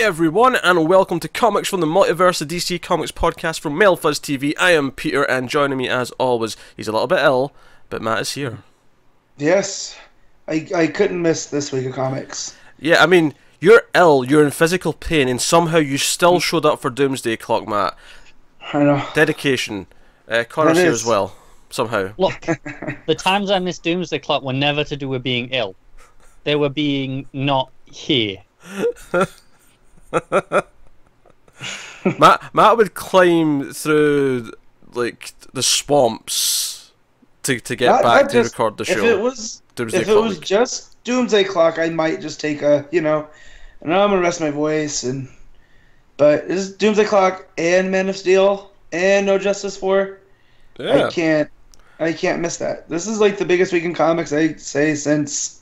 Hey everyone, and welcome to Comics from the Multiverse, the DC Comics podcast from MailFuzz TV. I am Peter, and joining me as always, he's a little bit ill, but Matt is here. Yes, I couldn't miss this week of comics. Yeah, I mean, you're ill, you're in physical pain, and somehow you still showed up for Doomsday Clock, Matt. I know. Dedication. Connor's here as well, somehow. Look, the times I missed Doomsday Clock were never to do with being ill. They were being not here. Matt would climb through like the swamps to get back to record the show. If it was just Doomsday Clock, I might just take a and I'm gonna rest my voice but this is Doomsday Clock and Man of Steel and No Justice for. Yeah. I can't miss that. This is like the biggest week in comics I'd say since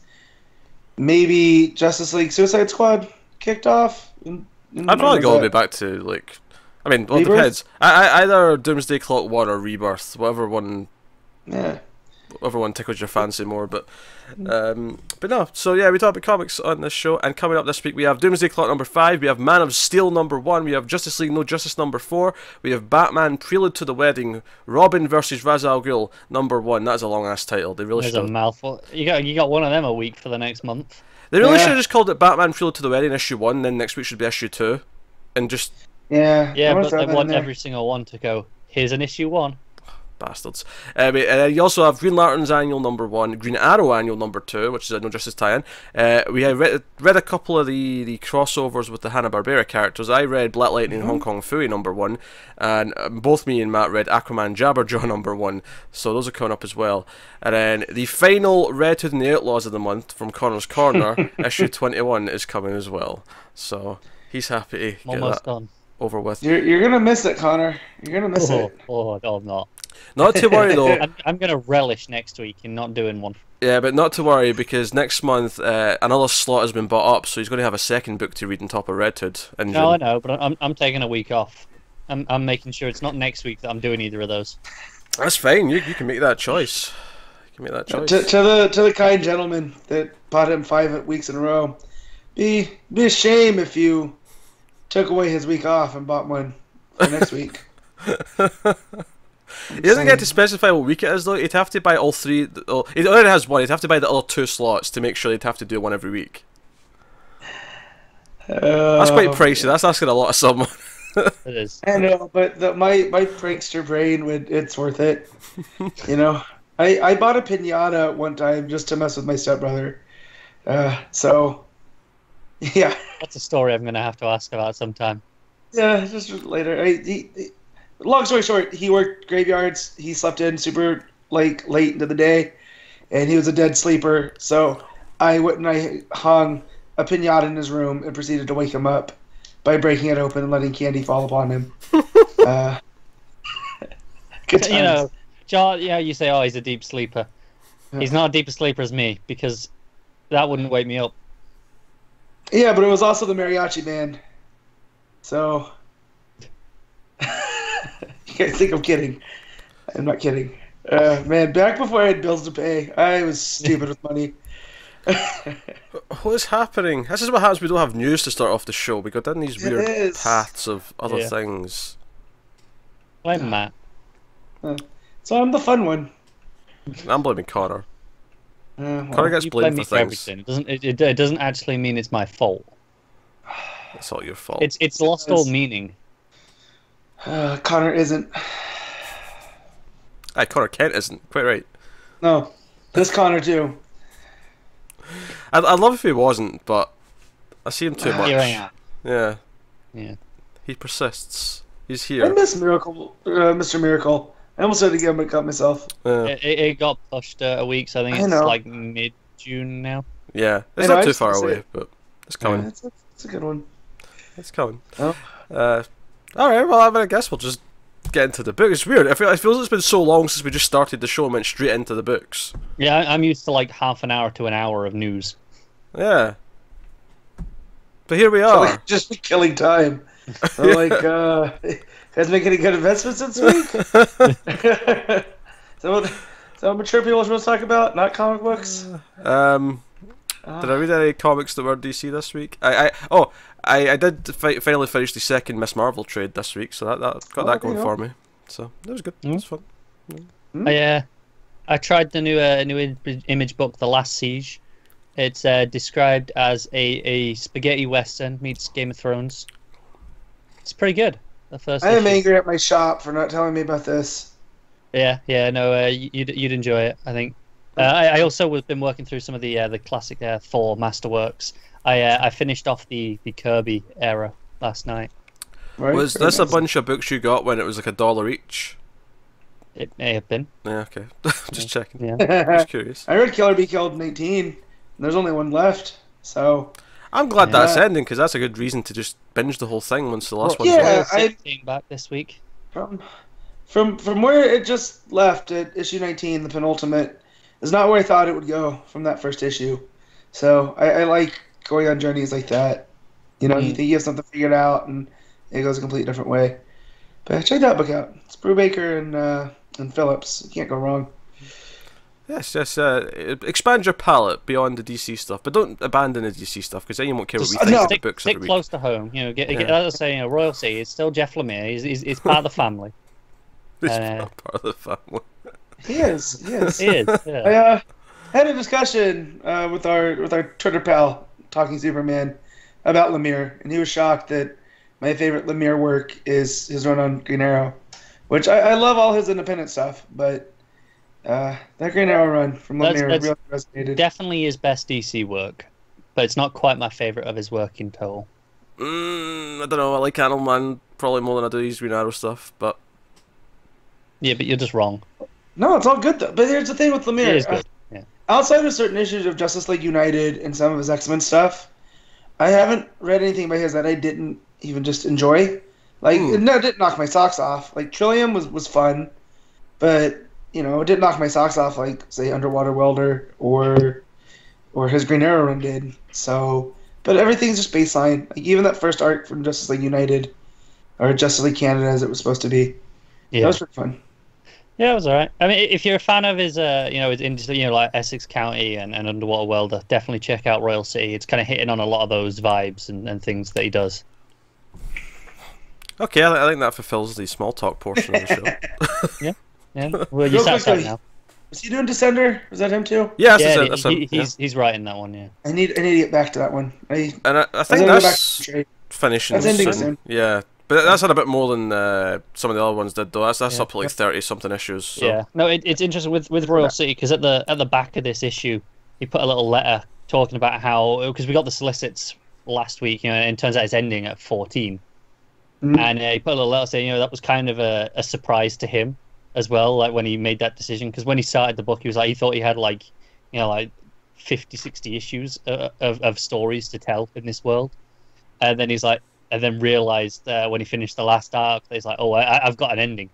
maybe Justice League Suicide Squad kicked off. I'd probably go all the way back to, like, I mean, well, it depends. Either Doomsday Clock 1 or Rebirth, whatever one tickles your fancy more, but no. So yeah, we talk about comics on this show, and coming up this week we have Doomsday Clock number 5, we have Man of Steel number 1, we have Justice League No Justice number 4, we have Batman Prelude to the Wedding, Robin versus Ra's al Ghul number 1. That's a long ass title. They really should. There's a mouthful. You got one of them a week for the next month. They really should have just called it Batman Prelude to the Wedding issue 1, then next week should be issue 2, and just yeah, but they want every single one to go. Here's an issue 1. Bastards. You also have Green Lantern's annual number 1, Green Arrow annual number 2, which is a No Justice tie-in. We have read a couple of the crossovers with the Hanna-Barbera characters. I read Black Lightning Hong Kong Phooey number 1, and both me and Matt read Aquaman Jabberjaw number 1, so those are coming up as well. And then the final Red Hood and the Outlaws of the month from Connor's Corner, issue 21, is coming as well. So he's happy to get Almost that done. over with. You're gonna miss it, Connor. You're gonna miss it. Oh, no, I'm not. Not to worry though. I'm gonna relish next week in not doing one. Yeah, but not to worry, because next month another slot has been bought up, so he's going to have a second book to read on top of Red Hood. No, I know, but I'm taking a week off. I'm making sure it's not next week that I'm doing either of those. That's fine. You can make that choice. You can make that choice. To the kind gentleman that bought him 5 weeks in a row, be a shame if you took away his week off and bought one for next week. He doesn't get to specify what week it is though. He'd have to buy all 3. He already has 1. He'd have to buy the other 2 slots to make sure he'd have to do one every week. That's quite pricey. That's asking a lot of someone. It is. I know, but my prankster brain it's worth it. I bought a pinata one time just to mess with my stepbrother. So yeah. That's a story I'm gonna have to ask about sometime. Yeah, just later. Long story short, he worked graveyards. He slept in super late into the day, and he was a dead sleeper. So I went and I hung a pinata in his room and proceeded to wake him up by breaking it open and letting candy fall upon him. Good times. John. Yeah, you say, oh, he's a deep sleeper. Yeah. He's not a deep sleeper as me, because that wouldn't wake me up. Yeah, but it was also the mariachi band. So. You guys think I'm kidding. I'm not kidding. Man, back before I had bills to pay, I was stupid with money. What is happening? This is what happens when we don't have news to start off the show. We go down these weird paths of other things. I'm Matt. So I'm the fun one. I'm blaming Connor. Connor gets blamed for things. It doesn't actually mean it's my fault. It's all your fault. It's lost all meaning. Connor isn't. Connor Kent isn't. Quite right. No, this Connor too. I'd love if he wasn't, but I see him too much. Here I am. Yeah. He persists. He's here. I miss Mr. Miracle. I almost had to give him a cut myself. It got pushed a week, so I think it's like mid-June now. Yeah, it's not too far away, but it's coming. Yeah, it's a good one. It's coming. Oh. Alright, well, I guess we'll just get into the book. It's weird. It feels like it's been so long since we just started the show and went straight into the books. Yeah, I'm used to like half an hour to an hour of news. Yeah. But here we are. So just killing time. So guys make any good investments this week? So what mature people are supposed to talk about? Not comic books? Did I read any comics that were DC this week? I did finally finish the second Miss Marvel trade this week, so that got that going for me. So that was good. It was fun. I tried the new image book, The Last Siege. It's described as a spaghetti western meets Game of Thrones. It's pretty good. The first. I am angry at my shop for not telling me about this. Yeah, no, you'd enjoy it, I think. I also have been working through some of the classic Thor masterworks. I finished off the Kirby era last night. Right? Was this a bunch of books you got when it was like $1 each? It may have been. Yeah, okay. Just checking. Yeah. Just curious. I read Killer Be Killed in 18, and there's only one left, so... I'm glad that's ending, because that's a good reason to just binge the whole thing once the last one's yeah, I came back this week. From where it just left at issue 19, the penultimate, is not where I thought it would go from that first issue. So I like going on journeys like that. You know, you think you have something figured out, and it goes a completely different way. But check that book out. It's Brubaker and Phillips. You can't go wrong. Yes, expand your palette beyond the DC stuff, but don't abandon the DC stuff, because then you won't care what we think of the books every Stick week. close to home. You know, get as I say, you know, Royal Sea is still Jeff Lemire. He's part of the family. He's part of the family. He is. Yes. He is. Yeah. I had a discussion with our Twitter pal, Talking Superman, about Lemire, and he was shocked that my favorite Lemire work is his run on Green Arrow, which I love all his independent stuff, but that Green Arrow run from Lemire really resonated. Definitely his best DC work, but it's not quite my favorite of his work in total. I don't know. I like Animal probably more than I do his Green Arrow stuff, but yeah, but you're just wrong. No, it's all good though. But here's the thing with Lemire. It is good. Yeah. Outside of certain issues of Justice League United and some of his X-Men stuff, I haven't read anything by his that I didn't even just enjoy. Like, it didn't knock my socks off. Like, Trillium was fun, but, you know, it didn't knock my socks off like, say, Underwater Welder or his Green Arrow run did. So, but everything's just baseline. Like, even that first arc from Justice League United, or Justice League Canada as it was supposed to be, that was pretty fun. Yeah, it was alright. I mean, if you're a fan of his, his industry, like Essex County and Underwater Welder, definitely check out Royal City. It's kind of hitting on a lot of those vibes and things that he does. okay, I think that fulfills the small talk portion of the show. Yeah. Well, you satisfied now. Was he doing Descender? Was that him too? Yes, Yeah, that's him. he's writing that one. Yeah. I need to get back to that one. I think that's finishing ending soon. Yeah. But that's had a bit more than some of the other ones did, though. That's up to like 30-something issues. So. Yeah, no, it's interesting with Royal City, because at the back of this issue, he put a little letter talking about how, because we got the solicits last week, you know, and it turns out it's ending at 14, and he put a little letter saying, you know, that was kind of a surprise to him as well, like when he made that decision, because when he started the book, he was like, he thought he had like 50, 60 issues of stories to tell in this world, and then he's like. And then realised when he finished the last arc, he's like, "Oh, I've got an ending,"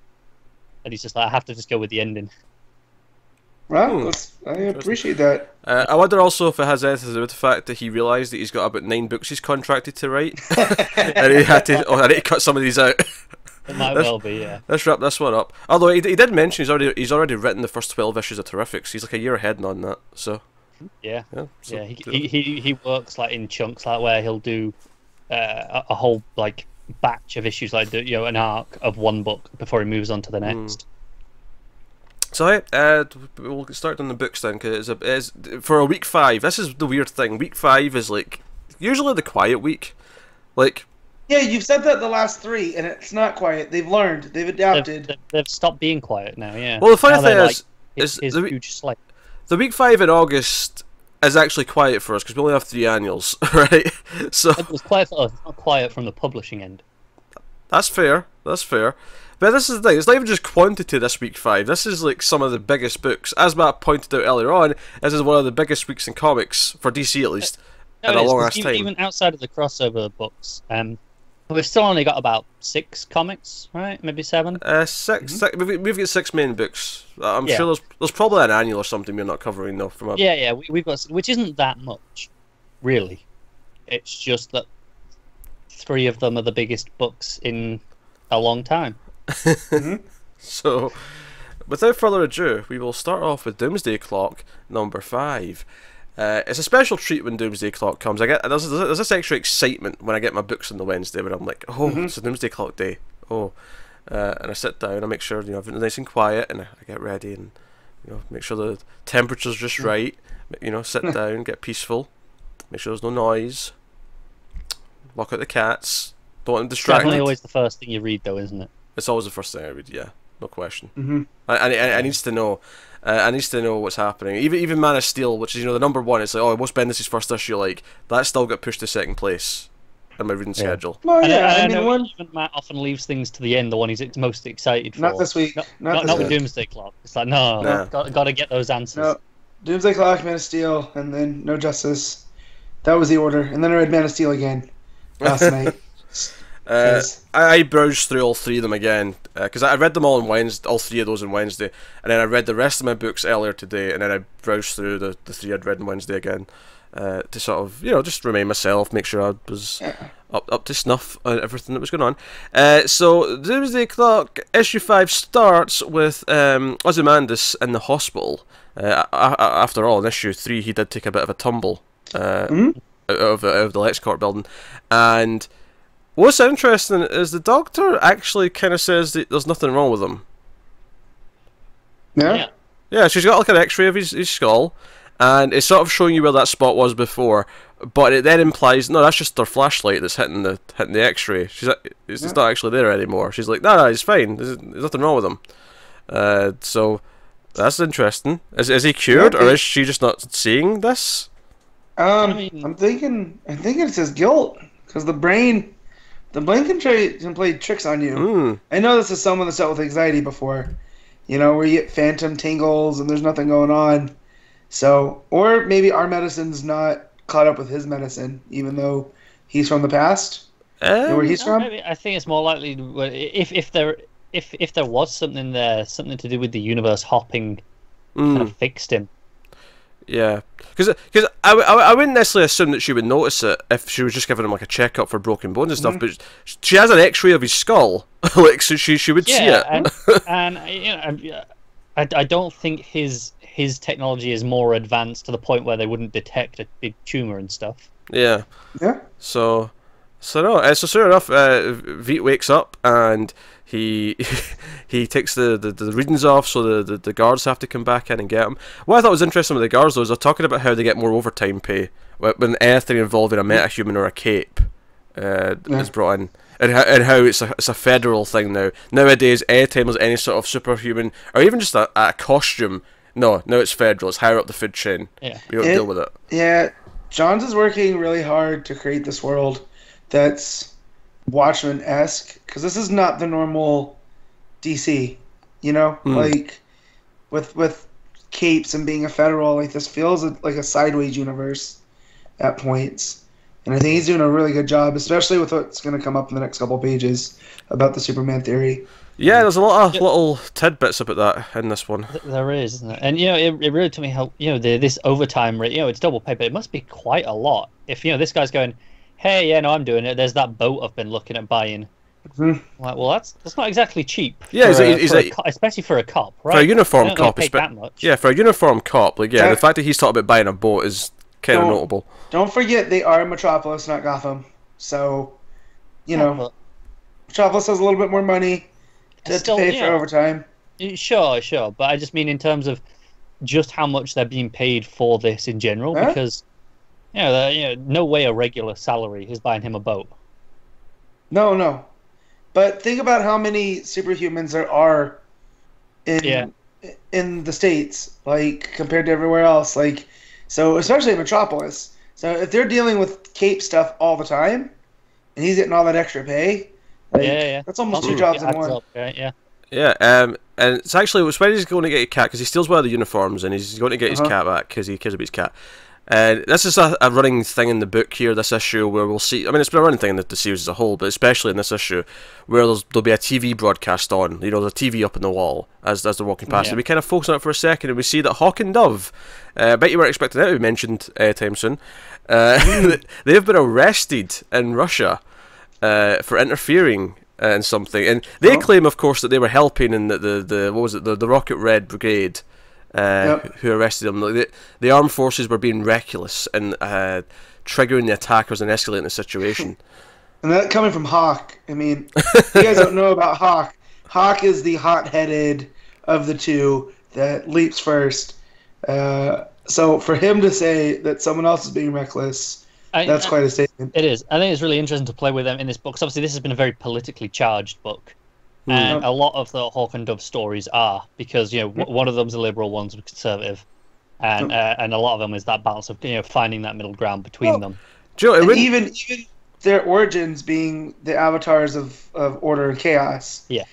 and he's just like, "I have to just go with the ending." Well, I appreciate that. I wonder also if it has anything to do with the fact that he realised that he's got about 9 books he's contracted to write, and he had to. I need to cut some of these out. It might well be, yeah. Let's wrap this one up. Although he did mention he's already written the first 12 issues of Terrifics. He's like a year ahead on that. So yeah. So, He works like in chunks, like where he'll do. A whole like batch of issues, like an arc of one book before he moves on to the next. So we'll start on the books then, because it's for a week 5. This is the weird thing. Week 5 is like usually the quiet week. Like, yeah, you've said that the last 3, and it's not quiet. They've learned. They've adapted. They've stopped being quiet now. Yeah. Well, the funny thing is his huge slate. The week 5 in August is actually quiet for us because we only have 3 annuals, right? So it was quiet for us. It's not quiet from the publishing end. That's fair. But this is the thing. It's not even just quantity this week 5. This is like some of the biggest books. As Matt pointed out earlier on, this is one of the biggest weeks in comics for DC at least in a long ass time. Even outside of the crossover books, we've still only got about 6 comics, right? Maybe 7. 6. We've got 6 main books. I'm sure there's probably an annual or something we're not covering though. We've got, which isn't that much, really. It's just that 3 of them are the biggest books in a long time. So, without further ado, we will start off with Doomsday Clock number 5. It's a special treat when Doomsday Clock comes. There's this extra excitement when I get my books on the Wednesday, where I'm like, oh, it's a Doomsday Clock day. Oh, and I sit down, I make sure everything's nice and quiet, and I get ready, and make sure the temperature's just right. Sit down, get peaceful, make sure there's no noise, lock out the cats, don't want them distracted. Definitely always the first thing you read, though, isn't it? It's always the first thing I read. Yeah, no question. I needs to know. I need to know what's happening. Even Man of Steel, which is the number one. It's like, oh, what's Bendis' first issue like? That still got pushed to second place in my reading schedule. Well, I know even Matt often leaves things to the end, the one he's most excited for. Not this week. Not with Doomsday Clock. It's like, no. Got to get those answers. No. Doomsday Clock, Man of Steel, and then No Justice. That was the order. And then I read Man of Steel again last night. I browsed through all three of them again because I read them all on Wednesday, all three of those on Wednesday, and then I read the rest of my books earlier today, and then I browsed through the three I'd read on Wednesday again to sort of just remind myself, make sure I was up to snuff on everything that was going on. So Doomsday Clock issue 5 starts with Ozymandias in the hospital. After all, in issue 3 he did take a bit of a tumble out of the LexCorp building, and what's interesting is the doctor actually kind of says that there's nothing wrong with him. Yeah? Yeah, she's got like an x-ray of his skull, and it's sort of showing you where that spot was before, but it then implies, no, that's just their flashlight that's hitting the x-ray. It's not actually there anymore. She's like, no, he's fine. There's nothing wrong with him. So, that's interesting. Is he cured, or is she just not seeing this? I'm thinking it's his guilt, because the brain can play tricks on you. I know this is someone that's dealt with anxiety before, where you get phantom tingles and there's nothing going on. So, or maybe our medicine's not caught up with his medicine, even though he's from the past. Where he's from. I think it's more likely if there was something there, something to do with the universe hopping, kind of fixed him. Yeah, because I wouldn't necessarily assume that she would notice it if she was just giving him like a checkup for broken bones and stuff. But she has an X-ray of his skull, like so she would see it. and I don't think his technology is more advanced to the point where they wouldn't detect a big tumor and stuff. Yeah. So sure enough, Veidt wakes up and he takes the readings off, so the guards have to come back in and get him. What I thought was interesting with the guards, though, is they're talking about how they get more overtime pay when anything involving a metahuman or a cape is brought in, and how it's a federal thing now. Nowadays, anytime there's any sort of superhuman or even just a costume, no, it's federal. It's higher up the food chain. Yeah, we don't deal with it. Yeah, Johns is working really hard to create this world that's Watchmen-esque, because this is not the normal DC, like with capes and being a federal, like this feels like a sideways universe at points, and I think he's doing a really good job, especially with what's going to come up in the next couple pages about the Superman theory. Yeah, there's a lot of little tidbits about that in this one. There is, isn't it? And it really took me how this overtime rate, it's double pay, but it must be quite a lot if this guy's going, hey, yeah, no, I'm doing it. There's that boat I've been looking at buying. Like, well, that's not exactly cheap. Yeah, especially for a cop, right? For a uniform cop, that much. Yeah, for a uniform cop, the fact that he's talking about buying a boat is kind of notable. Don't forget, they are Metropolis, not Gotham. So, Metropolis has a little bit more money to pay for overtime. Sure, but I just mean in terms of just how much they're being paid for this in general, because. No way a regular salary is buying him a boat. No. But think about how many superhumans there are in the States, like, compared to everywhere else. Like, so, especially in Metropolis. So, if they're dealing with cape stuff all the time, and he's getting all that extra pay, that's almost two jobs in one. Yeah, and it's actually, it's when he's going to get a cat, because he steals one of the uniforms, and he's going to get his cat back, because he cares about his cat. And this is a running thing in the book here, this issue, where we'll see, I mean, it's been a running thing in the series as a whole, but especially in this issue, where there'll be a TV broadcast on, there's a TV up on the wall as they're walking past, and we kind of focus on it for a second, and we see that Hawk and Dove, I bet you weren't expecting that to be mentioned anytime soon, they've been arrested in Russia for interfering in something, and they claim, of course, that they were helping in the Rocket Red Brigade, who arrested him. Like, the armed forces were being reckless and triggering the attackers and escalating the situation. And that coming from Hawk, I mean, you guys don't know about Hawk. Hawk is the hot-headed of the two that leaps first. So for him to say that someone else is being reckless, that's quite a statement. It is. I think it's really interesting to play with them in this book, because obviously this has been a very politically charged book. And a lot of the Hawk and Dove stories are, because one of them's a liberal, one's a conservative, and a lot of them is that balance of finding that middle ground between them. Even their origins being the avatars of order and chaos. Yeah.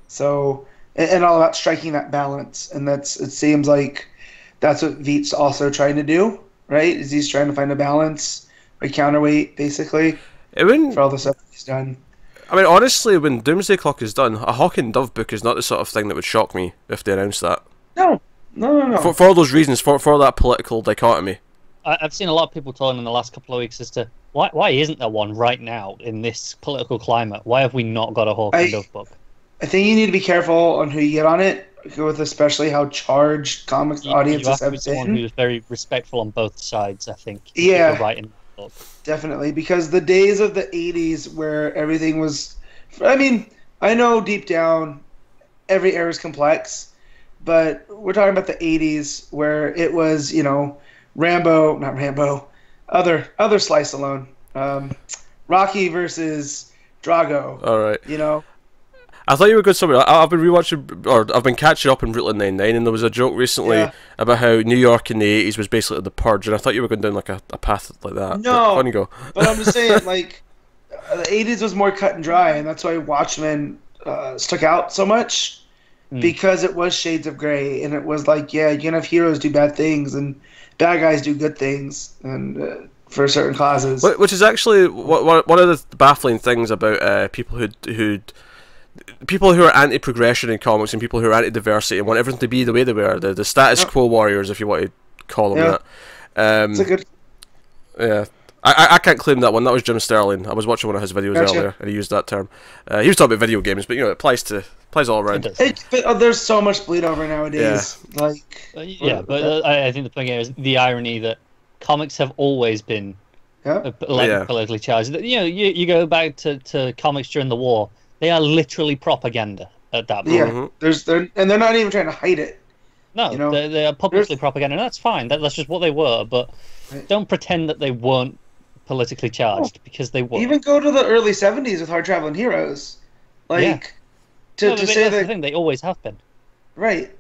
So and all about striking that balance, and it seems like that's what Veit's also trying to do, right? Is he's trying to find a balance, a counterweight, basically, for all the stuff he's done. I mean, honestly, when Doomsday Clock is done, a Hawk and Dove book is not the sort of thing that would shock me if they announced that. No. For all those reasons, for that political dichotomy. I've seen a lot of people talking in the last couple of weeks as to why isn't there one right now in this political climate? Why have we not got a Hawk and Dove book? I think you need to be careful on who you get on it, with especially how charged comics audiences have been. Someone who's very respectful on both sides, I think. Yeah. Writing the book. Definitely, because the days of the 80s where everything was... I mean, I know deep down every era is complex, but we're talking about the 80s where it was, not Rambo, other Slice Alone. Rocky versus Drago. All right. I thought you were good somewhere. I've been rewatching, or I've been catching up in Brooklyn Nine-Nine, and there was a joke recently about how New York in the 80s was basically the Purge, and I thought you were going down like a path like that. No, on you go. But I'm just saying, like, the 80s was more cut and dry, and that's why Watchmen stuck out so much, because it was shades of gray, and it was like, you can have heroes do bad things, and bad guys do good things, and for certain causes. Which is actually one of the baffling things about people who are anti-progression in comics and people who are anti-diversity and want everything to be the way they were, the status quo warriors, if you want to call them that. It's a good... Yeah. I can't claim that one. That was Jim Sterling. I was watching one of his videos earlier, and he used that term. He was talking about video games, but it applies all around. But there's so much bleed over nowadays. Yeah. But I think the point here is the irony that comics have always been politically charged. You go back to comics during the war. They are literally propaganda at that point. Yeah, and they're not even trying to hide it. No, they are publicly propaganda, and that's fine. That's just what they were. But don't pretend that they weren't politically charged, because they were. Even go to the early 70s with Hard Traveling Heroes. To say that's the thing, they always have been. Right,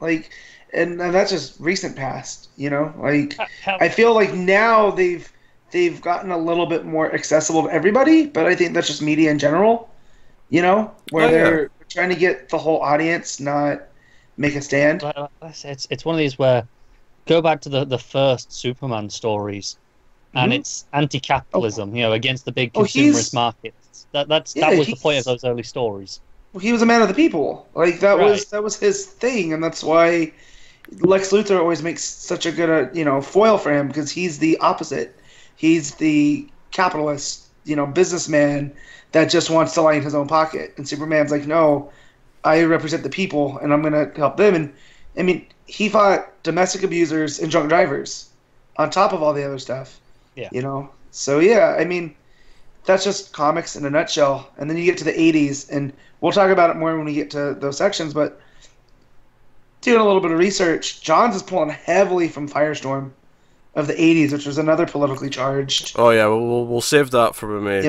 and that's just recent past, I feel like now they've gotten a little bit more accessible to everybody, but I think that's just media in general. Where they're trying to get the whole audience, not make a stand. It's one of these where, go back to the first Superman stories, and it's anti-capitalism, against the big consumerist markets. That was the point of those early stories. Well, he was a man of the people. That was his thing, and that's why Lex Luthor always makes such a good foil for him, because he's the opposite. He's the capitalist, businessman that just wants to line his own pocket. And Superman's like, no, I represent the people, and I'm going to help them. And, I mean, he fought domestic abusers and drunk drivers on top of all the other stuff. Yeah. So, yeah, I mean, that's just comics in a nutshell. And then you get to the 80s, and we'll talk about it more when we get to those sections, but doing a little bit of research, Johns is pulling heavily from Firestorm of the 80s, which was another politically charged. Oh, yeah, we'll save that for when we...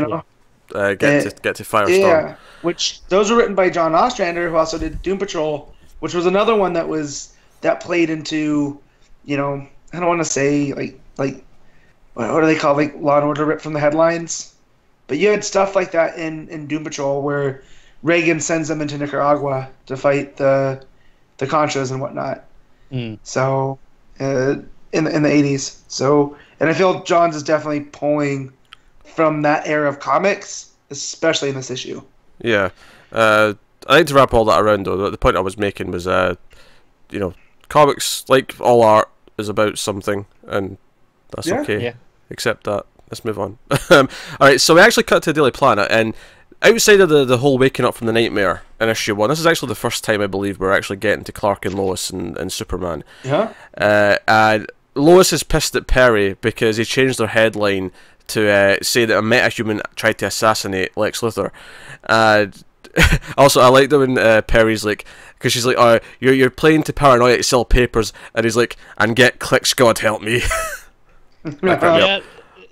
get to Firestorm. Yeah, which those were written by John Ostrander, who also did Doom Patrol, which was another one that played into, I don't want to say like what do they call Law and Order ripped from the headlines, but you had stuff like that in Doom Patrol where Reagan sends them into Nicaragua to fight the Contras and whatnot. So in the 80s. So, and I feel Johns is definitely pulling from that era of comics, especially in this issue. Yeah. I think to wrap all that around, though, the point I was making was, comics, like all art, is about something, and that's okay. Yeah. Accept that. Let's move on. Alright, so we actually cut to Daily Planet, and outside of the whole waking up from the nightmare in issue 1, this is actually the first time I believe we're actually getting to Clark and Lois and Superman. Yeah. And Lois is pissed at Perry because he changed their headline to say that a metahuman tried to assassinate Lex Luthor. And also, I like that when Perry's like, because she's like, "Oh, you're playing to paranoia to sell papers," and he's like, "And get clicks, God help me." Yeah,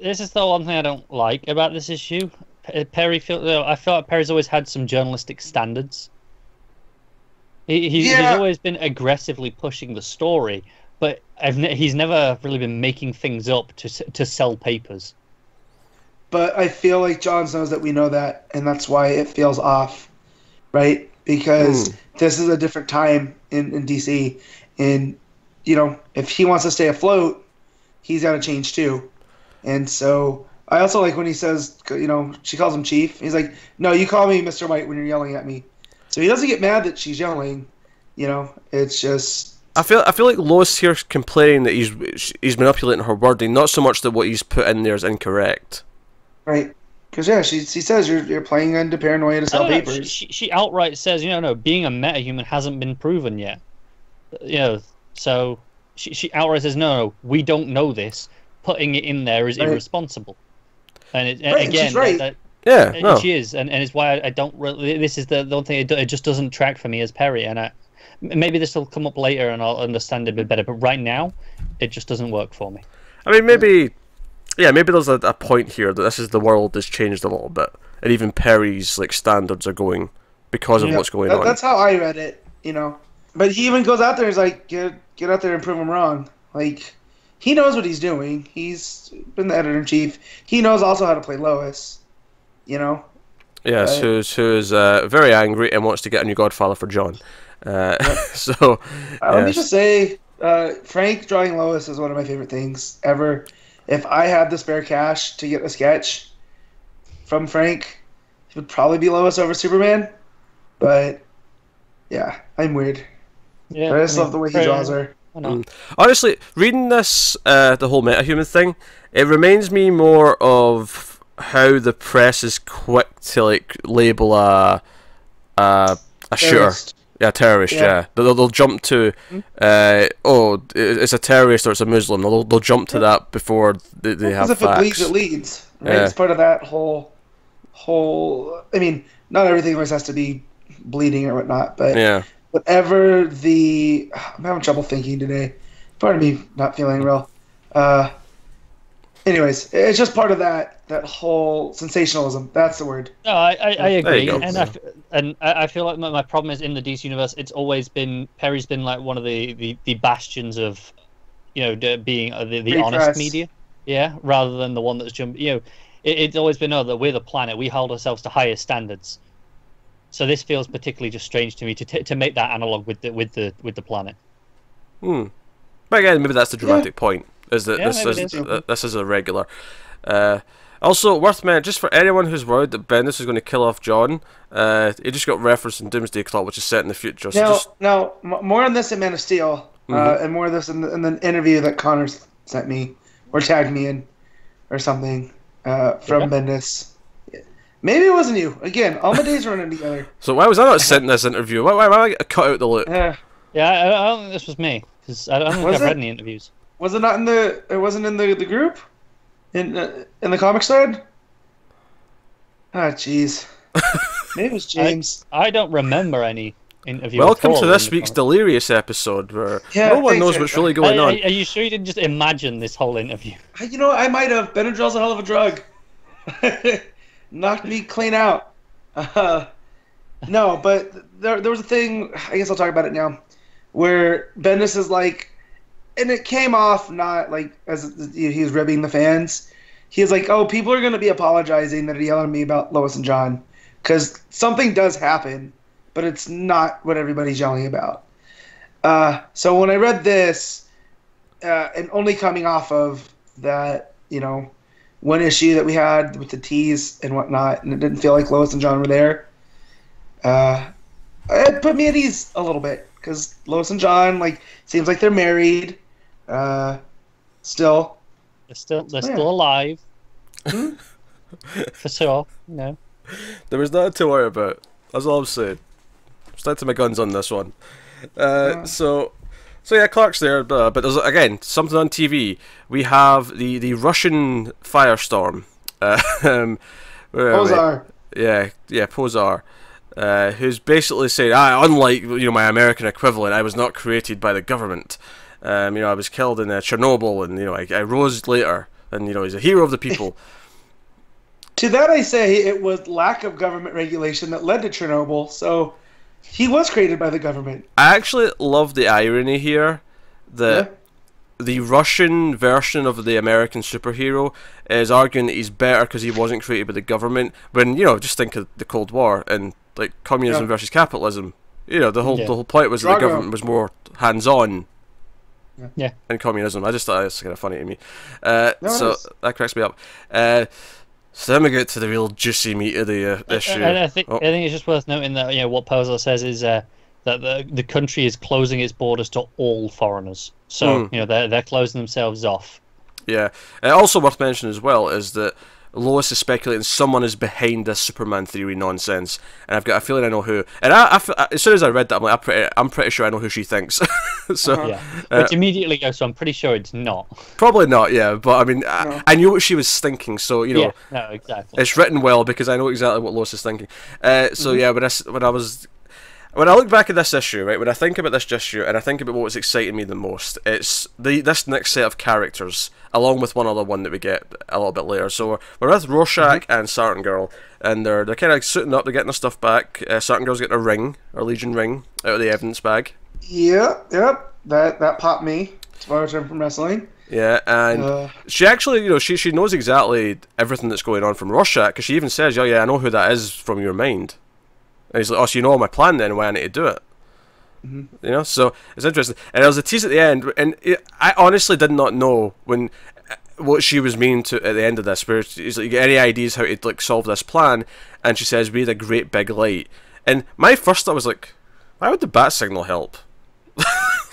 this is the one thing I don't like about this issue. I feel like Perry's always had some journalistic standards. He's always been aggressively pushing the story, but he's never really been making things up to sell papers. But I feel like Johns knows that we know that, and that's why it feels off, right? Because this is a different time in DC, and if he wants to stay afloat, he's got to change too. And so I also like when he says, she calls him Chief. He's like, "No, you call me Mr. White when you're yelling at me." So he doesn't get mad that she's yelling. It's just. I feel like Lois here's complaining that he's manipulating her wording, not so much that what he's put in there is incorrect. Right, because she says you're playing into paranoia to sell papers. She outright says, no, being a metahuman hasn't been proven yet. So she outright says, no, we don't know this. Putting it in there is irresponsible. And again, she's right. She is, and it's why I don't really. This is the one thing. It just doesn't track for me as Perry, and maybe this will come up later, and I'll understand it a bit better. But right now, it just doesn't work for me. I mean, maybe there's a point here that this is the world has changed a little bit, and even Perry's standards are going because of what's going on. That's how I read it, But he even goes out there and is like, get out there and prove him wrong. Like, he knows what he's doing. He's been the editor-in-chief. He knows also how to play Lois, Yes, who is very angry and wants to get a new Godfather for John. So, let me just say, Frank drawing Lois is one of my favorite things ever. If I had the spare cash to get a sketch from Frank, it would probably be Lois over Superman. But yeah, I'm weird. Yeah, but I just love the way he draws her. Honestly, reading this, the whole metahuman thing, it reminds me more of how the press is quick to label a shooter. Yeah, terrorist. Yeah, they'll jump to, it's a terrorist or it's a Muslim. They'll jump to that before they have facts. If it bleeds, it leads. Right? Yeah. It's part of that whole. I mean, not everything always has to be bleeding or whatnot, but whatever I'm having trouble thinking today. Part of me not feeling real. Anyways, it's just part of that whole sensationalism. That's the word. No, I agree, and I feel like my problem is in the DC universe. It's always been Perry's been like one of the bastions of, being the honest press. Media, rather than the one that's jumped. It's always been that we're the planet. We hold ourselves to higher standards. So this feels particularly just strange to me to make that analog with the planet. But again, maybe that's the dramatic point. Is that this is a regular. Also, worth mentioning, just for anyone who's worried that Bendis is going to kill off John, he just got referenced in Doomsday Clock, which is set in the future. So more on this in Man of Steel, and more of this in the interview that Connor sent me, or tagged me in, or something, from Bendis. Maybe it wasn't you. Again, all my days running together. So why was I not sent in this interview? Why I cut out the loop? I don't think this was me, because I don't think I've read any interviews. Was it not in the? It wasn't in the group, in the comic thread. Ah, jeez. Maybe it was James. I don't remember any interview. Welcome to this week's Delirious episod, where no one knows what's really going on. Are you sure you didn't just imagine this whole interview? I might have. Benadryl's a hell of a drug. Knocked me clean out. No, but there was a thing. I guess I'll talk about it now, where Bendis is like. And it came off not like as he was ribbing the fans. He was like, "Oh, people are going to be apologizing that are yelling at me about Lois and John, because something does happen, but it's not what everybody's yelling about." So when I read this, and only coming off of that, one issue that we had with the tease and whatnot, and it didn't feel like Lois and John were there, it put me at ease a little bit, because Lois and John seems like they're married. Still. They're still alive. For sure, There was nothing to worry about. That's all I'm saying. Stick to my guns on this one. So yeah, Clark's there, but there's again something on TV. We have the Russian firestorm. Pozar. Yeah, Pozar. Who's basically saying, unlike my American equivalent, I was not created by the government. I was killed in Chernobyl, and I rose later, and he's a hero of the people. To that I say, it was lack of government regulation that led to Chernobyl. So he was created by the government. I actually love the irony here that the Russian version of the American superhero is arguing that he's better because he wasn't created by the government. When just think of the Cold War and like communism versus capitalism. The whole point was that the government was more hands-on. Yeah. In communism. I just thought it's kind of funny to me. So that cracks me up. So then we get to the real juicy meat of the issue. I think it's just worth noting that what Pozar says is that the country is closing its borders to all foreigners. So they're closing themselves off. Yeah. Also worth mentioning as well is that Lois is speculating someone is behind this Superman theory nonsense, and I've got a feeling I know who. And as soon as I read that, I'm like, I'm pretty sure I know who she thinks. So, which immediately goes, so I'm pretty sure it's not. Probably not, yeah. But I mean, I knew what she was thinking, so no, exactly. It's written well because I know exactly what Lois is thinking. When I look back at this issue, right, when I think about this issue and I think about what was exciting me the most, it's this next set of characters, along with one other one that we get a little bit later. So we're with Rorschach and Sartain Girl, and they're kind of like suiting up, they're getting their stuff back. Sartain Girl's getting a ring, a Legion ring, out of the evidence bag. Yep, that popped me. As far as I'm from wrestling. Yeah, and she actually, she knows exactly everything that's going on from Rorschach, because she even says, "Oh yeah, I know who that is from your mind." And he's like, "Oh, so you know my plan then, why I need to do it?" So it's interesting. And there was a tease at the end, and I honestly did not know what she was meaning to at the end of this. Where he's like, "Any ideas how to solve this plan?" And she says, "We need a great big light." And my first thought was like, "Why would the bat signal help?"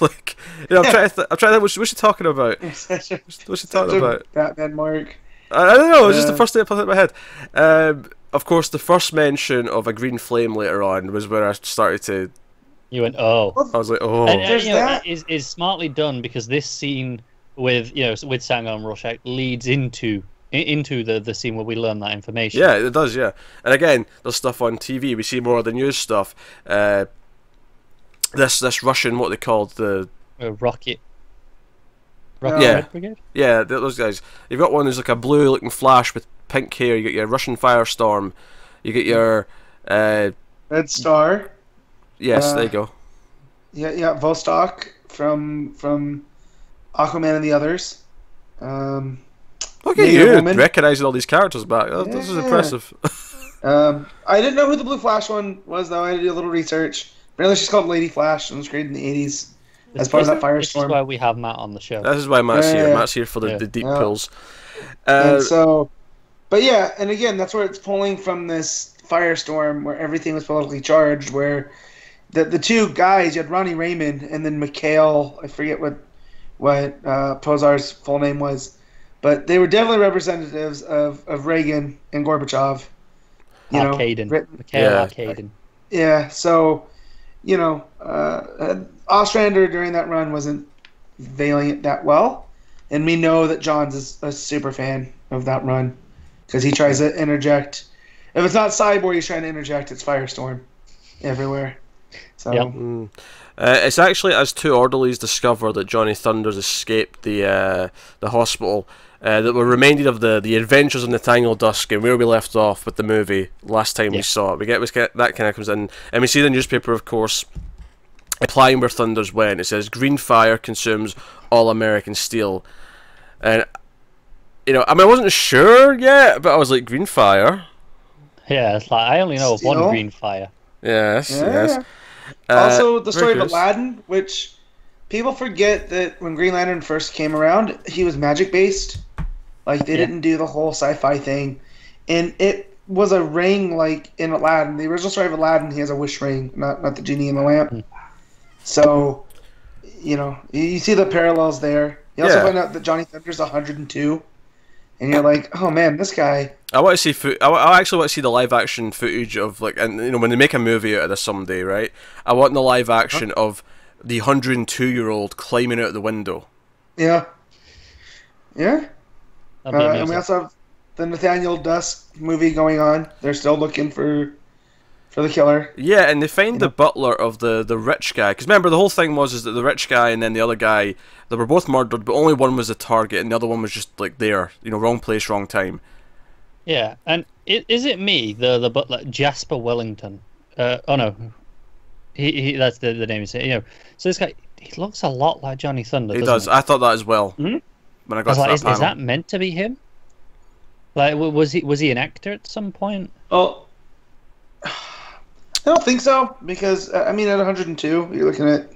Like, I'm trying to think. What's she talking about? What's she talking about? Batman mark. I don't know. It was just the first thing that popped in my head. Of course, the first mention of a green flame later on was where I started to. You went, oh. I was like, oh. And that is smartly done because this scene with with Sango and Rorschach leads into the scene where we learn that information. Yeah, it does. Yeah, and again, there's stuff on TV. We see more of the news stuff. This Russian, what they called the Rocket Brigade. Yeah, those guys. You've got one who's like a blue-looking Flash with pink hair. You get your Russian Firestorm. You get your Red Star. Yes, there you go. Yeah, Vostok from Aquaman and the Others. Look at you recognizing all these characters back. This is impressive. I didn't know who the Blue Flash one was though. I had to do a little research. Apparently, she's called Lady Flash and was created in the 80s as part of that Firestorm. This is why we have Matt on the show. This is why Matt's here. Matt's here for the deep pulls. And so, but yeah, and again, that's where it's pulling from this Firestorm where everything was politically charged, where the two guys, you had Ronnie Raymond and then Mikhail, I forget what Pozar's full name was, but they were definitely representatives of Reagan and Gorbachev. Mikhail Arcadin. Yeah, so, Ostrander during that run wasn't veiling it that well, and we know that Johns is a super fan of that run because he tries to interject. If it's not Cyborg, he's trying to interject. It's Firestorm everywhere. So it's actually as two orderlies discover that Johnny Thunders escaped the hospital that we're reminded of the adventures of Nathaniel Dusk and where we left off with the movie last time we saw it. We get that kind of comes in, and we see the newspaper, of course, applying where Thunders went. It says green fire consumes all American steel, and I wasn't sure yet, but I was like, green fire. Yeah, it's like I only know of one green fire. Yes. Also, the story of Aladdin, which people forget that when Green Lantern first came around, he was magic based. Like they didn't do the whole sci-fi thing, and it was a ring like in Aladdin. The original story of Aladdin, he has a wish ring, not the genie in the lamp. So, you see the parallels there. You also find out that Johnny Thunder's 102, and you're like, oh man, this guy. I want to see I actually want to see the live action footage of like, and you know, when they make a movie out of this someday, right? I want the live action of the 102-year-old climbing out the window. Yeah. Yeah. And we amazing. also have the Nathaniel Dusk movie going on. They're still looking for the killer. Yeah, and they find the butler of the rich guy. Because remember, the whole thing was that the rich guy and then the other guy, they were both murdered, but only one was the target, and the other one was just like there, you know, wrong place, wrong time. Yeah, and is it me, the butler, Jasper Wellington? Oh no, he that's the name. You know, so this guy, he looks a lot like Johnny Thunder. He doesn't does. He? I thought that as well. Hmm? When I I got was to like, that panel. is that meant to be him? Like, was he an actor at some point? Oh, I don't think so, because I mean, at 102, you're looking at.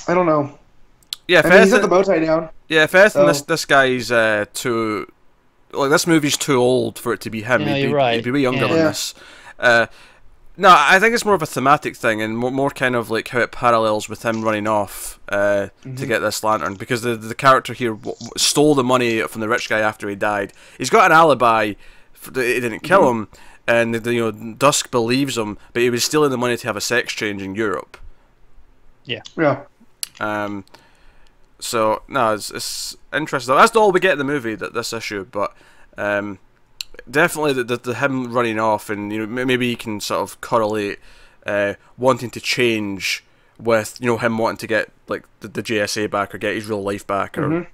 I don't know. Yeah, I mean, he's got the bow tie down. Yeah, if anything, So- this guy's too. Like, this movie's too old for it to be him. Yeah, he'd you're be, right. He'd be way younger than Yeah. this. No, I think it's more of a thematic thing, and more kind of like how it parallels with him running off to get this lantern, because the character here stole the money from the rich guy after he died. He's got an alibi that he didn't kill him, and you know, Dusk believes him, but he was stealing the money to have a sex change in Europe. Yeah. So no, it's interesting. That's all we get in the movie, this issue, but definitely the him running off, and you know, maybe you can sort of correlate wanting to change with, you know, him wanting to get like the JSA back or get his real life back, or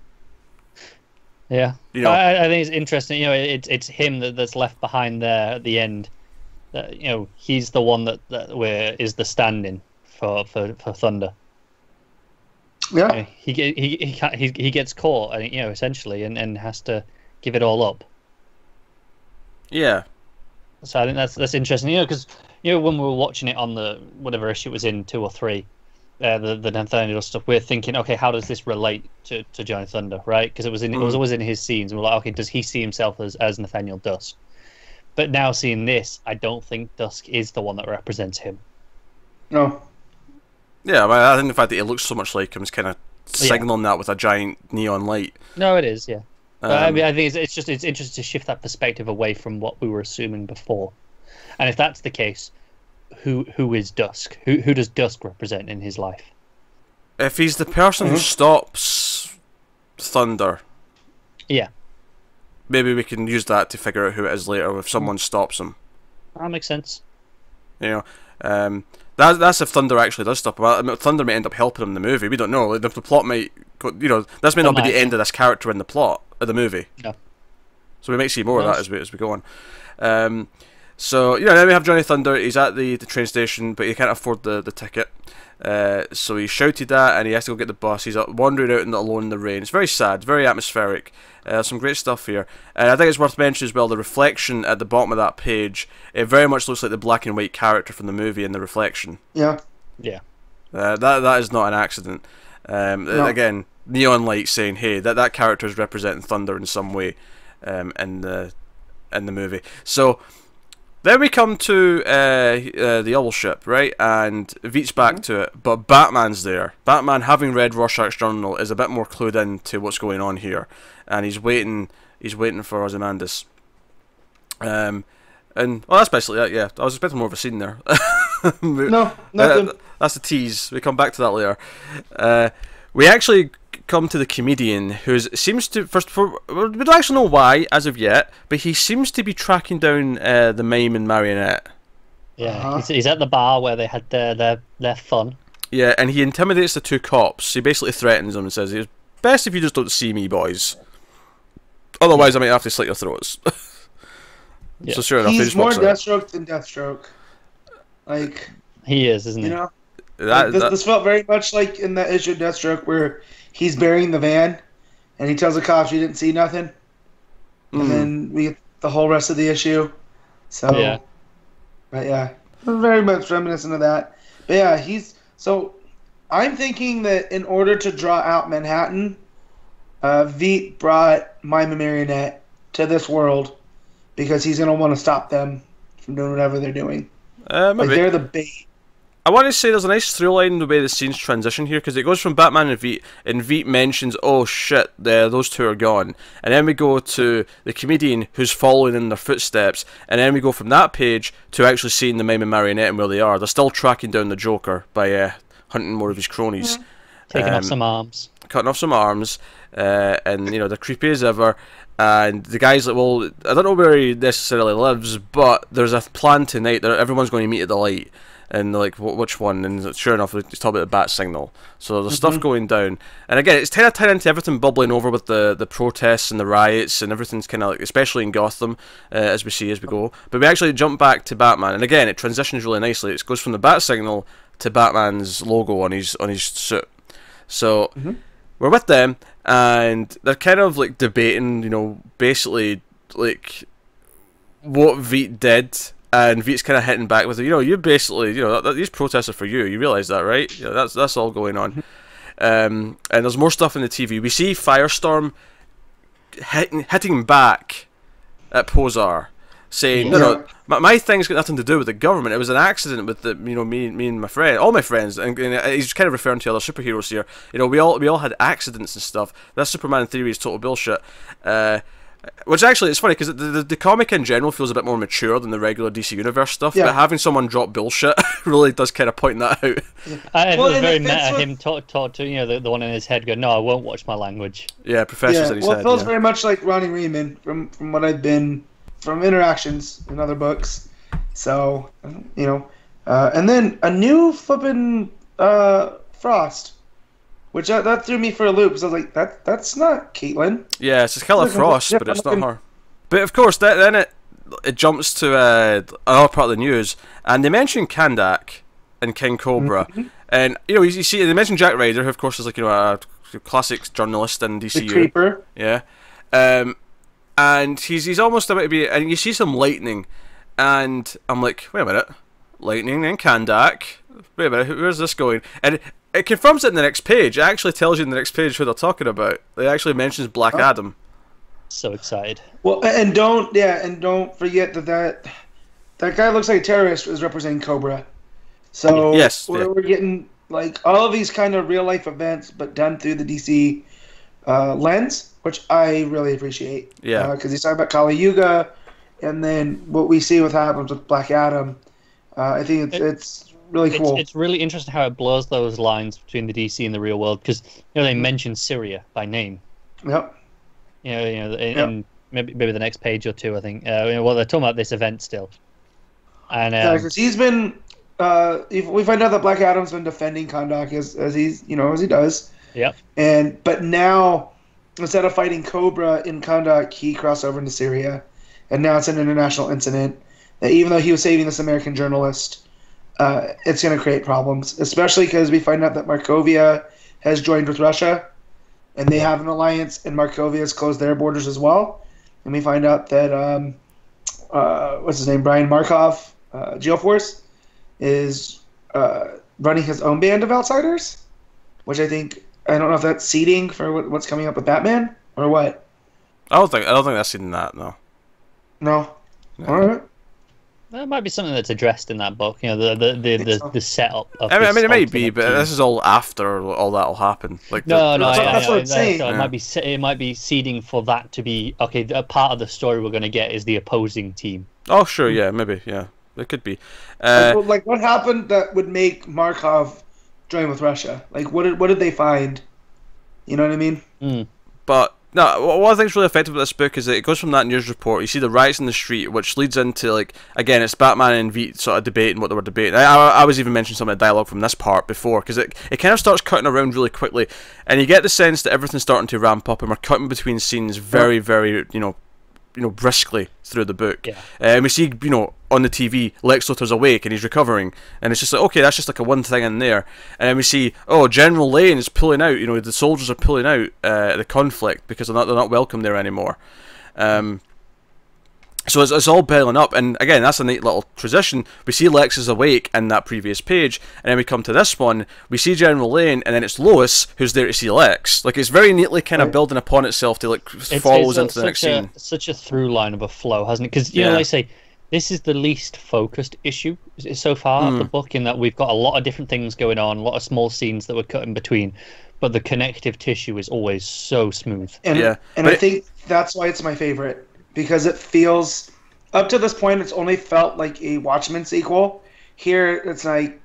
Yeah, you know, I think it's interesting. You know, it's him that's left behind there at the end. You know, he's the one that is the stand-in for Thunder. Yeah. You know, he gets caught, you know, essentially, and has to give it all up. yeah. So I think that's interesting. You know, because you know, when we were watching it on the whatever issue it was in, 2 or 3, the Nathaniel stuff, we're thinking, okay, how does this relate to Johnny Thunder, right? Because it was always in his scenes, and we're like, okay, does he see himself as Nathaniel Dusk? But now seeing this, I don't think Dusk is the one that represents him. No. Yeah, I think the fact that it looks so much like him is kind of signaling that with a giant neon light. No, it is, yeah. But I mean, I think it's interesting to shift that perspective away from what we were assuming before. And if that's the case, who is Dusk? Who does Dusk represent in his life? If he's the person who stops Thunder, Yeah, maybe we can use that to figure out who it is later if someone stops him. that makes sense. You know, that's if Thunder actually does stop him. I mean, Thunder may end up helping him in the movie. We don't know. Like, the plot might go, you know, this may not be the end of this character in the plot of the movie. No. So we might see more of that as we go on. So, you know, then we have Johnny Thunder. He's at the train station, but he can't afford the ticket. So he's shouted at, and he has to go get the bus. He's wandering out alone in the rain. It's very sad, very atmospheric. Some great stuff here. And I think it's worth mentioning as well, the reflection at the bottom of that page, it very much looks like the black and white character from the movie in the reflection. Yeah. Yeah. That is not an accident. No. Again, neon light saying, hey, that character is representing Thunder in some way in the movie. So then we come to the Owl ship, right? And Veet's back to it, but Batman's there. Batman, having read Rorschach's journal, is a bit more clued in to what's going on here, and he's waiting for Ozymandias. And well, that's basically it. Yeah, I was expecting more of a scene there. No, nothing. That's a tease. We come back to that later. We actually come to the comedian, who seems to we don't actually know why as of yet, but he seems to be tracking down the mime and marionette. Yeah, he's at the bar where they had their fun. Yeah, and he intimidates the 2 cops. He basically threatens them and says, "It's best if you just don't see me, boys. Otherwise, I might have to slit your throats." Yeah. So sure enough, he He's just more walks out. Deathstroke than Deathstroke. Like, He is, isn't he? you know, this felt very much like in that issue of Deathstroke where he's burying the van, and he tells the cops you didn't see nothing, and then we get the whole rest of the issue. So, Yeah. But yeah, very much reminiscent of that. But yeah, so I'm thinking that in order to draw out Manhattan, Veet brought Mime and Marionette to this world because he's gonna want to stop them from doing whatever they're doing. Like Maybe. they're the bait. I want to say there's a nice through line in the way the scenes transition here, because it goes from Batman and Veidt, and Veidt mentions, oh shit, those two are gone. And then we go to the comedian who's following in their footsteps, and then we go from that page to actually seeing the mime and marionette and where they are. They're still tracking down the Joker by hunting more of his cronies. Taking off some arms. Cutting off some arms, and, you know, they're creepy as ever. And the guy's like, well, I don't know where he necessarily lives, but there's a plan tonight that everyone's going to meet at the light. And they're like, which one? And sure enough, he's talking about the bat signal. So there's stuff going down. And again, it's kind of tied into everything bubbling over with the protests and the riots, and everything's kind of like, especially in Gotham, as we see as we go. But we actually jump back to Batman, and again, it transitions really nicely. It goes from the bat signal to Batman's logo on his suit. So we're with them, and they're kind of like debating, you know, basically like what Veidt did. And Veidt's kind of hitting back with, you know, you basically, you know, these protests are for you. You realise that, right? You know, that's all going on. And there's more stuff in the TV. We see Firestorm hitting back at Posar, saying, no, my thing's got nothing to do with the government. It was an accident with the, you know, me and my friend, all my friends, and he's kind of referring to other superheroes here. You know, we all had accidents and stuff. That Superman theory is total bullshit. Which actually, it's funny because the comic in general feels a bit more mature than the regular DC Universe stuff, but having someone drop bullshit really does kind of point that out. It was very meta, him talk to, you know, the one in his head going, no, I won't watch my language. Yeah, professors in his head. It feels very much like Ronnie Reeman from what I've been, from interactions in other books. So, you know, and then a new flippin' Frost. Which that threw me for a loop, because I was like, that's not Caitlin. Yeah, it's Killer Frost, but it's not her. But of course, then it jumps to another part of the news, and they mention Kandak and King Cobra, and you know, you see they mention Jack Ryder, who of course is like, you know, a classic journalist in DCU. The Creeper. Yeah, and he's almost about to be, and you see some lightning, and I'm like, wait a minute, lightning and Kandak. Wait a minute, where's this going? And it confirms it in the next page. It actually tells you in the next page who they're talking about. It actually mentions Black Adam. So excited. Well, and don't forget that guy looks like a terrorist is representing Cobra. So yes, we're getting like all of these kind of real life events, but done through the DC lens, which I really appreciate. Yeah, because he's talking about Kali Yuga, and then what we see what happens with Black Adam. I think it's really cool. It's really interesting how it blurs those lines between the DC and the real world, because, you know, they mention Syria by name. Yep. You know, in maybe the next page or two, I think. Well, they're talking about this event still. And because he's been, we find out that Black Adam's been defending Kandak as he does. Yep. But now, instead of fighting Cobra in Kandak, he crossed over into Syria, and now it's an international incident. Even though he was saving this American journalist, it's going to create problems, especially because we find out that Markovia has joined with Russia, and they have an alliance, and Markovia has closed their borders as well. And we find out that, what's his name, Brian Markov, Geoff, is running his own band of outsiders, which I don't know if that's seeding for what's coming up with Batman, or what. I don't think that's seeding that, no. No? All right. There might be something that's addressed in that book, you know, the setup of I mean, it might be, but this is all after all that'll happen. Like that's what I'm saying. So it might be seeding for that to be, okay, a part of the story we're going to get is the opposing team. Oh, sure, yeah, maybe, yeah. It could be. Like, what happened that would make Markov join with Russia? Like, what did they find? You know what I mean? But no, what I think is really effective about this book is that it goes from that news report. You see the riots in the street, which leads into, like, again, it's Batman and Veidt sort of debating what they were debating. I was even mentioning some of the dialogue from this part before, because it kind of starts cutting around really quickly, and you get the sense that everything's starting to ramp up, and we're cutting between scenes very, very, you know, briskly through the book. Yeah. And we see, you know, on the TV, Lex Luthor's awake and he's recovering, and it's just like, okay, that's just like a one thing in there. And then we see, oh, General Lane is pulling out. You know, the soldiers are pulling out the conflict because they're not welcome there anymore. So it's all building up, and again, that's a neat little transition. We see Lex is awake in that previous page, and then we come to this one, we see General Lane, and then it's Lois who's there to see Lex. Like, it's very neatly kind of building upon itself to, like, follows into the next scene. Such a through line of a flow, hasn't it? Because, you know, like I say, this is the least focused issue so far of the book, in that we've got a lot of different things going on, a lot of small scenes that we're cut in between, but the connective tissue is always so smooth. And I think that's why it's my favorite, because it feels, up to this point, it's only felt like a Watchmen sequel. Here, it's like,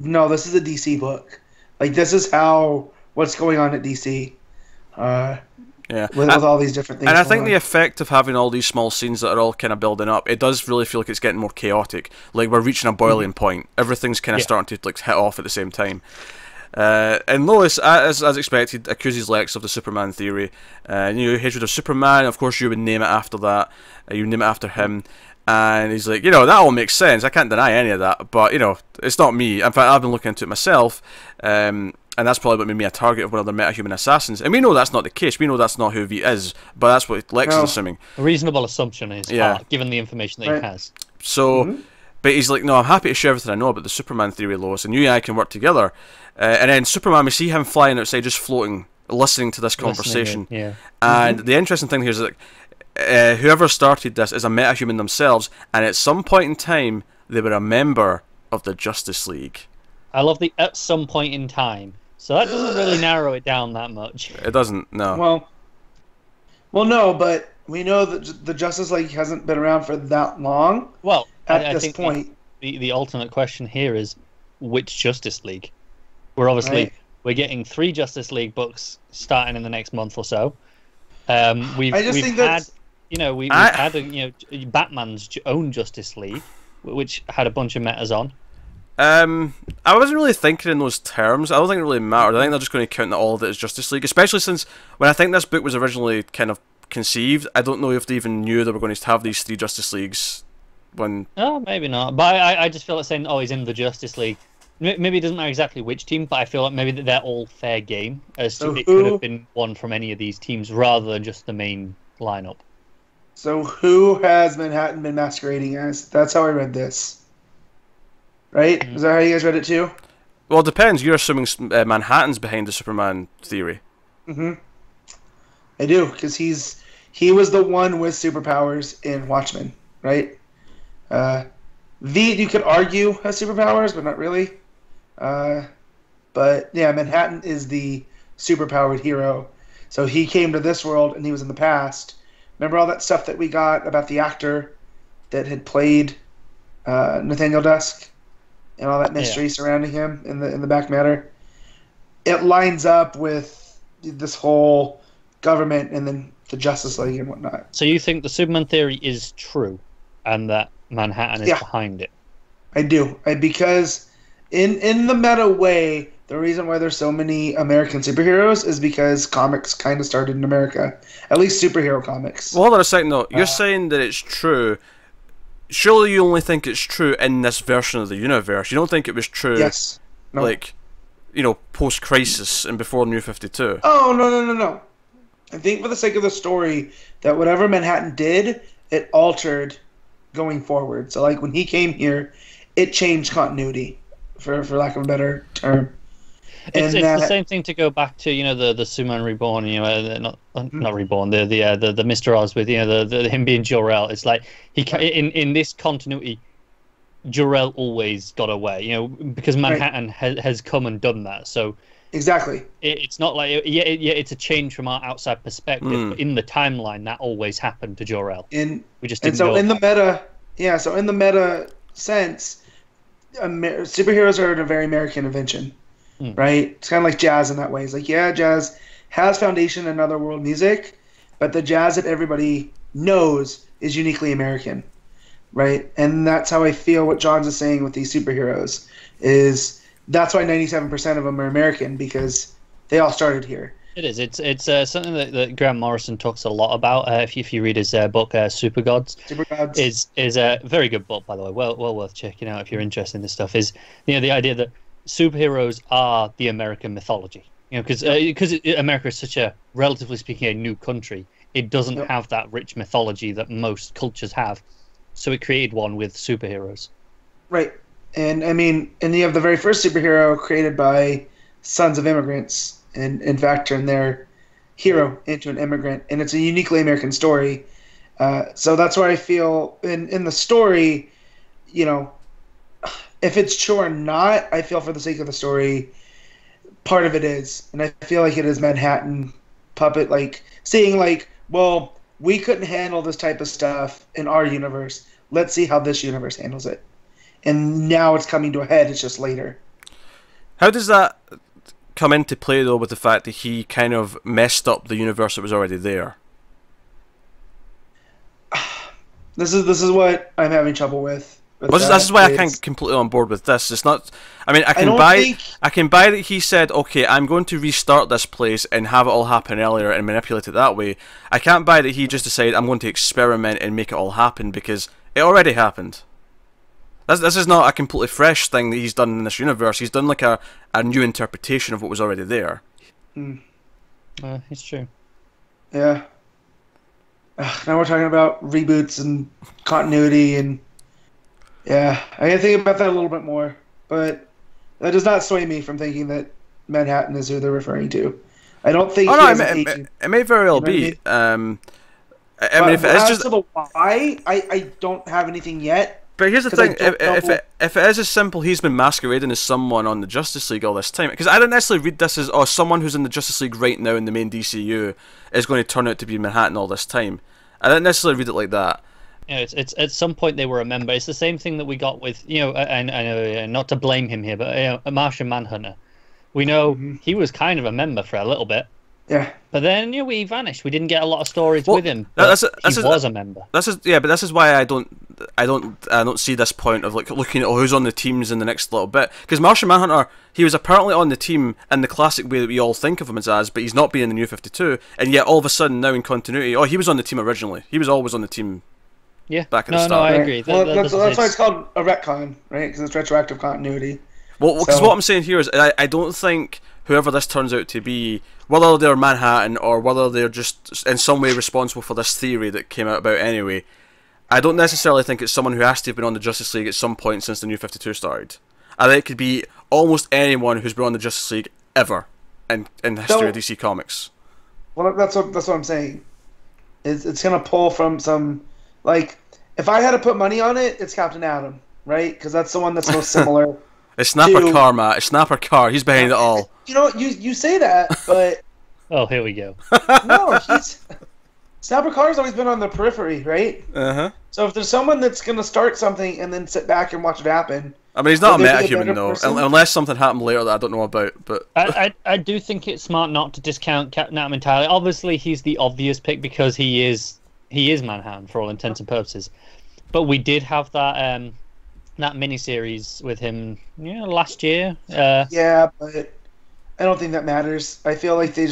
no, this is a DC book. Like, this is what's going on at DC. With all these different things. And I think the effect of having all these small scenes that are all kind of building up, it does really feel like it's getting more chaotic. Like, we're reaching a boiling point. Everything's kind of starting to like hit off at the same time. And Lois, as expected, accuses Lex of the Superman theory. Hatred of Superman. Of course, you would name it after that. You name it after him. And he's like, that all makes sense. I can't deny any of that. But, it's not me. In fact, I've been looking into it myself. And that's probably what made me a target of one of the metahuman assassins. And we know that's not the case. We know that's not who he is. But that's what Lex is assuming. A reasonable assumption is given the information that he has. So, but he's like, no, I'm happy to share everything I know about the Superman theory, Lois, and you and I can work together. And then Superman, we see him flying outside, just floating, listening to this conversation. And the interesting thing here is that whoever started this is a metahuman themselves, and at some point in time, they were a member of the Justice League. I love the "at some point in time." So that doesn't really narrow it down that much. It doesn't, no. Well, no, but we know that the Justice League hasn't been around for that long. Well, I think point, the ultimate question here is which Justice League? We're obviously we're getting 3 Justice League books starting in the next month or so. We've had Batman's own Justice League, which had a bunch of metas on. I wasn't really thinking in those terms. I don't think it really mattered. I think they're just going to count that all of it as Justice League, especially since when I think this book was originally kind of conceived, I don't know if they even knew they were going to have these 3 Justice Leagues when... Oh, maybe not. But I just feel like saying, he's in the Justice League. Maybe it doesn't matter exactly which team, but I feel like maybe they're all fair game, as to it could have been one from any of these teams rather than just the main lineup. So who has Manhattan been masquerading as? That's how I read this. Right? Is that how you guys read it too? Well, it depends. You're assuming Manhattan's behind the Superman theory. I do, because he was the one with superpowers in Watchmen, right? You could argue has superpowers, but not really. But yeah, Manhattan is the superpowered hero. So he came to this world, and he was in the past. Remember all that stuff that we got about the actor that had played Nathaniel Dusk? And all that mystery surrounding him in the back matter, it lines up with this whole government and then the Justice League and whatnot. So you think the Superman theory is true, and that Manhattan is behind it? I do, because in the meta way, the reason why there's so many American superheroes is because comics kind of started in America, at least superhero comics. Well, hold on a second though. You're saying that it's true. Surely you only think it's true in this version of the universe. You don't think it was true, post-Crisis and before New 52? Oh, no. I think for the sake of the story, that whatever Manhattan did, it altered going forward. So, like, when he came here, it changed continuity, for lack of a better term. It's the same thing to go back to the Superman Reborn, not Reborn, the Mr. Oz with the him being Jor-El. It's like in this continuity, Jor-El always got away, because Manhattan has come and done that. So exactly, it's not like it's a change from our outside perspective, but in the timeline that always happened to Jor-El. We just didn't know the meta, so in the meta sense, superheroes are a very American invention. Right? It's kind of like jazz in that way. It's like, jazz has foundation in other world music, but the jazz that everybody knows is uniquely American, right? And that's how I feel what John's is saying with these superheroes is that's why 97% of them are American, because they all started here. It is. It's something that Grant Morrison talks a lot about. If you read his book, Super Gods, is a very good book, by the way. Well worth checking out if you're interested in this stuff. Is the idea that superheroes are the American mythology, because America is such a, relatively speaking, a new country. It doesn't have that rich mythology that most cultures have, so it created one with superheroes. Right, and you have the very first superhero created by sons of immigrants, and in fact turned their hero into an immigrant, and it's a uniquely American story. So that's where I feel in the story, you know, if it's true or not, I feel for the sake of the story, part of it is, and I feel like it is Manhattan puppet, like seeing like, well, we couldn't handle this type of stuff in our universe. Let's see how this universe handles it. And now it's coming to a head. It's just later. How does that come into play, though, with the fact that he kind of messed up the universe that was already there? This is what I'm having trouble with. This is why I can't get completely on board with this. It's not. I mean, I can buy that he said, "Okay, I'm going to restart this place and have it all happen earlier and manipulate it that way." I can't buy that he just decided, "I'm going to experiment and make it all happen," because it already happened. This is not a completely fresh thing that he's done in this universe. He's done like a new interpretation of what was already there. It's true. Yeah. Now we're talking about reboots and continuity and. Yeah, I gotta think about that a little bit more, but that does not sway me from thinking that Manhattan is who they're referring to. I don't think. It may very well be. I mean, if it's just to the why, I don't have anything yet. But here's the thing: if it is as simple, he's been masquerading as someone on the Justice League all this time. Because I don't necessarily read this as, someone who's in the Justice League right now in the main DCU is going to turn out to be Manhattan all this time. I don't necessarily read it like that. It's at some point they were a member. It's the same thing that we got with, I know, not to blame him here, but a Martian Manhunter. We know he was kind of a member for a little bit. Yeah. But then he vanished. We didn't get a lot of stories with him. He was a member. But this is why I don't see this point of like looking at who's on the teams in the next little bit, because Martian Manhunter, he was apparently on the team in the classic way that we all think of him as, but he's not being in the New 52, and yet all of a sudden now in continuity, he was on the team originally. He was always on the team. Yeah. Back at the start. No, I agree. Well, that's why it's called a retcon, right? Because it's retroactive continuity. Well, because what I'm saying here is, I don't think whoever this turns out to be, whether they're Manhattan or whether they're just in some way responsible for this theory that came out about anyway, I don't necessarily think it's someone who has to have been on the Justice League at some point since the New 52 started. I think it could be almost anyone who's been on the Justice League ever in the history of DC Comics. Well, that's what I'm saying. It's gonna pull from some, like, if I had to put money on it, it's Captain Atom, right? Because that's the one that's most similar. It's Snapper Carr, Matt. It's Snapper Carr. He's behind it all. You know, you say that, but oh, here we go. No, Snapper Carr's always been on the periphery, right? So if there's someone that's gonna start something and then sit back and watch it happen. I mean, he's not a metahuman though, unless something happened later that I don't know about. But I do think it's smart not to discount Captain Atom entirely. Obviously, he's the obvious pick because he is Manhattan for all intents and purposes. But we did have that that miniseries with him, last year. Yeah, but I don't think that matters. I feel like they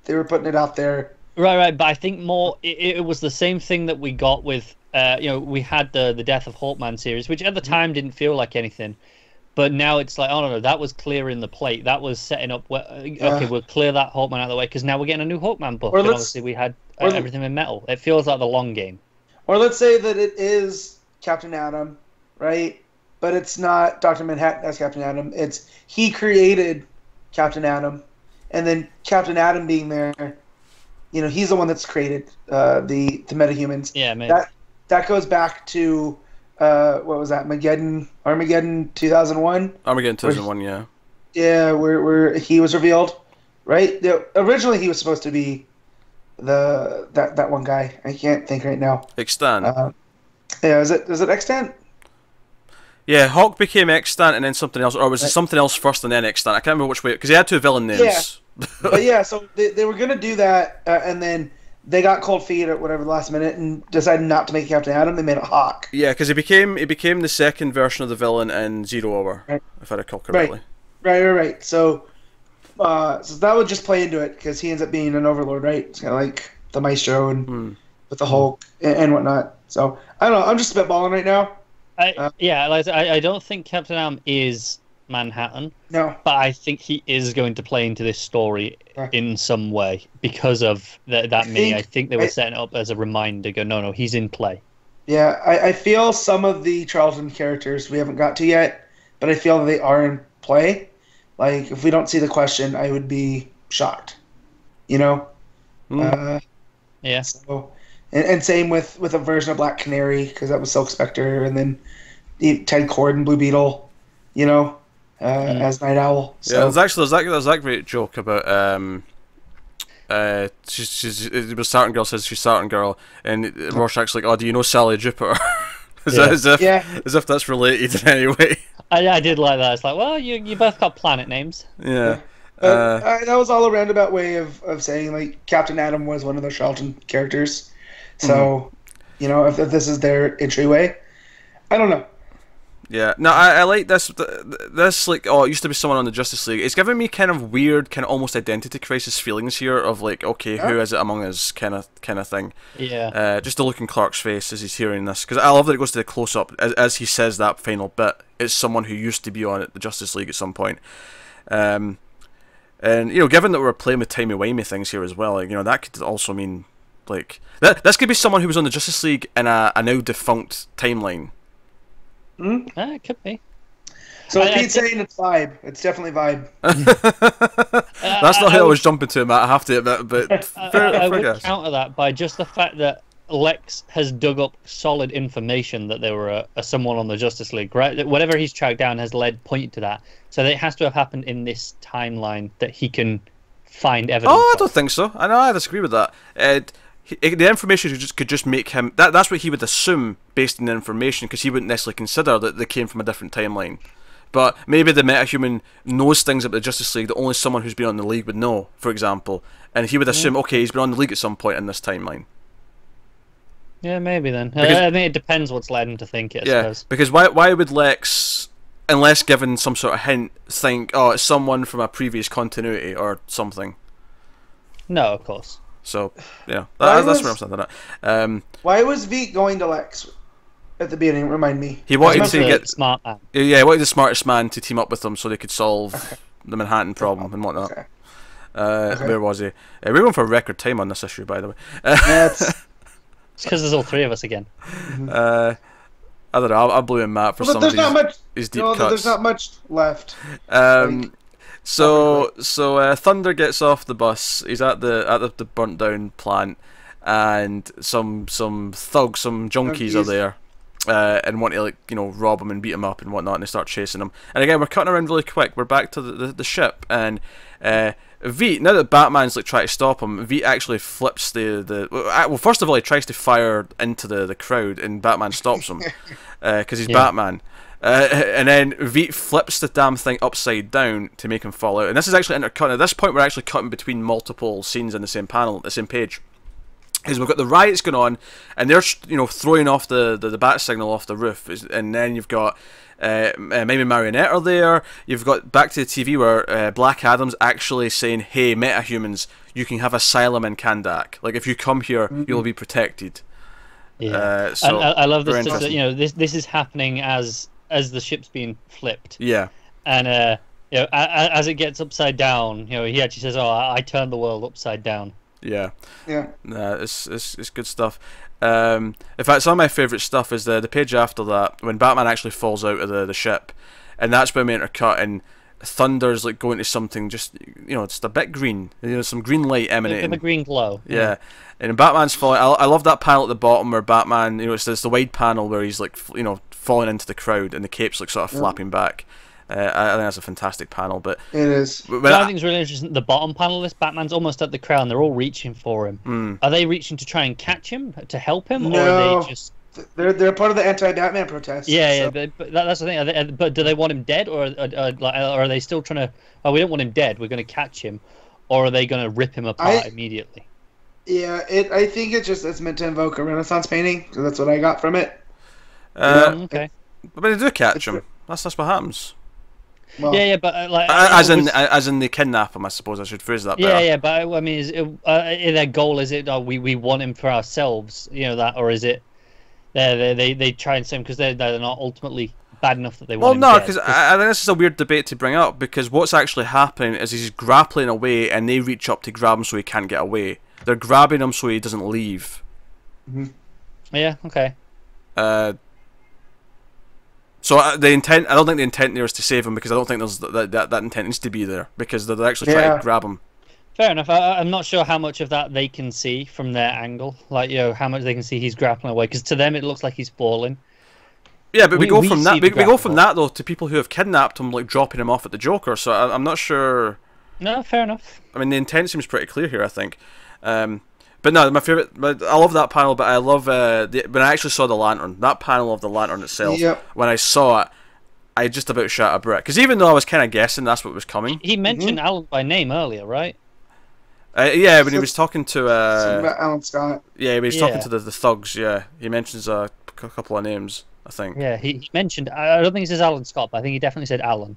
were putting it out there. Right. But I think more it was the same thing that we got with we had the Death of Hawkman series, which at the time didn't feel like anything. But now it's like, oh no, that was clearing the plate. That was setting up. Okay, we'll clear that Hawkman out of the way because now we're getting a new Hawkman book. And obviously, we had everything in metal. It feels like the long game. Or let's say that it is Captain Atom, right? But it's not Dr. Manhattan as Captain Atom. It's he created Captain Atom, and then Captain Atom being there, he's the one that's created the metahumans. Yeah, maybe. That goes back to what was that? Armageddon 2001. Armageddon 2001, yeah. Yeah, where he was revealed, right? Originally, he was supposed to be that one guy. I can't think right now. Extant. Yeah, is it Extant? Yeah, Hawk became Extant and then something else, or was it something else first and then Extant? I can't remember which way, because he had two villain names. Yeah, but yeah, so they were gonna do that, and then they got cold feet at whatever the last minute and decided not to make Captain Atom. They made it Hawk. Yeah, because he became the second version of the villain in Zero Hour, right. If I recall correctly. Right. So that would just play into it because he ends up being an overlord, right? It's kind of like the Maestro and with the Hulk and whatnot. So I don't know. I'm just spitballing right now. I don't think Captain Atom is Manhattan. No. But I think he is going to play into this story in some way because of that mini. I think they were setting it up as a reminder. No, he's in play. Yeah, I feel some of the Charlton characters we haven't got to yet, but I feel they are in play. Like, if we don't see the Question, I would be shocked. Yeah. So, And same with a version of Black Canary, because that was Silk Spectre, and then Ted Kord and Blue Beetle, as Night Owl. So. Yeah, there's that great joke about it was Saturn Girl says she's Saturn Girl, and Rorschach's like, oh, do you know Sally Jupiter? as if that's related in any way. I did like that. It's like, well, you both got planet names. Yeah. That was all a roundabout way of saying, like, Captain Atom was one of the Charlton characters. So, if this is their entryway, I don't know. Yeah, no, I like this. This, like, it used to be someone on the Justice League. It's giving me kind of weird, kind of almost identity crisis feelings here of like, okay, who is it among us, kind of thing. Yeah. Just the look in Clark's face as he's hearing this, because I love that it goes to the close up as he says that final bit. It's someone who used to be on the Justice League at some point. And given that we're playing with timey-wimey things here as well, like, that could also mean like this could be someone who was on the Justice League in a now defunct timeline. It could be. So Pete's saying it's vibe. It's definitely vibe. That's not how I was jumping to, Matt. I have to admit, but I would counter that by just the fact that Lex has dug up solid information that there were someone on the Justice League. Right, whatever he's tracked down has pointed to that. So it has to have happened in this timeline that he can find evidence. Oh, I don't think so. I disagree with that. The information could just make him. That's what he would assume based on the information, because he wouldn't necessarily consider that they came from a different timeline. But maybe the metahuman knows things about the Justice League that only someone who's been on the League would know, for example. And he would assume, okay, he's been on the League at some point in this timeline. Yeah, maybe then. I think it depends what's led him to think it, I suppose. Because why would Lex, unless given some sort of hint, think, oh, it's someone from a previous continuity or something? No, of course. So, yeah, that's where I'm standing at. Why was Veidt going to Lex at the beginning? Remind me. He wanted to get smart man. Yeah, he wanted the smartest man to team up with them so they could solve the Manhattan problem and whatnot. Okay. Where was he? We're going for a record time on this issue, by the way. It's because there's all three of us again. I don't know. I blew in Matt for some of his deep cuts. There's not much left. So Thunder gets off the bus. He's at the burnt down plant, and some thugs, some junkies are there, and want to rob him and beat him up and whatnot, and they start chasing him. And again, we're cutting around really quick. We're back to the ship, and Veidt, now that Batman's trying to stop him, Veidt actually flips well, first of all, he tries to fire into the crowd, and Batman stops him because he's Batman. And then Veidt flips the damn thing upside down to make him fall out. And this is actually intercut. At this point, we're actually cutting between multiple scenes in the same panel, the same page. Because we've got the riots going on, and they're throwing off the bat signal off the roof, and then you've got maybe Marionette are there. You've got back to the TV where Black Adam's actually saying, "Hey, metahumans, you can have asylum in Kandak. Like, if you come here, you'll be protected." Yeah. So I love this. This is happening as the ship's being flipped. Yeah. And as it gets upside down, he actually says, "Oh, I turned the world upside down." Yeah. It's good stuff. In fact, some of my favourite stuff is the page after that, when Batman actually falls out of the ship, and that's when we intercut, and Thunder's going to something just a bit green, some green light emanating. A green glow. Yeah. And Batman's falling. I love that panel at the bottom where Batman, it's the wide panel where he's falling into the crowd, and the cape's sort of flapping back. I think that's a fantastic panel, but it is. I think it's really interesting. The bottom panel of this, Batman's almost at the crowd, and they're all reaching for him. Are they reaching to try and catch him, to help him, or are they just? They're part of the anti-Batman protests. Yeah, but that's the thing. But do they want him dead, or are they still trying to? Oh, we don't want him dead. We're going to catch him, or are they going to rip him apart immediately? Yeah, I think it's meant to invoke a Renaissance painting. So that's what I got from it. Okay. But they do catch him. That's what happens. Well, yeah, but as in they kidnap him, I suppose I should phrase that better. Yeah, but I mean, their goal is it? We want him for ourselves, that, or is it? They try and say him because they're not ultimately bad enough that they want him dead. Well, no, because I think this is a weird debate to bring up, because what's actually happening is he's grappling away, and they reach up to grab him so he can't get away. They're grabbing him so he doesn't leave. Yeah. Okay. So the intent, I don't think the intent there is to save him, because I don't think there's that intent needs to be there, because they're actually trying to grab him. Fair enough. I'm not sure how much of that they can see from their angle. Like, how much they can see he's grappling away. Because to them, it looks like he's falling. Yeah, but we go from that. see We the go from grapple. that though to people who have kidnapped him, like dropping him off at the Joker. So I'm not sure. No, fair enough. I mean, the intent seems pretty clear here, I think. But no, my favorite. I love that panel, but I love when I actually saw the lantern. That panel of the lantern itself. Yep. When I saw it, I just about shot a brick. Because even though I was kind of guessing that's what was coming. He mentioned Alan by name earlier, right? Yeah, when he was talking to. About Alan Scott. Yeah, when he was talking to the thugs. Yeah, he mentions a couple of names, I think. Yeah, he mentioned. I don't think he says Alan Scott, but I think he definitely said Alan.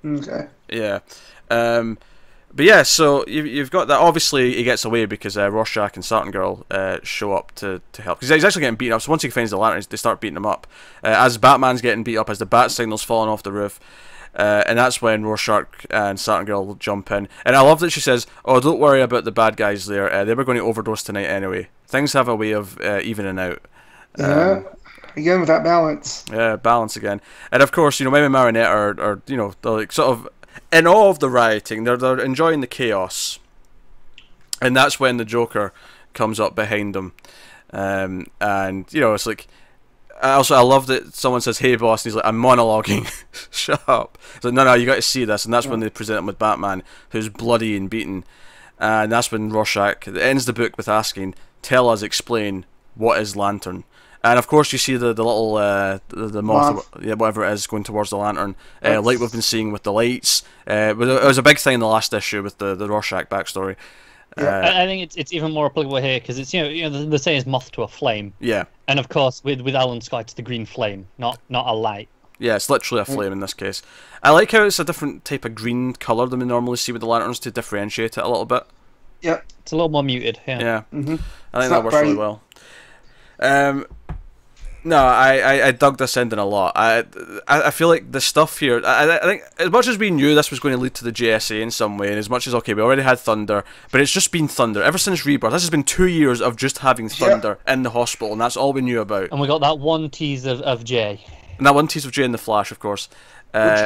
Okay. Yeah. But yeah, so you've got that. Obviously, he gets away because Rorschach and Saturn Girl show up to help. Because he's actually getting beaten up. So once he finds the lantern, they start beating him up. As Batman's getting beat up, as the bat signal's falling off the roof. And that's when Rorschach and Saturn Girl jump in. And I love that she says, "Oh, don't worry about the bad guys there. They were going to overdose tonight anyway. Things have a way of evening out." Yeah. Again with that balance. Yeah, balance again. And of course, Mime and Marinette are they're like sort of in awe of the rioting. They're enjoying the chaos. And that's when the Joker comes up behind them. And it's like I love that someone says, "Hey boss," and he's like, "I'm monologuing." Shut up. It's like, no, you got to see this. And that's when they present him with Batman, who's bloody and beaten. And that's when Rorschach ends the book with asking, "Tell us, explain, what is Lantern?" And of course, you see the little the moth, whatever it is, going towards the lantern, like we've been seeing with the lights. It was a big thing in the last issue with the Rorschach backstory. Yeah. I think it's even more applicable here because it's the saying is moth to a flame. Yeah. And of course, with Alan Scott, it's the green flame, not a light. Yeah, it's literally a flame in this case. I like how it's a different type of green colour than we normally see with the lanterns to differentiate it a little bit. Yep. It's a little more muted. Yeah. Yeah. Mm-hmm. I think that works really well. No, I dug this ending a lot. I feel like the stuff here. I think as much as we knew this was going to lead to the JSA in some way, and as much as we already had Thunder, but it's just been Thunder ever since Rebirth. This has been 2 years of just having Thunder in the hospital, and that's all we knew about. And we got that one tease of Jay. And that one tease of Jay in the Flash, of course.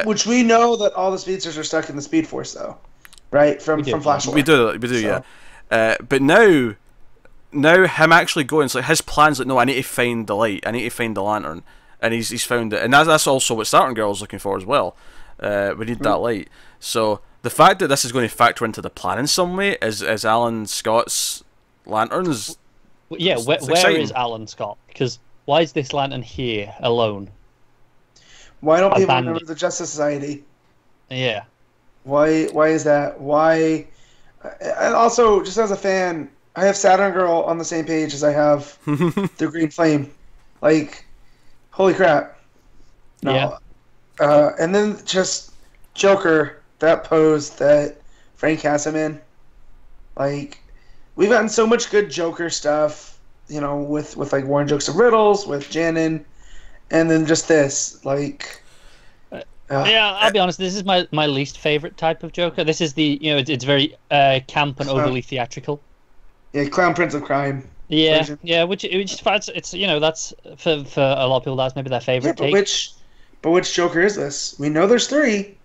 Which we know that all the speedsters are stuck in the Speed Force, though, right? From Flash. We do, so. Yeah. But now him actually going, so his plan's like, no, I need to find the light, I need to find the lantern, and he's found it, and that's also what Saturn Girl's looking for as well. We need that light. So the fact that this is going to factor into the plan in some way is Alan Scott's lanterns. Yeah, where is Alan Scott? Because why is this lantern here alone? Why don't people remember the Justice Society? Yeah. Why is that? Why? And also, just as a fan, I have Saturn Girl on the same page as I have the Green Flame. Like, holy crap. No. Yeah. And then just Joker, that pose that Frank has him in. Like, we've gotten so much good Joker stuff, with like Warren Jokes and Riddles, with Janin, and then just this. Like, yeah, I'll be honest. This is my least favorite type of Joker. This is the it's very camp and overly theatrical. Yeah, Clown Prince of Crime. Yeah, version. yeah. Which it's that's for a lot of people that's maybe their favorite. Yeah, but which Joker is this? We know there's 3,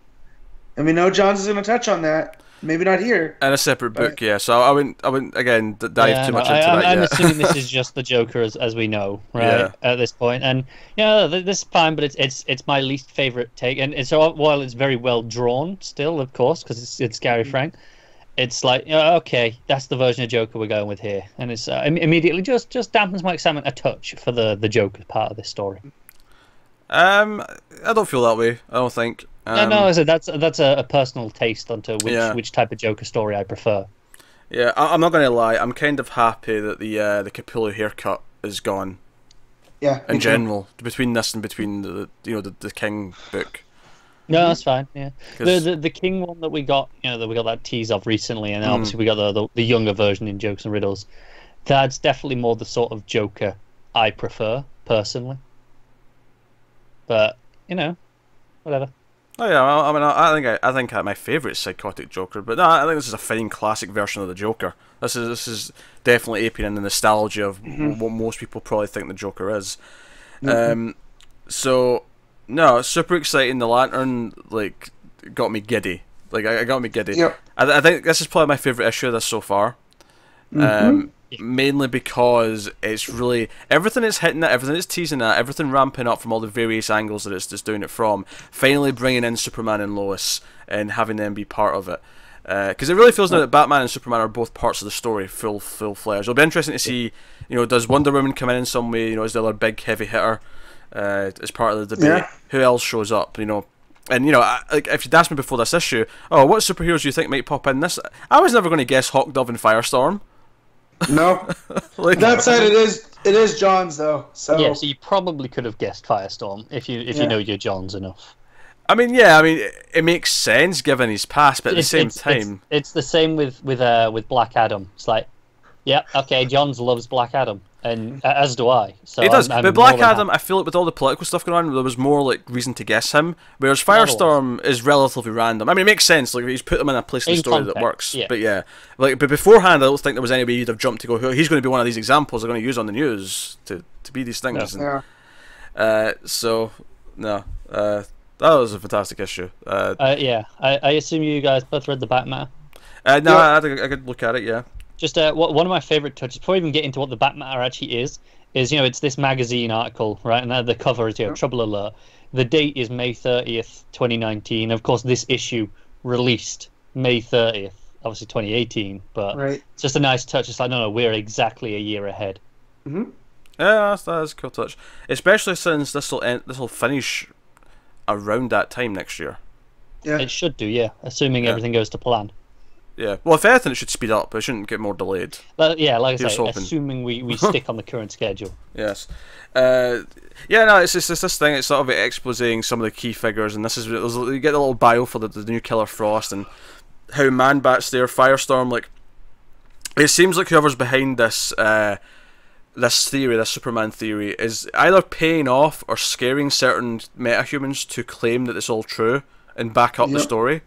and we know Johns is going to touch on that. Maybe not here. And a separate book, yeah. So I wouldn't again dive too much into that. I'm assuming this is just the Joker as we know, right? At this point, and this is fine, but it's my least favorite take. And so while it's very well drawn, still, of course, because it's Gary Frank, it's like okay, that's the version of Joker we're going with here, and it's immediately just dampens my excitement a touch for the Joker part of this story. I don't feel that way. I don't think. No, that's a personal taste onto which type of Joker story I prefer. Yeah, I'm not gonna lie. I'm kind of happy that the Capullo haircut is gone. Yeah. In general, between this and between the King book. No, that's fine. Yeah, the King one that we got, that we got that tease of recently, and then obviously we got the younger version in Jokes and Riddles. That's definitely more the sort of Joker I prefer personally. But whatever. Oh yeah, I mean, I think my favourite is Psychotic Joker, but no, I think this is a fine classic version of the Joker. This is definitely aping in the nostalgia of what most people probably think the Joker is. So no, super exciting. The lantern got me giddy. Like, it got me giddy. Yep. I think this is probably my favourite issue of this so far. Mainly because it's really everything it's hitting at, everything it's teasing at, everything ramping up from all the various angles that it's just doing it from. Finally bringing in Superman and Lois and having them be part of it, because it really feels now that Batman and Superman are both parts of the story, full fledged. It'll be interesting to see, does Wonder Woman come in some way? Is the other big heavy hitter as part of the debate? Yeah. Who else shows up? And like if you'd asked me before this issue, what superheroes do you think might pop in this? I was never going to guess Hawk, Dove, and Firestorm. No. Like, That said, it is John's though. So Yeah, so you probably could have guessed Firestorm if you know your Johns enough. I mean, it makes sense given his past, but at the same time, it's the same with Black Adam. It's like, yeah, okay, Johns loves Black Adam, and as do I. So he does. I'm But Black more than Adam, I feel like with all the political stuff going on, there was more like reason to guess him. Whereas Firestorm is relatively random. I mean, it makes sense. Like he's put him in a place in the story that works. Yeah. But beforehand, I don't think there was any way you'd have jumped to go, he's going to be one of these examples they're going to use on the news to be these things. Yeah. That was a fantastic issue. I assume you guys both read the Batman. I had a good look at it. Yeah. Just one of my favourite touches, before we even get into what the Batman actually is it's this magazine article, right? And the cover is Trouble Alert. The date is May 30th, 2019. Of course, this issue released May 30th, obviously 2018. But It's just a nice touch. It's like, no, we're exactly a year ahead. Mm-hmm. Yeah, that's a cool touch. Especially since this will finish around that time next year. Yeah. It should do, assuming everything goes to plan. Yeah, well, if anything, it should speed up. It shouldn't get more delayed. Like I say, hoping. assuming we stick on the current schedule. Yes. It's just this thing. It's sort of exposing some of the key figures, and you get a little bio for the new Killer Frost and how Man-Bat's there, Firestorm. Like, it seems like whoever's behind this theory, this Superman theory, is either paying off or scaring certain metahumans to claim that it's all true and back up the story.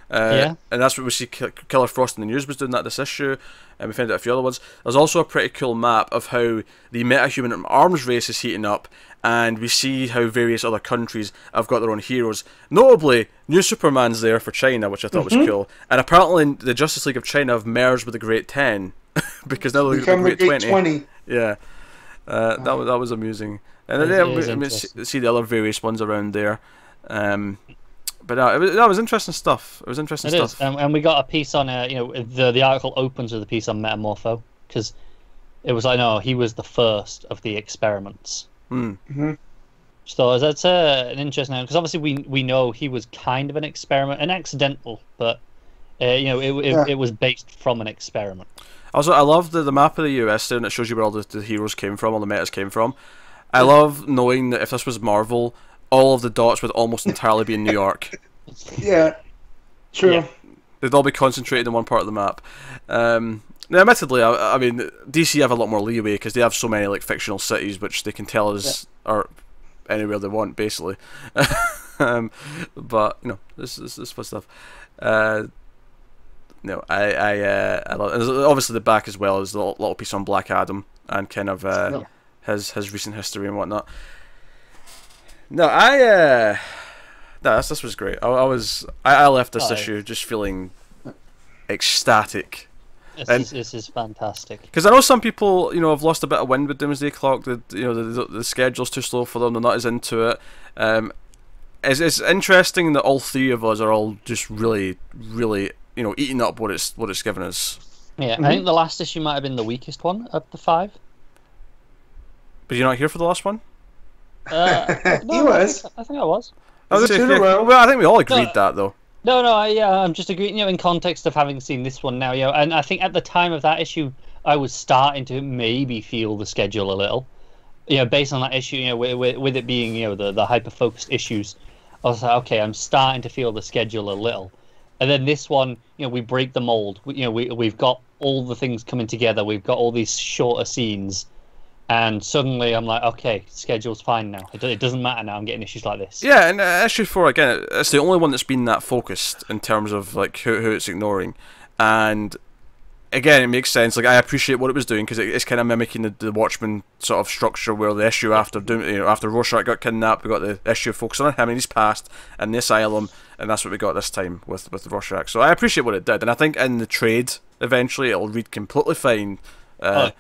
And that's what we see. Killer Frost in the news was doing that this issue, and we found out a few other ones. There's also a pretty cool map of how the metahuman arms race is heating up, and we see how various other countries have got their own heroes. Notably, New Superman's there for China, which I thought was cool, and apparently the Justice League of China have merged with the Great 10 because now they're the Great 20. Yeah, that was amusing, and then we see the other various ones around there. But that was interesting stuff. It was interesting stuff. And we got a piece on the article opens with a piece on Metamorpho, because it was like, no, he was the first of the experiments. Mm-hmm. So that's an interesting, because obviously we know he was kind of an experiment, an accidental, but it was based from an experiment. Also, I love the map of the US there, and it shows you where all the heroes came from, all the metas came from. I love knowing that if this was Marvel, all of the dots would almost entirely be in New York. Yeah, true. Yeah. They'd all be concentrated in one part of the map. Now, admittedly, I mean, DC have a lot more leeway because they have so many like fictional cities which they can tell us are anywhere they want, basically. But this is fun stuff. I love. And obviously, the back as well is a little piece on Black Adam and kind of his recent history and whatnot. No, this was great. I left this issue just feeling ecstatic. This is fantastic. Because I know some people, have lost a bit of wind with Doomsday Clock. The schedule's too slow for them. They're not as into it. It's interesting that all three of us are all just really, really, eating up what it's given us. Yeah, I think the last issue might have been the weakest one of the 5. But you're not here for the last one? No, he was. I think I was. Well, I think we all agreed that, though. No, I'm just agreeing, in context of having seen this one now, and I think at the time of that issue, I was starting to maybe feel the schedule a little, based on that issue, with it being, the hyper-focused issues, I was like, okay, I'm starting to feel the schedule a little. And then this one, we break the mold, we've got all the things coming together, we've got all these shorter scenes, and suddenly I'm like, okay, schedule's fine now. It doesn't matter now. I'm getting issues like this. Yeah, and issue 4 again. It's the only one that's been that focused in terms of like who it's ignoring, and again, it makes sense. Like, I appreciate what it was doing because it's kind of mimicking the Watchmen sort of structure, where the issue after after Rorschach got kidnapped, we got the issue focusing on him and his past and the asylum, and that's what we got this time with Rorschach. So I appreciate what it did, and I think in the trade eventually it'll read completely fine. It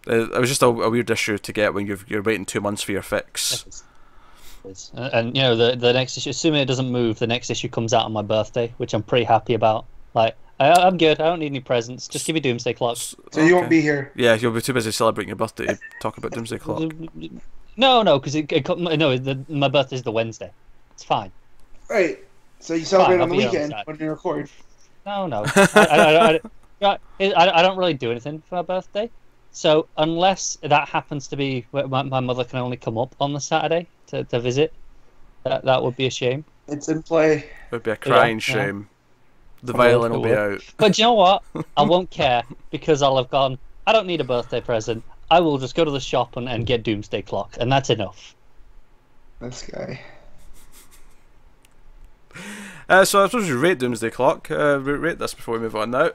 was just a weird issue to get when you're waiting 2 months for your fix. And you know, the next issue, assuming it doesn't move, the next issue comes out on my birthday, which I'm pretty happy about. Like, I'm good. I don't need any presents. Just give me Doomsday Clock. So you won't be here. Yeah, you'll be too busy celebrating your birthday to talk about Doomsday Clock. No, because my birthday's the Wednesday. It's fine. Right. So you celebrate on the weekend when you record. No. I don't really do anything for my birthday. So unless that happens to be where my mother can only come up on the Saturday to visit, that would be a shame. It's in play. It would be a crying shame. The violin will be out. But you know what? I won't care, because I'll have gone, I don't need a birthday present. I will just go to the shop and get Doomsday Clock, and that's enough. This guy. So I suppose you rate Doomsday Clock. Rate this before we move on now.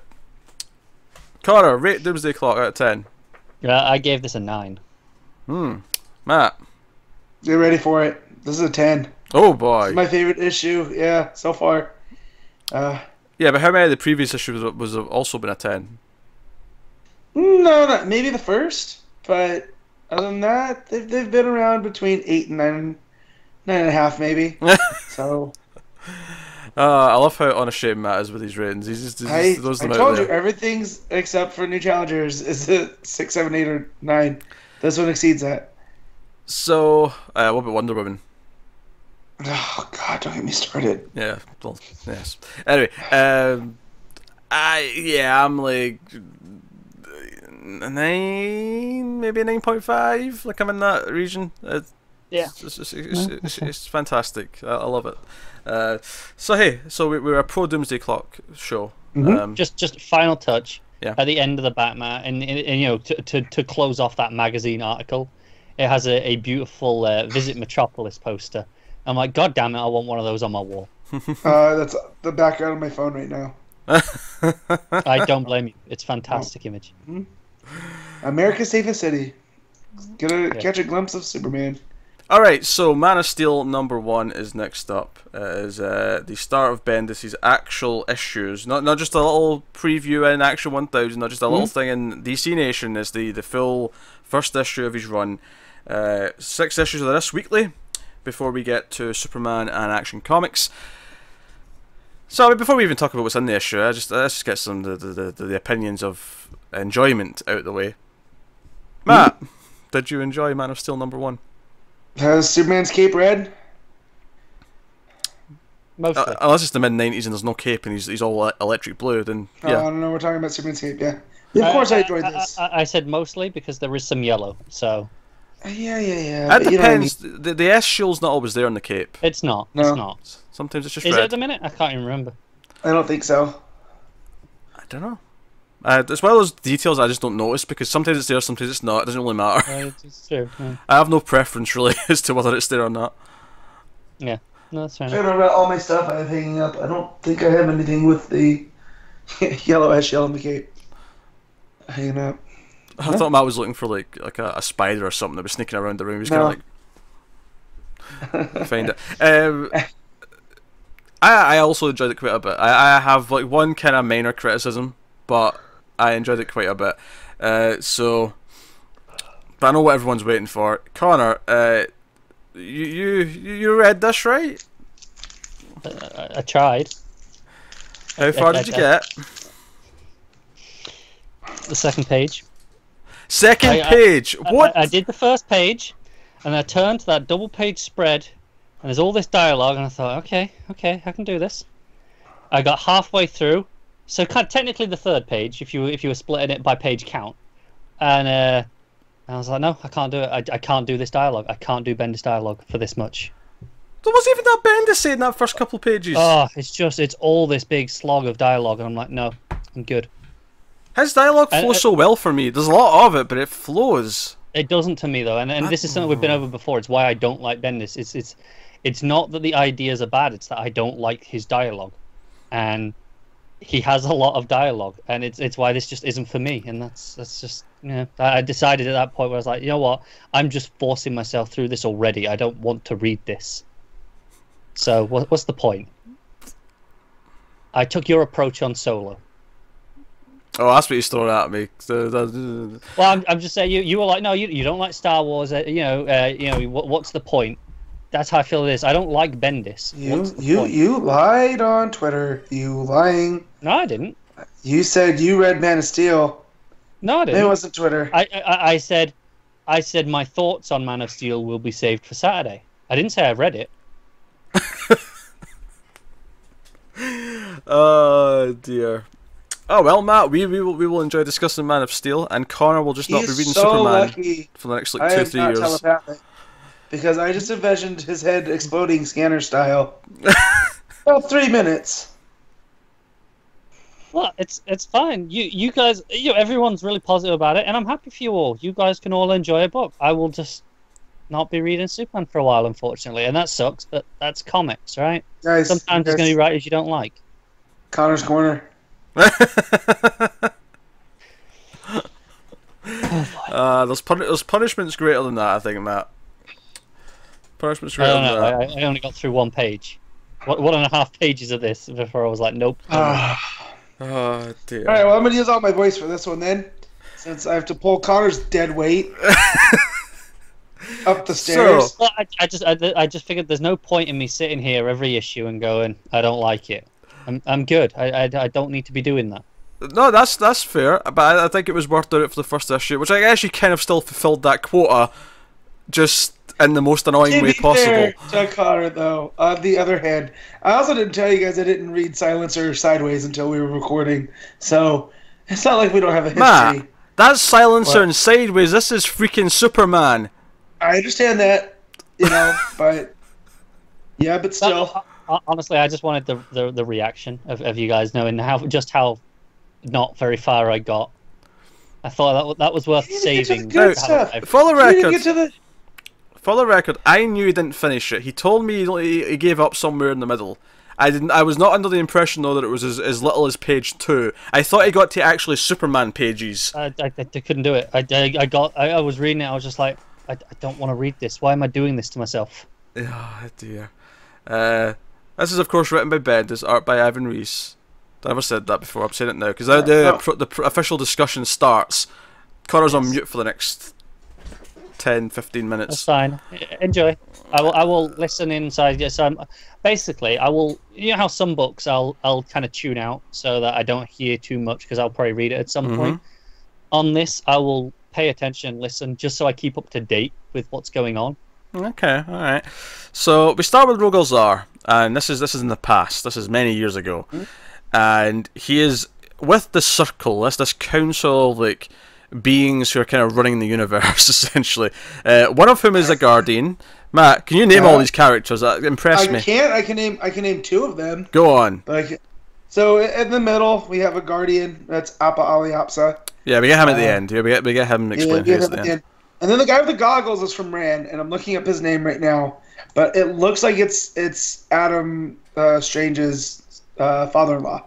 Connor, rate Doomsday Clock out of 10. I gave this a 9. Matt. Get ready for it. This is a 10. Oh boy. This is my favorite issue, yeah, so far. Yeah, but how many of the previous issues was also been a 10? No, maybe the first, but other than that, they've been around between 8 and 9.5 maybe. So. I love how unashamed Matt is with his ratings. He just throws them out there. I told you, everything's except for New Challengers is a 6, 7, 8, or 9. This one exceeds that. So, what about Wonder Woman? Oh God, don't get me started. Yeah, well, yes. Anyway, I'm like 9, maybe a 9.5. Like, I'm in that region. It's fantastic. I love it. So we're a pro Doomsday Clock show. Mm-hmm. Just final touch. Yeah. At the end of the Batman, and you know, to close off that magazine article, it has a beautiful Visit Metropolis poster. I'm like, God damn it, I want one of those on my wall. That's the background of my phone right now. I don't blame you. It's a fantastic image. Mm-hmm. America's safest city. Catch a glimpse of Superman. Alright, so Man of Steel #1 is next up. Is the start of Bendis' actual issues. Not just a little preview in Action 1000, not just a little thing in DC Nation. It's the full first issue of his run. 6 issues of this weekly, before we get to Superman and Action Comics. So before we even talk about what's in the issue, let's just get some the opinions of enjoyment out of the way. Matt, did you enjoy Man of Steel #1? Has Superman's cape red? Mostly. Unless it's the mid-90s and there's no cape and he's all electric blue, then yeah. Oh, no, we're talking about Superman's cape, yeah. Of course I enjoyed this. I said mostly because there is some yellow, so... Yeah. It depends. The S shield's not always there on the cape. It's not. No. It's not. Sometimes it's just Is red. it at the minute? I can't even remember. I don't think so. I don't know. It's one of those details I just don't notice, because sometimes it's there, sometimes it's not. It doesn't really matter. It's true. Yeah. I have no preference really as to whether it's there or not. Yeah. No, that's fair I enough. remember all my stuff I have hanging up. I don't think I have anything with the yellow S shell on the cape hanging up. I thought Matt was looking for like a spider or something that was sneaking around the room. He was kind of like find it. I also enjoyed it quite a bit. I have like one kind of minor criticism, but I enjoyed it quite a bit. But I know what everyone's waiting for. Connor, you read this, right? I tried. How far did you get? The second page. Second page. What? I did the first page, and I turned to that double-page spread, and there's all this dialogue, and I thought, okay, I can do this. I got halfway through, so kind of technically the third page, if you were splitting it by page count, and I was like, no, I can't do it. I can't do this dialogue. I can't do Bendis dialogue for this much. There wasn't even that Bendis saying that first couple of pages. Oh, it's all this big slog of dialogue, and I'm like, no, I'm good. His dialogue flows so well for me. There's a lot of it, but it flows. It doesn't to me though, and this is something we've been over before. It's why I don't like Bendis. It's not that the ideas are bad. It's that I don't like his dialogue, and he has a lot of dialogue, and it's why this just isn't for me. And that's just, you know, I decided at that point where I was like, you know what, I'm just forcing myself through this already. I don't want to read this. So what's the point? I took your approach on Solo. Oh, that's what he's throwing at me. Well, I'm just saying you were like, no, you don't like Star Wars. What's the point? That's how I feel it is. I don't like Bendis. You lied on Twitter. You lying. No, I didn't. You said you read Man of Steel. No, I didn't. It wasn't Twitter. I said my thoughts on Man of Steel will be saved for Saturday. I didn't say I read it. Oh dear. Oh well, Matt, we will enjoy discussing Man of Steel, and Connor will just not be reading Superman for the next like 2-3 years. Telepathic, because I just envisioned his head exploding scanner style. About 3 minutes. Well, it's fine. You guys, everyone's really positive about it, and I'm happy for you all. You guys can all enjoy a book. I will just not be reading Superman for a while, unfortunately, and that sucks. But that's comics, right? Guys, sometimes there's going to be writers you don't like. Connor's Corner. There's punishment's greater than that, I think, Matt. Punishment's greater than that. I only got through 1 page. 1.5 pages of this before I was like, nope. Oh dear. Alright, well, I'm going to use all my voice for this one then, since I have to pull Connor's dead weight up the stairs. Well, I just figured there's no point in me sitting here every issue and going, I don't like it. I'm good. I don't need to be doing that. No, that's fair, but I think it was worth doing it for the first issue, which I guess you kind of still fulfilled that quota, just in the most annoying way possible. To Connor, though, on the other hand, I also didn't tell you guys I didn't read Silencer Sideways until we were recording, so it's not like we don't have a history. Matt, that's Silencer and Sideways. This is freaking Superman. I understand that, but yeah, but still. Honestly, I just wanted the reaction of you guys knowing how not very far I got. I thought that was worth saving. For the record, I knew he didn't finish it. He told me he gave up somewhere in the middle. I was not under the impression though that it was as little as page 2. I thought he got to actually Superman pages. I couldn't do it. I was reading it. I was just like, I don't want to read this. Why am I doing this to myself? Oh dear. This is, of course, written by Bendis, art by Ivan Reis. I never said that before. I'm saying it now because the official discussion starts. Connor's on mute for the next 10-15 minutes. That's fine. Enjoy. I will listen inside. Yes, basically I will. You know how some books I'll kind of tune out so that I don't hear too much because I'll probably read it at some point. On this, I will pay attention, listen, just so I keep up to date with what's going on. Okay, all right. So we start with Rogol Zar, and this is in the past. This is many years ago, and he is with the Circle. This council of like beings who are kind of running the universe, essentially. One of whom is a Guardian. Matt, can you name all these characters? That impressed me. I can name 2 of them. Go on. So in the middle we have a Guardian. That's Appa Aliapsa. Yeah, we get him at the end. Yeah, we get him explain his at the end. And then the guy with the goggles is from Rand, and I'm looking up his name right now, but it looks like it's Adam Strange's father-in-law.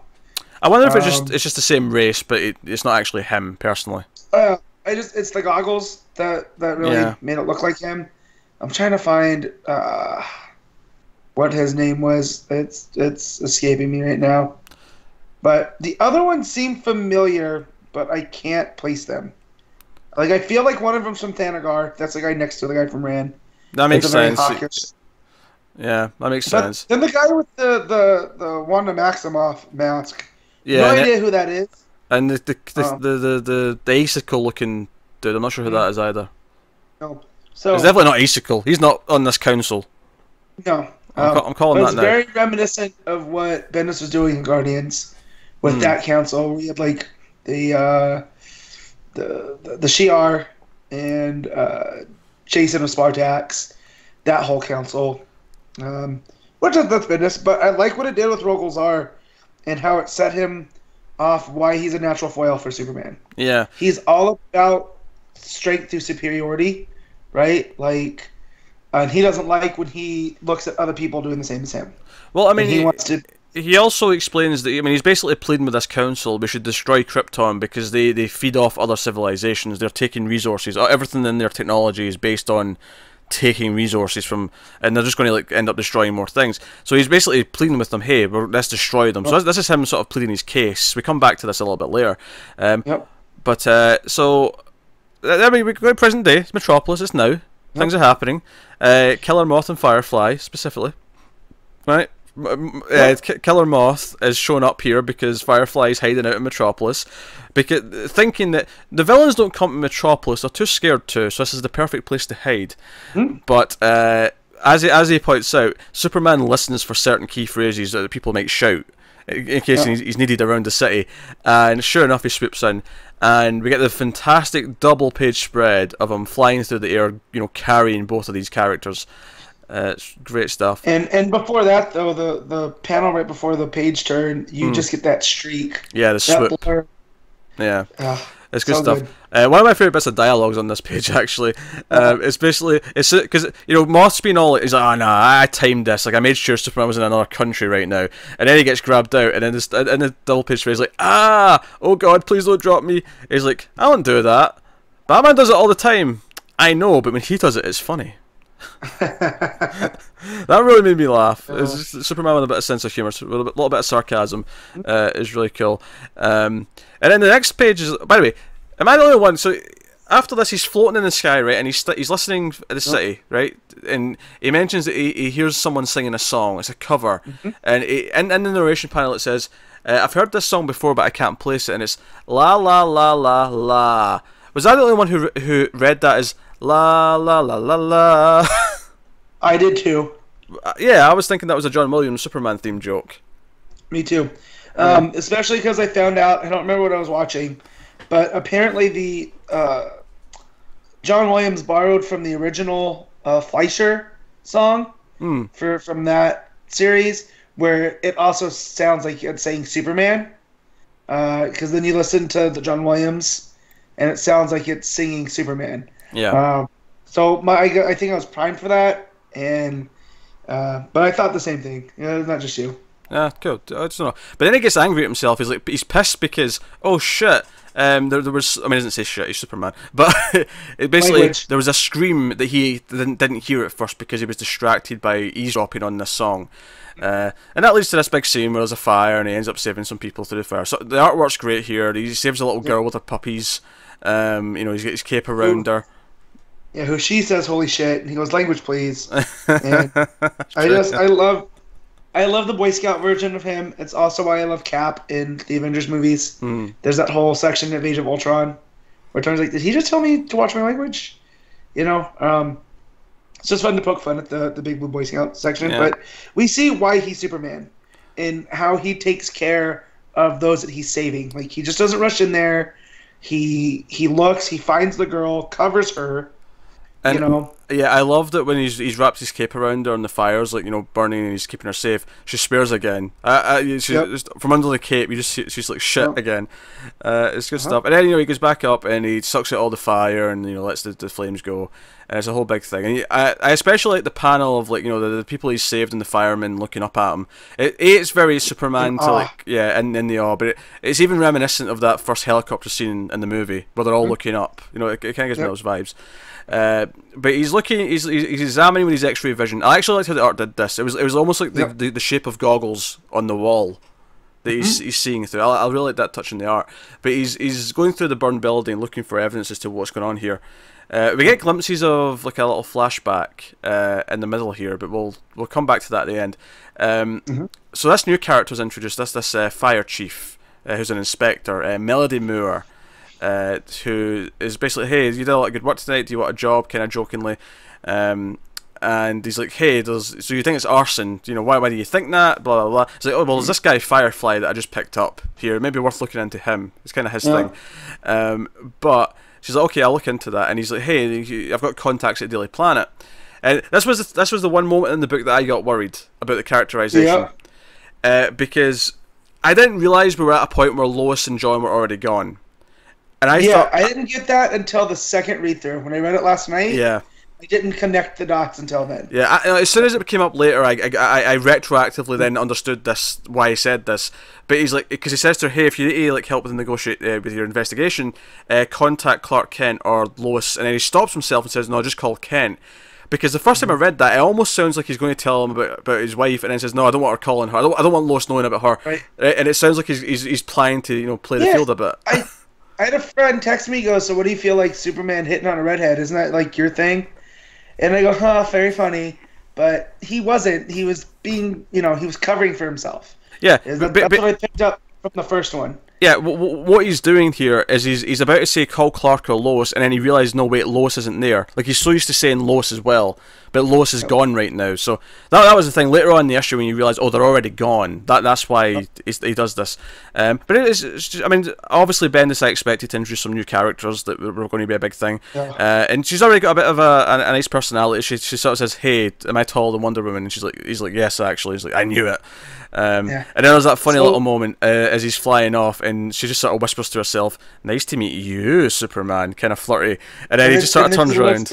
I wonder if it's just the same race, but it's not actually him personally. It's the goggles that really made it look like him. I'm trying to find what his name was. It's escaping me right now. But the other ones seem familiar, but I can't place them. Like, I feel like one of them's from Thanagar. That's the guy next to the guy from Rand. That makes sense. Yeah, that makes sense. Then the guy with the Wanda Maximoff mask. Yeah, no idea who that is. And the Aesicle looking dude, I'm not sure who that is either. No. So it's definitely not Aesicle. He's not on this council. No. I'm calling that now. It's very reminiscent of what Bendis was doing in Guardians with that council. We had like the Shi'ar and Jason of Spartax, that whole council. Which that's Bendis, but I like what it did with Rogol Zar and how it set him off why he's a natural foil for Superman. Yeah. He's all about strength through superiority, right? Like, and he doesn't like when he looks at other people doing the same as him. Well, I mean, he wants to he also explains that, I mean, he's basically pleading with this council we should destroy Krypton because they feed off other civilizations. They're taking resources. Everything in their technology is based on taking resources from, and they're just going to like end up destroying more things. So he's basically pleading with them, hey, let's destroy them. So this is him sort of pleading his case. We come back to this a little bit later. But so I mean, we go to present day. It's Metropolis. It's now. Things are happening. Killer Moth and Firefly specifically, right? Killer Moth is shown up here because Firefly is hiding out in Metropolis, because thinking that the villains don't come to Metropolis, they're too scared to, so this is the perfect place to hide. But as he points out, Superman listens for certain key phrases that people might shout in case he's needed around the city, and sure enough he swoops in, and we get the fantastic double-page spread of him flying through the air, you know, carrying both of these characters. It's great stuff. And before that, though, the panel right before the page turn, you just get that streak. Yeah, the swoop. Blur. Yeah, it's good stuff. Good. One of my favorite bits of dialogues on this page, actually, especially it's because you know Moth's been all he's like, oh no, I timed this. Like I made sure Superman was in another country right now, and then he gets grabbed out, and then in the double page phrase like, oh god, please don't drop me. He's like, I won't do that. Batman does it all the time. I know, but when he does it, it's funny. That really made me laugh. It's just Superman with a bit of sense of humour, with a little bit of sarcasm. Is really cool. And then the next page is, by the way, am I the only one? So after this, he's floating in the sky, right, and he's listening at the city, right, and he mentions that he hears someone singing a song. It's a cover, and in the narration panel it says, "I've heard this song before, but I can't place it," and it's la la la la la. Was I the only one who read that as la la la la la? I did too. Yeah, I was thinking that was a John Williams Superman theme joke. Me too. Especially because I found out, I don't remember what I was watching, but apparently the John Williams borrowed from the original Fleischer song from that series, where it also sounds like it's saying Superman. Because then you listen to the John Williams, and it sounds like it's singing Superman. Yeah. So I think I was primed for that, and but I thought the same thing. Not just you. Yeah, cool. I don't know. But then he gets angry at himself. He's pissed because, oh shit, there was, I mean, he doesn't say shit, he's Superman, but there was a scream that he didn't hear at first because he was distracted by eavesdropping on this song. And that leads to this big scene where there's a fire and he ends up saving some people through the fire. So the artwork's great here. He saves a little girl with her puppies. You know, he's got his cape around her. Yeah, who she says holy shit, and he goes, language please. And I love the Boy Scout version of him. It's also why I love Cap in the Avengers movies. There's that whole section of Age of Ultron where Tony's like, did he just tell me to watch my language? You know, it's just fun to poke fun at the Big Blue Boy Scout section. Yeah. But we see why he's Superman and how he takes care of those that he's saving. Like, he just doesn't rush in there. He looks, he finds the girl, covers her. And, you know, yeah, I love that when he's wrapped his cape around her and the fire's like, you know, burning and he's keeping her safe. She spares again. From under the cape, you just see she's like shit again. It's good stuff. And then, you know, he goes back up and he sucks out all the fire and, you know, lets the flames go. And it's a whole big thing. And I especially like the panel of, like, you know, the people he's saved and the firemen looking up at him. It's very Superman to, like, yeah, in the awe, but it's even reminiscent of that first helicopter scene in the movie where they're all looking up. You know, it kind of gives me those vibes. But he's looking, he's examining with his X-ray vision. I actually liked how the art did this. It was almost like the shape of goggles on the wall that he's seeing through. I really like that touch in the art. But he's going through the burned building looking for evidence as to what's going on here. We get glimpses of like a little flashback in the middle here, but we'll come back to that at the end. So this new character was introduced. This fire chief who's an inspector, Melody Moore. Who is basically, hey, you did a lot of good work tonight, do you want a job, kind of jokingly, and he's like, hey, so you think it's arson, you know, why do you think that, blah blah blah. It's like, oh well, there's this guy Firefly that I just picked up here, maybe worth looking into him, it's kind of his thing. But she's like, okay, I'll look into that, and he's like, hey, I've got contacts at Daily Planet. And this was the one moment in the book that I got worried about the characterization, because I didn't realise we were at a point where Lois and John were already gone. And I thought, I didn't get that until the second read through when I read it last night. Yeah, I didn't connect the dots until then. Yeah, as soon as it came up later, I retroactively then understood this, why he said this. But he's like, because he says to her, hey, if you need like help with negotiate with your investigation, contact Clark Kent or Lois. And then he stops himself and says, no, just call Kent. Because the first time I read that, it almost sounds like he's going to tell him about his wife, and then says, no, I don't want her calling her. I don't want Lois knowing about her. Right. And it sounds like he's planning to play the field a bit. I had a friend text me, go, so what do you feel like Superman hitting on a redhead? Isn't that like your thing? And I go, very funny. But he wasn't. He was being, he was covering for himself. Yeah. That's what I picked up from the first one. Yeah, what he's doing here is he's about to say call Clark or Lois, and then he realised, no, wait, Lois isn't there. Like, he's so used to saying Lois as well, but Lois is gone right now. So that was the thing. Later on in the issue, when you realise, oh, they're already gone, that's why he does this. But it's just, I mean, obviously Bendis I expected to introduce some new characters that were going to be a big thing. Yeah. And she's already got a bit of a nice personality. She sort of says, hey, am I taller than Wonder Woman? And he's like, yes, actually. He's like, I knew it. And then there's that funny little moment as he's flying off, and she just sort of whispers to herself, nice to meet you, Superman, kind of flirty. And then he just sort of turns around.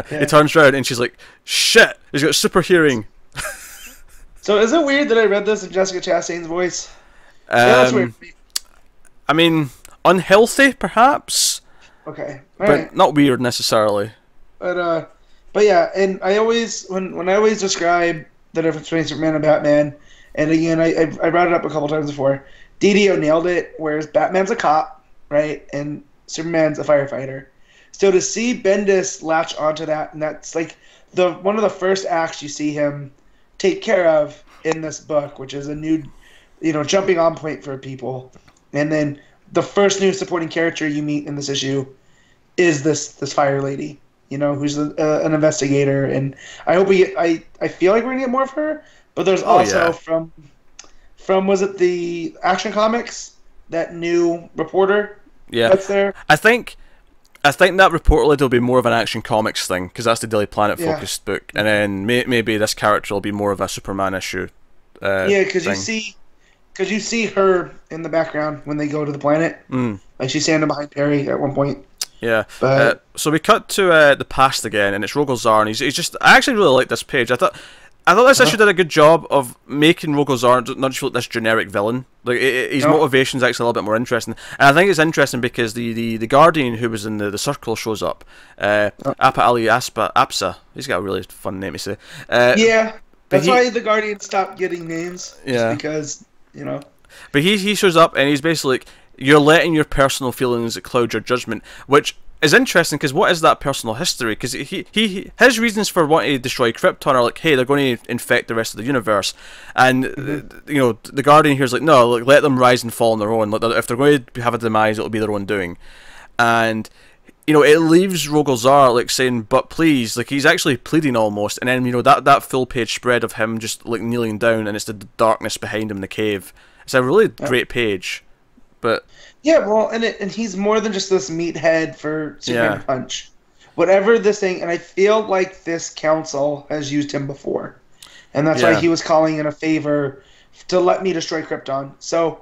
He turns around and she's like, shit, he's got super hearing. So is it weird that I read this in Jessica Chastain's voice? That's weird. I mean, unhealthy, perhaps. Okay. But not weird, necessarily. But yeah, and I always, when I always describe the difference between Superman and Batman, and again, I brought it up a couple times before, DDO nailed it, whereas Batman's a cop, right, and Superman's a firefighter. So to see Bendis latch onto that, and that's like one of the first acts you see him take care of in this book, which is a new, jumping on point for people. And then the first new supporting character you meet in this issue is this fire lady, who's an investigator. And I hope I feel like we're gonna get more of her. But there's also from was it the Action Comics, that new reporter that's there? I think that reportedly will be more of an Action Comics thing, because that's the Daily Planet focused book, and then maybe this character will be more of a Superman issue. Because you see her in the background when they go to the planet, like she's standing behind Perry at one point. Yeah. But so we cut to the past again, and it's Rogol Zar, and he's just. I actually really like this page. I thought this issue did a good job of making Rogol Zar not just look this generic villain. Like his motivation's actually a little bit more interesting, and I think it's interesting because the Guardian who was in the circle shows up. Apa Ali Apsa. He's got a really fun name to say. That's why the Guardian stopped getting names. Just because But he shows up and he's basically like, you're letting your personal feelings cloud your judgment, which is interesting because what is that personal history? Because his reasons for wanting to destroy Krypton are like, hey, they're going to infect the rest of the universe, and the Guardian here is like, no, like, let them rise and fall on their own. Like, if they're going to have a demise, it'll be their own doing, and it leaves Rogol Zar like saying, but please, like he's actually pleading almost, and then that full page spread of him just like kneeling down, and it's the darkness behind him in the cave. It's a really great page, but. Yeah, well, and he's more than just this meathead for Superman Punch. Whatever this thing, and I feel like this council has used him before. And that's why he was calling in a favor to let me destroy Krypton. So,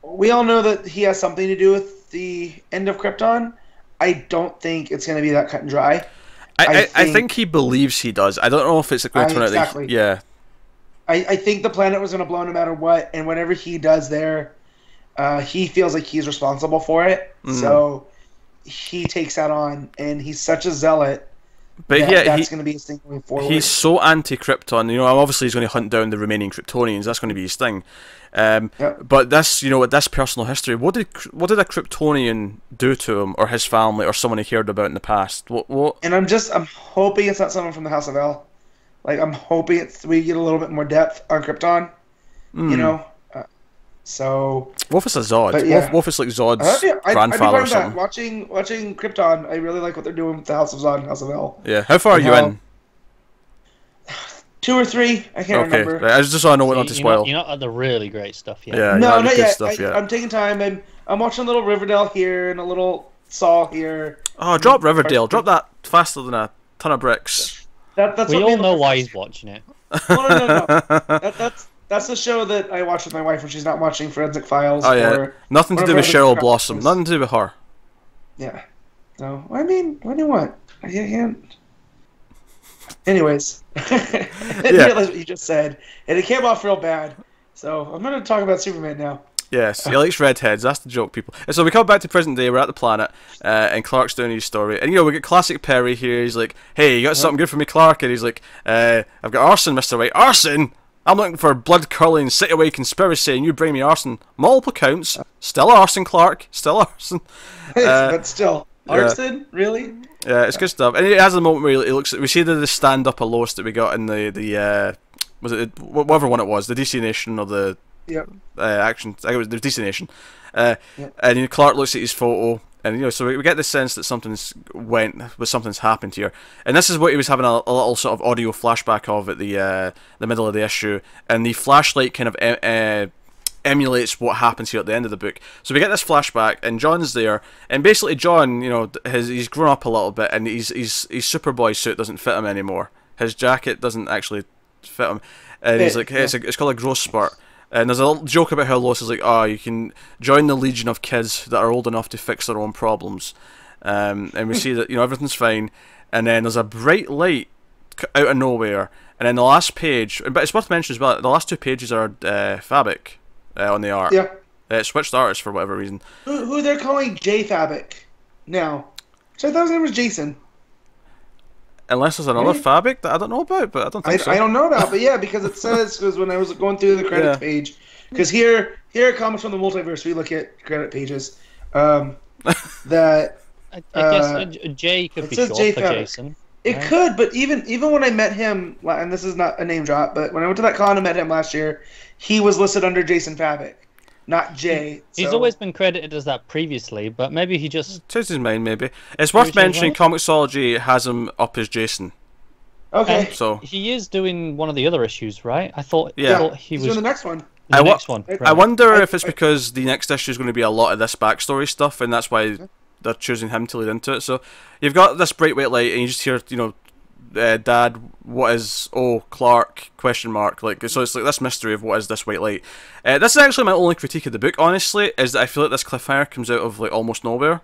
we all know that he has something to do with the end of Krypton. I don't think it's going to be that cut and dry. I think he believes he does. I don't know if it's going to turn out I think the planet was going to blow no matter what, and whatever he does there... he feels like he's responsible for it, so he takes that on, and he's such a zealot. But that's going to be his thing going forward. He's so anti-Krypton. Obviously he's going to hunt down the remaining Kryptonians. That's going to be his thing. But this, this personal history. What did a Kryptonian do to him, or his family, or someone he cared about in the past? What? And I'm hoping it's not someone from the House of L. Like I'm hoping we get a little bit more depth on Krypton. So what if it's a Zod? What if it's like Zod's grandfather or something? Watching Krypton, I really like what they're doing with the House of Zod and House of L. Yeah, how far are you in? 2 or 3. I can't remember. Right. I just want to know what not to spoil. You're not at the really great stuff yet. Yeah, no, not yet. I'm taking time. I'm watching a little Riverdale here and a little Saw here. Oh, drop Riverdale. Drop that faster than a ton of bricks. We all know why he's watching it. No. That's the show that I watch with my wife when she's not watching Forensic Files. Oh yeah, nothing to do with Cheryl Blossom. Nothing to do with her. Yeah. No, I mean, what do you want? I can't. Anyways, I didn't realize what you just said, and it came off real bad. So I'm going to talk about Superman now. Yes, he likes redheads. That's the joke, people. And so we come back to present day. We're at the planet, and Clark's doing his story. And we get classic Perry here. He's like, "Hey, you got something good for me, Clark?" And he's like, "I've got arson, Mr. White. Arson? I'm looking for blood-curdling, city-wide conspiracy, and you bring me arson. Multiple counts. Still arson, Clark. Still arson." But still, arson? Really? Yeah, it's good stuff. And he has a moment where he looks. We see the stand-up of Lois that we got in the was it whatever one it was, the DC Nation or the action. I think it was the DC Nation. And Clark looks at his photo. And so we get the sense that something's happened here, and this is what he was having a little sort of audio flashback of at the middle of the issue, and the flashlight kind of emulates what happens here at the end of the book. So we get this flashback, and John's there, and basically John, he's grown up a little bit, and his Superboy suit doesn't fit him anymore. His jacket doesn't actually fit him, and he's like, hey, it's called a growth spurt. And there's a little joke about how Lois is like, oh, you can join the legion of kids that are old enough to fix their own problems. And we see that, everything's fine. And then there's a bright light out of nowhere. And then the last page, but it's worth mentioning as well, the last two pages are Fabic on the art. Yeah. It switched artists for whatever reason. Who they're calling J Fabic now. So I thought his name was Jason. Unless there's another Fabic that I don't know about, but I don't think so. I don't know about, but yeah, because it says, because when I was going through the credits page, because here it comes from the multiverse, we look at credit pages, that... I guess J could be short for Jason. It could, but even when I met him, and this is not a name drop, but when I went to that con and met him last year, he was listed under Jason Fabic, not Jay. He's always been credited as that previously, but maybe he just... Changed his mind, maybe. It's worth mentioning Comixology has him up as Jason. Okay. So he is doing one of the other issues, right? I thought he was doing the next one. The next one. Right. I wonder if it's because the next issue is going to be a lot of this backstory stuff, and that's why they're choosing him to lead into it. So you've got this bright white light, and you just hear, Dad, what is Clark ? Like, so it's like this mystery of what is this white light. This is actually my only critique of the book, honestly, is that I feel like this cliffhanger comes out of like almost nowhere.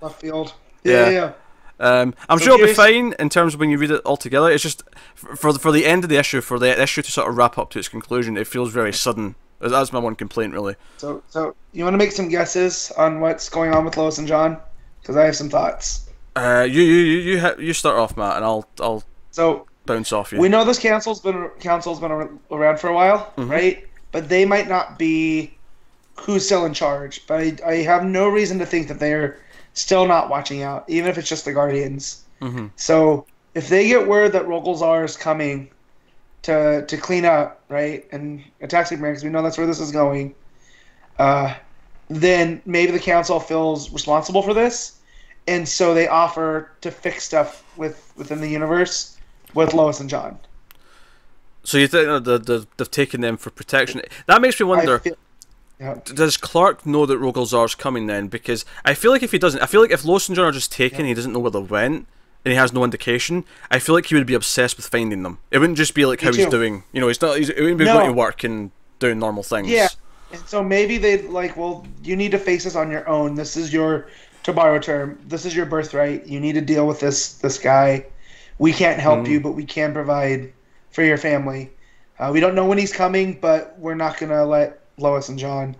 Left field. Yeah. I'm sure it'll be fine in terms of when you read it all together. It's just for the end of the issue, for the issue to sort of wrap up to its conclusion, it feels very sudden. That's my one complaint, really. So you want to make some guesses on what's going on with Lois and John? Because I have some thoughts. You start off, Matt, and I'll bounce off you. We know this council's been around for a while, right? But they might not be who's still in charge. But I have no reason to think that they're still not watching out, even if it's just the Guardians. So if they get word that Rogolzar is coming to clean up, right, and attack Superman, because we know that's where this is going, then maybe the council feels responsible for this. And so they offer to fix stuff within the universe with Lois and John. So you think they've taken them for protection? That makes me wonder, does Clark know that Rogolzar's coming then? Because I feel like if he doesn't, I feel like if Lois and John are just taken, he doesn't know where they went, and he has no indication, I feel like he would be obsessed with finding them. It wouldn't just be like how he's doing. He wouldn't be going to work and doing normal things. Yeah, and so maybe they'd like, well, you need to face this on your own. This is your... To borrow a term, this is your birthright. You need to deal with this guy. We can't help you, but we can provide for your family. We don't know when he's coming, but we're not going to let Lois and John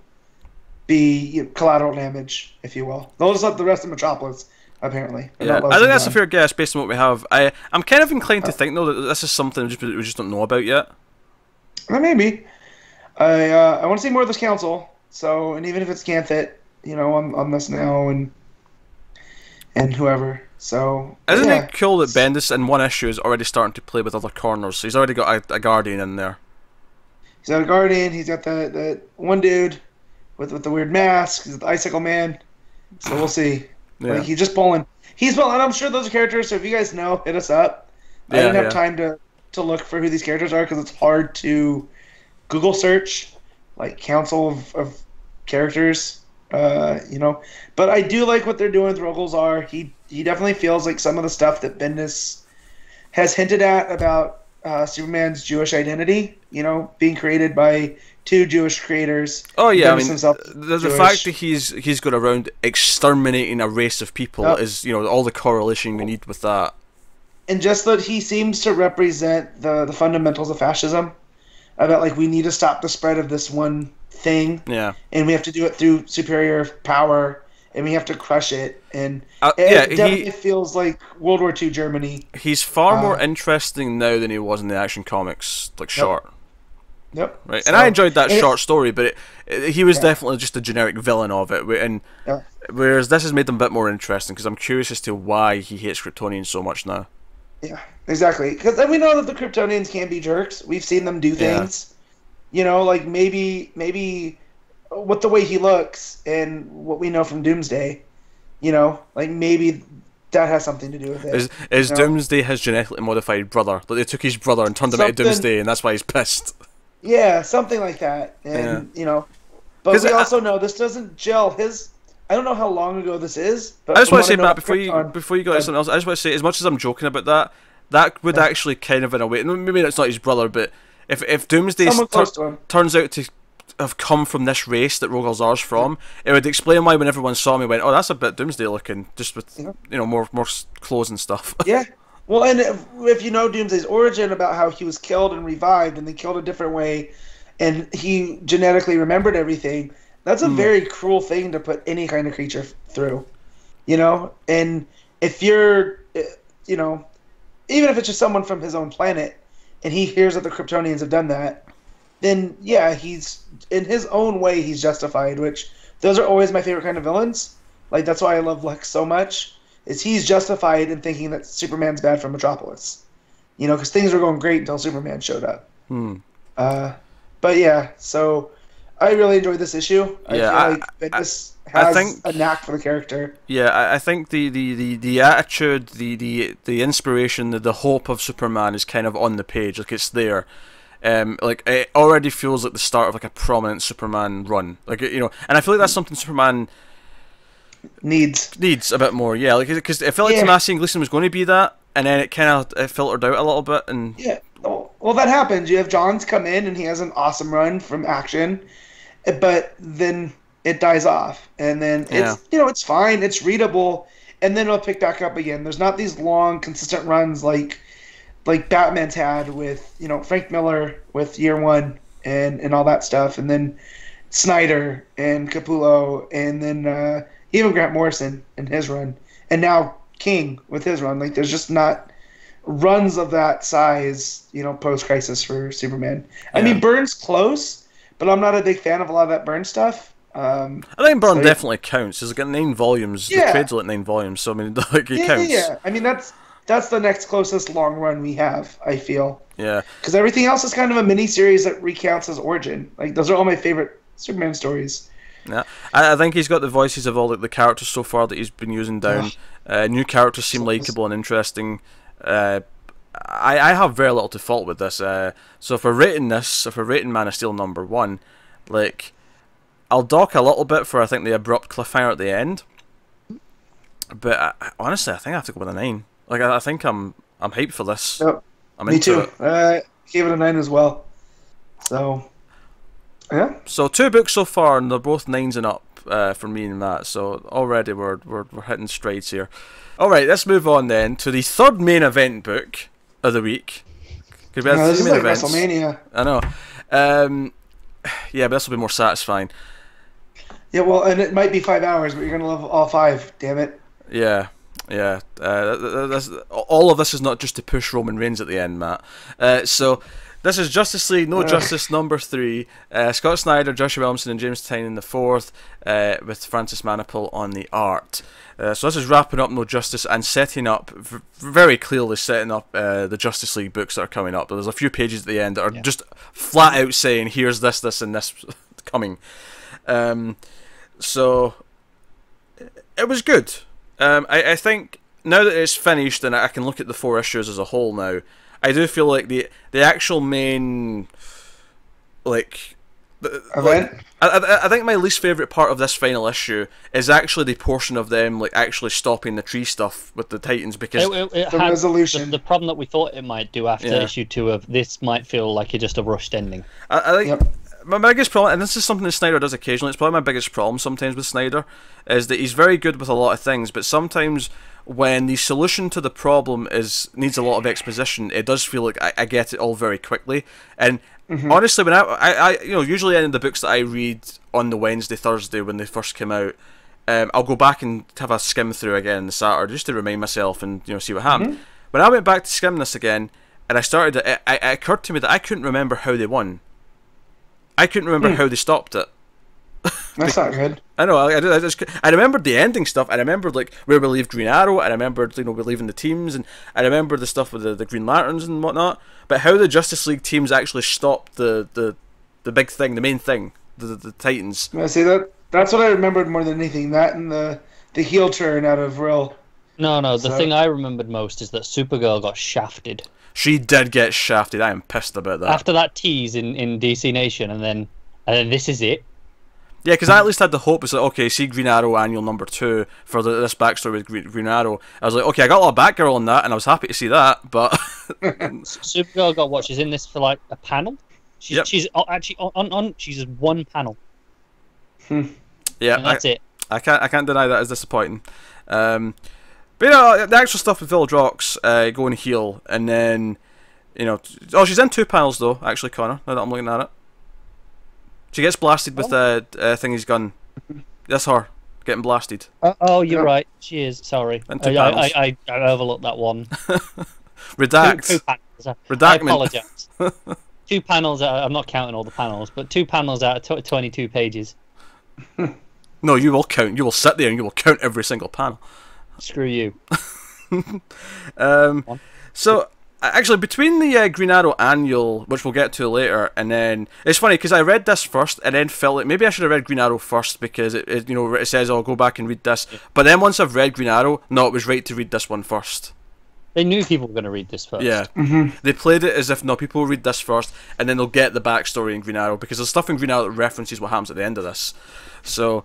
be collateral damage, if you will. They'll just let the rest of Metropolis, apparently. Yeah, I think that's a fair guess based on what we have. I'm kind of inclined to think, though, that this is something we just don't know about yet. Maybe. I want to see more of this council. So, and even if it's Ganthet, on this now, and whoever. So isn't it cool that Bendis in one issue is already starting to play with other corners? So he's already got a Guardian in there. He's got a Guardian. He's got the one dude with the weird mask. He's the Icicle Man. So we'll see. Yeah. Like he's just pulling. And I'm sure those are characters. So if you guys know, hit us up. I didn't have time to look for who these characters are because it's hard to Google search like council of characters. But I do like what they're doing with Rogolzar. He definitely feels like some of the stuff that Bendis has hinted at about Superman's Jewish identity, being created by two Jewish creators. Oh yeah, the fact that he's got around exterminating a race of people is all the correlation we need with that. and just that he seems to represent the fundamentals of fascism, about like we need to stop the spread of this one thing, and we have to do it through superior power, and we have to crush it, and it definitely feels like World War II Germany. He's far more interesting now than he was in the Action Comics, like short. Yep. Right, and I enjoyed that short story, but he was definitely just a generic villain of it, and whereas this has made him a bit more interesting because I'm curious as to why he hates Kryptonians so much now. Yeah, exactly. Because we know that the Kryptonians can be jerks. We've seen them do things. You know, like maybe with the way he looks and what we know from Doomsday, you know, like maybe that has something to do with it. Is Doomsday his genetically modified brother? Like they took his brother and turned him into Doomsday, and that's why he's pissed. Yeah, something like that. And you know, but we also know this doesn't gel. I don't know how long ago this is. But I just want to say, Matt, before you go to something else, I just want to say, as much as I'm joking about that would actually kind of in a way, maybe it's not his brother, but if Doomsday turns out to have come from this race that Rogol-Zar's from, it would explain why when everyone saw me went, oh, that's a bit Doomsday looking, just with you know more clothes and stuff. Yeah. Well, and if you know Doomsday's origin about how he was killed and revived, and they killed a different way, and he genetically remembered everything, that's a very cruel thing to put any kind of creature through, you know? And if you're, you know, even if it's just someone from his own planet, and he hears that the Kryptonians have done that, then, yeah, he's, in his own way, he's justified, which, those are always my favorite kind of villains. Like, that's why I love Lex so much, is he's justified in thinking that Superman's bad for Metropolis. You know, because things were going great until Superman showed up. But yeah, so I really enjoyed this issue. I feel like Bendis has a knack for the character. Yeah, I think the attitude, the inspiration, the hope of Superman is kind of on the page. Like it's there. Like it already feels like the start of like a prominent Superman run. Like you know, and I feel like that's something Superman needs a bit more. Yeah, like because I felt like Tomasi and Gleason was going to be that, and then it kind of filtered out a little bit. And well, that happens. You have Johns come in and he has an awesome run from Action, but then it dies off, and then it's you know it's fine, it's readable, and then it'll pick back up again. There's not these long consistent runs like Batman's had with you know Frank Miller with Year One and all that stuff, and then Snyder and Capullo, and then even Grant Morrison in his run, and now King with his run. Like there's just not runs of that size, you know, post-Crisis for Superman. I mean, Byrne's close, but I'm not a big fan of a lot of that Byrne stuff. I think Byrne definitely counts. He's got 9 volumes. The trade's like 9 volumes, so I mean, like it counts. Yeah. I mean, that's the next closest long run we have, I feel. Yeah. Because everything else is kind of a mini-series that recounts his origin. Like, those are all my favorite Superman stories. Yeah, I think he's got the voices of all the characters so far that he's been using down. New characters seem likeable and interesting. I have very little to fault with this. So if we're rating Man of Steel #1, like I'll dock a little bit for I think the abrupt cliffhanger at the end. But honestly, I think I have to go with a 9. Like I think I'm hyped for this. Yep. Me too. Gave it a 9 as well. So. Yeah. So 2 books so far, and they're both 9s and up for me and Matt. So already we're hitting strides here. All right, let's move on then to the third main event book of the week. This is like WrestleMania. I know. Yeah, but this will be more satisfying. Yeah, well, and it might be 5 hours, but you're gonna love all 5. Damn it. Yeah. All of this is not just to push Roman Reigns at the end, Matt. So. This is Justice League No Justice #3. Scott Snyder, Joshua Williamson, and James Tynion the fourth, with Francis Manapul on the art. So this is wrapping up No Justice and setting up, very clearly setting up the Justice League books that are coming up. There's a few pages at the end that are just flat out saying, here's this, and this coming. So it was good. I think now that it's finished and I can look at the 4 issues as a whole now, I do feel like the actual main event. I think my least favourite part of this final issue is actually the portion of them actually stopping the tree stuff with the Titans, because it the resolution. The problem that we thought it might do after issue 2 of this might feel like just a rushed ending. I think my biggest problem, and this is something that Snyder does occasionally, it's probably my biggest problem sometimes with Snyder, is that he's very good with a lot of things, but sometimes when the solution to the problem needs a lot of exposition, it does feel like I get it all very quickly. And honestly, when I usually in the books that I read on the Wednesday, Thursday when they first came out, I'll go back and have a skim through again the Saturday just to remind myself and see what happened. When I went back to skim this again, and I started, it occurred to me that I couldn't remember how they won. I couldn't remember how they stopped it. That's not good. I know. I remembered the ending stuff. I remembered like where we leave Green Arrow. I remembered we're leaving the teams, and I remember the stuff with the Green Lanterns and whatnot. But how the Justice League teams actually stopped the big thing, the main thing, the Titans. I see that. That's what I remembered more than anything. That and the heel turn out of Real. No. The thing I remembered most is that Supergirl got shafted. She did get shafted. I am pissed about that. After that tease in DC Nation, and then this is it. Yeah, because I at least had the hope. It's like, okay, see Green Arrow Annual number 2 for this backstory with Green Arrow. I was like, okay, I got a lot of Batgirl on that, and I was happy to see that, but... Supergirl got what? She's in this for, like, a panel? She's actually on she's just one panel. Yeah, and that's it. I can't deny that is disappointing. But, the actual stuff with Village Rocks, going heel, and then, she's in 2 panels, though, actually, Connor, now that I'm looking at it. She gets blasted with Thingy's gun. That's her getting blasted. You're right. She is. Sorry, I overlooked that one. Redact. Two panels. Redactment. I apologise. 2 panels. I'm not counting all the panels, but 2 panels out of 22 pages. No, you will count. You will sit there and you will count every single panel. Screw you. So. Actually, between the Green Arrow Annual, which we'll get to later, and then... It's funny, because I read this first, and then felt like maybe I should have read Green Arrow first, because it says, oh, go back and read this. But then once I've read Green Arrow, no, it was right to read this one first. They knew people were going to read this first. Yeah. They played it as if, no, people will read this first, and then they'll get the backstory in Green Arrow, because there's stuff in Green Arrow that references what happens at the end of this. So...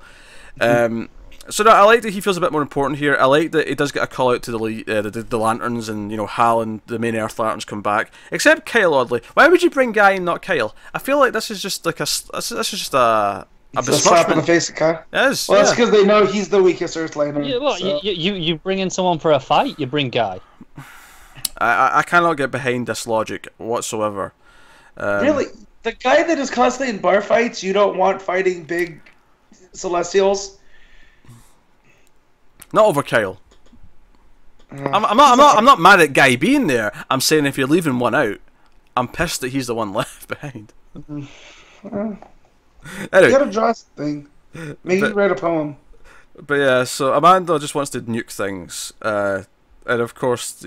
So I like that he feels a bit more important here. I like that he does get a call out to the Lanterns, and Hal and the main Earth Lanterns come back. Except Kyle, oddly. Why would you bring Guy and not Kyle? I feel like this is just like a slap in the face of Kyle. It is. Well, that's because they know he's the weakest Earth Lantern. Yeah, well, so. you bring in someone for a fight, you bring Guy. I cannot get behind this logic whatsoever. Really, the guy that is constantly in bar fights, you don't want fighting big Celestials. Not over Kyle. I'm not mad at Guy being there. I'm saying if you're leaving one out, I'm pissed that he's the one left behind. Anyway, you gotta draw something. Maybe write a poem. But yeah, so Amanda just wants to nuke things, and of course,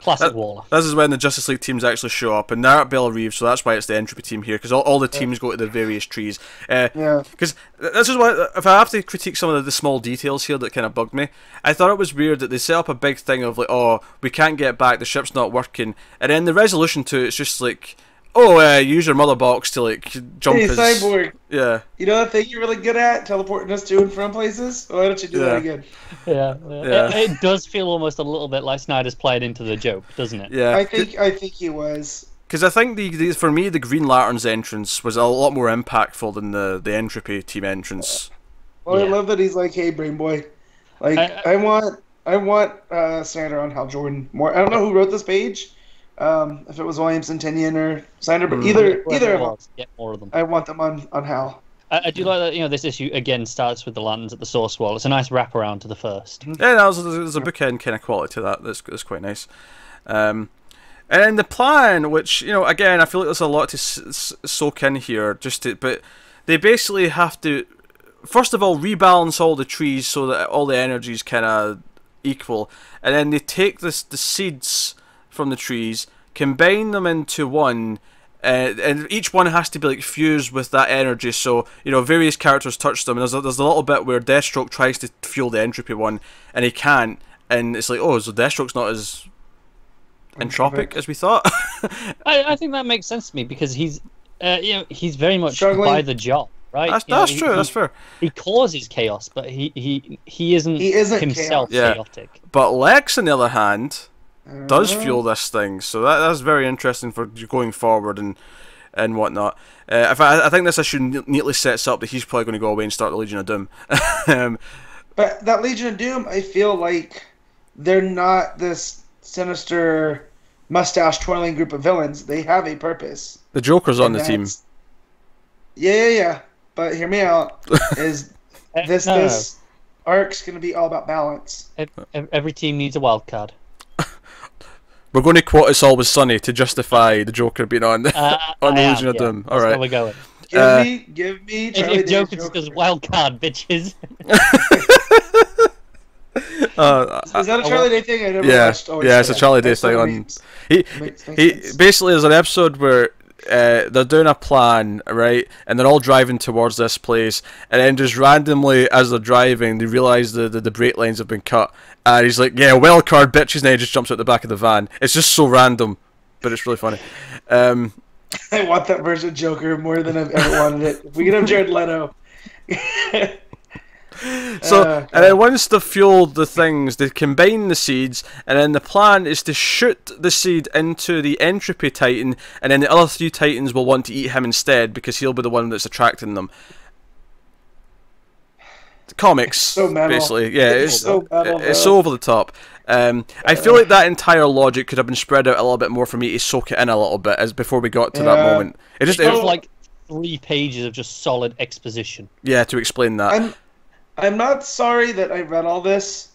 Classic Waller. This is when the Justice League teams actually show up, and they're at Bella Reeves, so that's why it's the entropy team here, because all the teams go to the various trees. Because this is why, if I have to critique some of the small details here that kind of bugged me, I thought it was weird that they set up a big thing of like, oh, we can't get back, the ship's not working, and then the resolution to it's just like, use your mother box to like jump. Hey, Cyborg. Yeah. You know that thing you're really good at, teleporting us to and from places? Why don't you do that again? Yeah. It does feel almost a little bit like Snyder's played into the joke, doesn't it? Yeah. I think he was. Because I think for me the Green Lantern's entrance was a lot more impactful than the entropy team entrance. Well, I love that he's like, "Hey, Brain Boy, like I want Snyder on Hal Jordan more." I don't know who wrote this page. If it was Williamson, Tynion, or Snyder, but either of them, get more of them. I want them on Hal. I do like that. This issue again starts with the lanterns at the source wall. It's a nice wraparound to the first. Yeah, there's a bookend kind of quality to that. That's quite nice. And then the plan, which again, I feel like there's a lot to soak in here. But they basically have to, first of all, rebalance all the trees so that all the energy is kind of equal, and then they take the seeds from the trees, combine them into one, and each one has to be like fused with that energy. So various characters touch them, and there's a little bit where Deathstroke tries to fuel the entropy one, and he can't, and it's like, so Deathstroke's not as entropic as we thought. I think that makes sense to me because he's very much struggling by the job. Right, that's true. That's fair. He causes chaos, but he isn't himself chaotic. But Lex, on the other hand, does fuel this thing, so that's very interesting for going forward. And and whatnot. I think this issue neatly sets up that he's probably going to go away and start the Legion of Doom. But that Legion of Doom, I feel like they're not this sinister, mustache-twirling group of villains. They have a purpose. The Joker's on the team. Yeah. But hear me out. Is this arc's going to be all about balance? Every team needs a wild card. We're going to quote It's Always Sunny to justify the Joker being on the Legion of Doom. All right. That's where we're going. Give me Charlie if Day's Joker just goes wild card, bitches. Is that a Charlie Day thing? I never watched. It's a Charlie Day thing. On he basically, there's an episode where they're doing a plan, right, and they're all driving towards this place, and then just randomly as they're driving, they realise the brake lines have been cut, and he's like, "Yeah, wild card, bitches," and then he just jumps out the back of the van. It's just so random, but it's really funny. I want that version of Joker more than I've ever wanted it. If we could have Jared Leto. So, and then once they've fueled the things, they combine the seeds, and then the plan is to shoot the seed into the Entropy Titan, and then the other 3 Titans will want to eat him instead because he'll be the one that's attracting them. The comics, so basically. Yeah, it's so over the top. I feel like that entire logic could have been spread out a little bit more for me to soak it in a little bit as before we got to that moment. It was like 3 pages of just solid exposition. Yeah, to explain that. I'm not sorry that I read all this.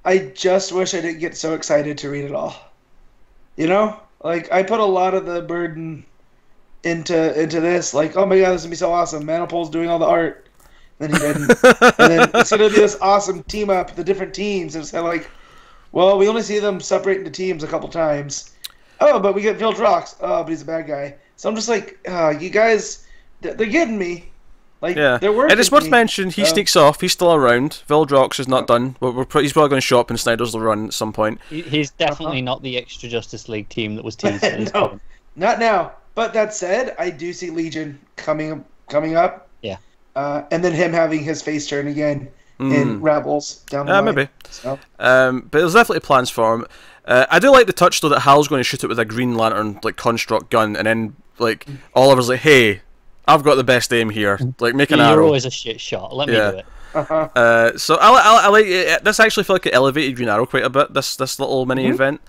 I just wish I didn't get so excited to read it all. You know? Like, I put a lot of the burden into this. Like, oh my god, this is going to be so awesome. Manapul's doing all the art. Then he didn't. And then it's going to be this awesome team up, the different teams. And it's kind of like, well, we only see them separate into teams a couple times. Oh, but we get Village Rocks. Oh, but he's a bad guy. So I'm just like, you guys, they're getting me. Like, they're working. And it's worth mentioning, he sneaks off. He's still around. Vildrox is not done. He's probably going to show up in Snyder's run at some point. He's definitely not the extra Justice League team that was teased at this point. Not now. But that said, I do see Legion coming up. Yeah. And then him having his face turn again in Rebels down the line. Maybe. So. But there's definitely plans for him. I do like the touch, though, that Hal's going to shoot it with a Green Lantern like construct gun, and then like Oliver's like, hey, I've got the best aim here. Like, make an arrow. You're always a shit shot. Let me do it. So I like it. This actually felt like it elevated Green Arrow quite a bit. This little mini event.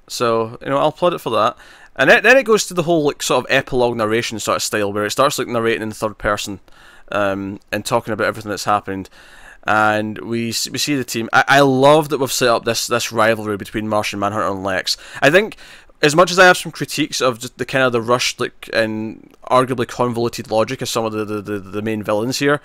So I'll applaud it for that. And then it goes to the whole like sort of epilogue narration sort of style, where it starts like narrating in the third person, and talking about everything that's happened. And we see the team. I love that we've set up this rivalry between Martian Manhunter and Lex. I think, as much as I have some critiques of just the kind of the rushed like and arguably convoluted logic of some of the main villains here,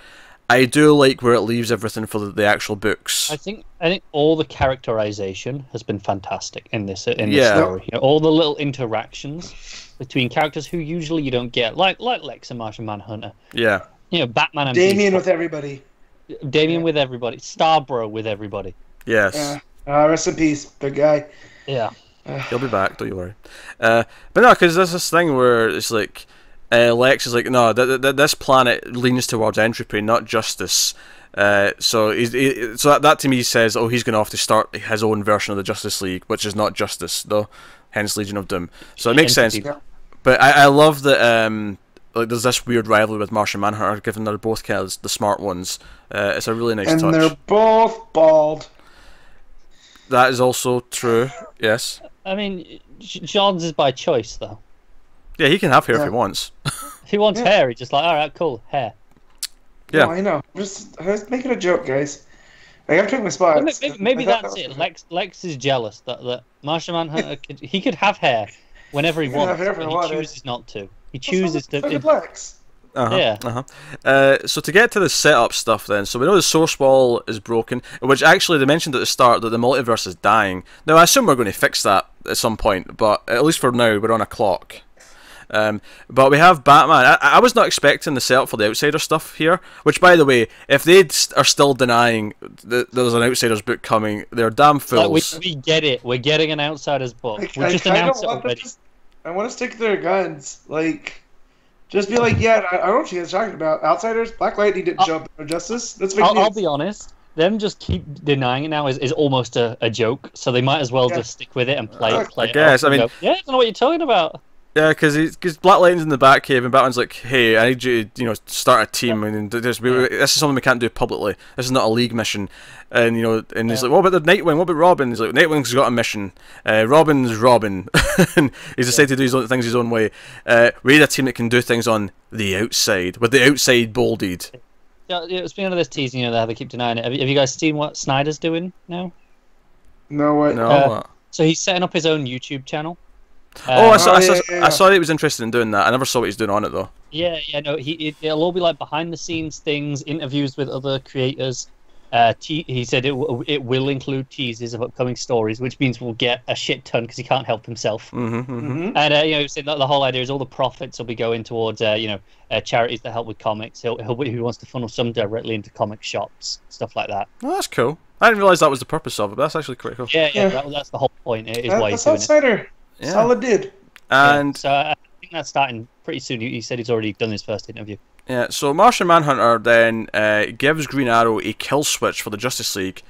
I do like where it leaves everything for the actual books. I think all the characterization has been fantastic in this story. All the little interactions between characters who usually you don't get, like Lex and Martian Manhunter. Yeah. Batman and Damian with everybody. Damian with everybody. Starbro with everybody. Yes. Rest in peace, big guy. Yeah. He'll be back, don't you worry. But no, because there's this thing where it's like Lex is like, no, this planet leans towards entropy, not justice. So that to me says, oh, he's going to have to start his own version of the Justice League, which is not justice, though. Hence Legion of Doom. So it makes sense. But I love that. Like, there's this weird rivalry with Martian Manhunter, given they're both kind of the smart ones. It's a really nice touch. And they're both bald. That is also true. Yes. I mean, John's is by choice, though. Yeah, he can have hair if he wants. If he wants hair, he's just like, all right, cool, hair. Yeah, no, I know. Just making a joke, guys. Like, I'm taking my spot. Maybe that's it. Lex is jealous that Martian Manhunter could have hair whenever he wants, but he chooses not to. He chooses to. Lex. So to get to the setup stuff then, so we know the source wall is broken, which actually they mentioned at the start that the multiverse is dying. Now I assume we're going to fix that at some point, but at least for now we're on a clock. But we have Batman. I was not expecting the setup for the Outsider stuff here, which by the way, if they are still denying that there's an Outsiders book coming, they're damn fools. Like we get it. We're getting an Outsiders book. We just announced it already. I want to stick to their guns. Like, just be like, yeah, I don't know what you guys are talking about. Outsiders, Black Lightning didn't show up in Justice. That's I'll be honest. Them just keep denying it now is almost a joke. So they might as well just stick with it and play it. I guess. I mean, I don't know what you're talking about. Yeah, because Black Lightning's in the Batcave, and Batman's like, "Hey, I need you to, start a team, and this is something we can't do publicly. This is not a league mission." And and he's like, "What about the Nightwing? What about Robin?" He's like, "Nightwing's got a mission. Robin's Robin, and he's decided to do his own things his own way. We need a team that can do things on the outside, with the outside bolded." Yeah, speaking of this teasing, they keep denying it. Have you guys seen what Snyder's doing now? No, what? No. So he's setting up his own YouTube channel. I saw that he was interested in doing that. I never saw what he's doing on it though. Yeah, no, it'll all be like behind the scenes things, interviews with other creators. He said it will include teases of upcoming stories, which means we'll get a shit ton because he can't help himself. And he said that the whole idea is all the profits will be going towards charities that help with comics. He wants to funnel some directly into comic shops, stuff like that. Oh, that's cool. I didn't realise that was the purpose of it, but that's actually quite cool. Yeah. That's the whole point. Is why he's doing Snyder. Yeah. Solid dude. And so I think that's starting pretty soon. He said he's already done his first interview. yeah, so Martian Manhunter then gives Green Arrow a kill switch for the Justice League,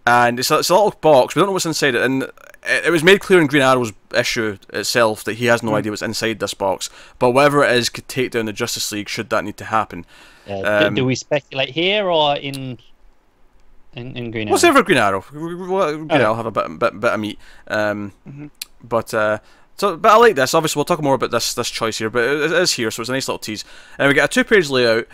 and it's a little box. We don't know what's inside it, and it was made clear in Green Arrow's issue itself that he has no idea what's inside this box. But whatever it is could take down the Justice League should that need to happen. Do we speculate here or in Green Arrow? We'll say for Green Arrow. Green Arrow will have a bit of meat. But I like this. Obviously, we'll talk more about this choice here, but it is here, so it's a nice little tease. And we get a 2-page layout,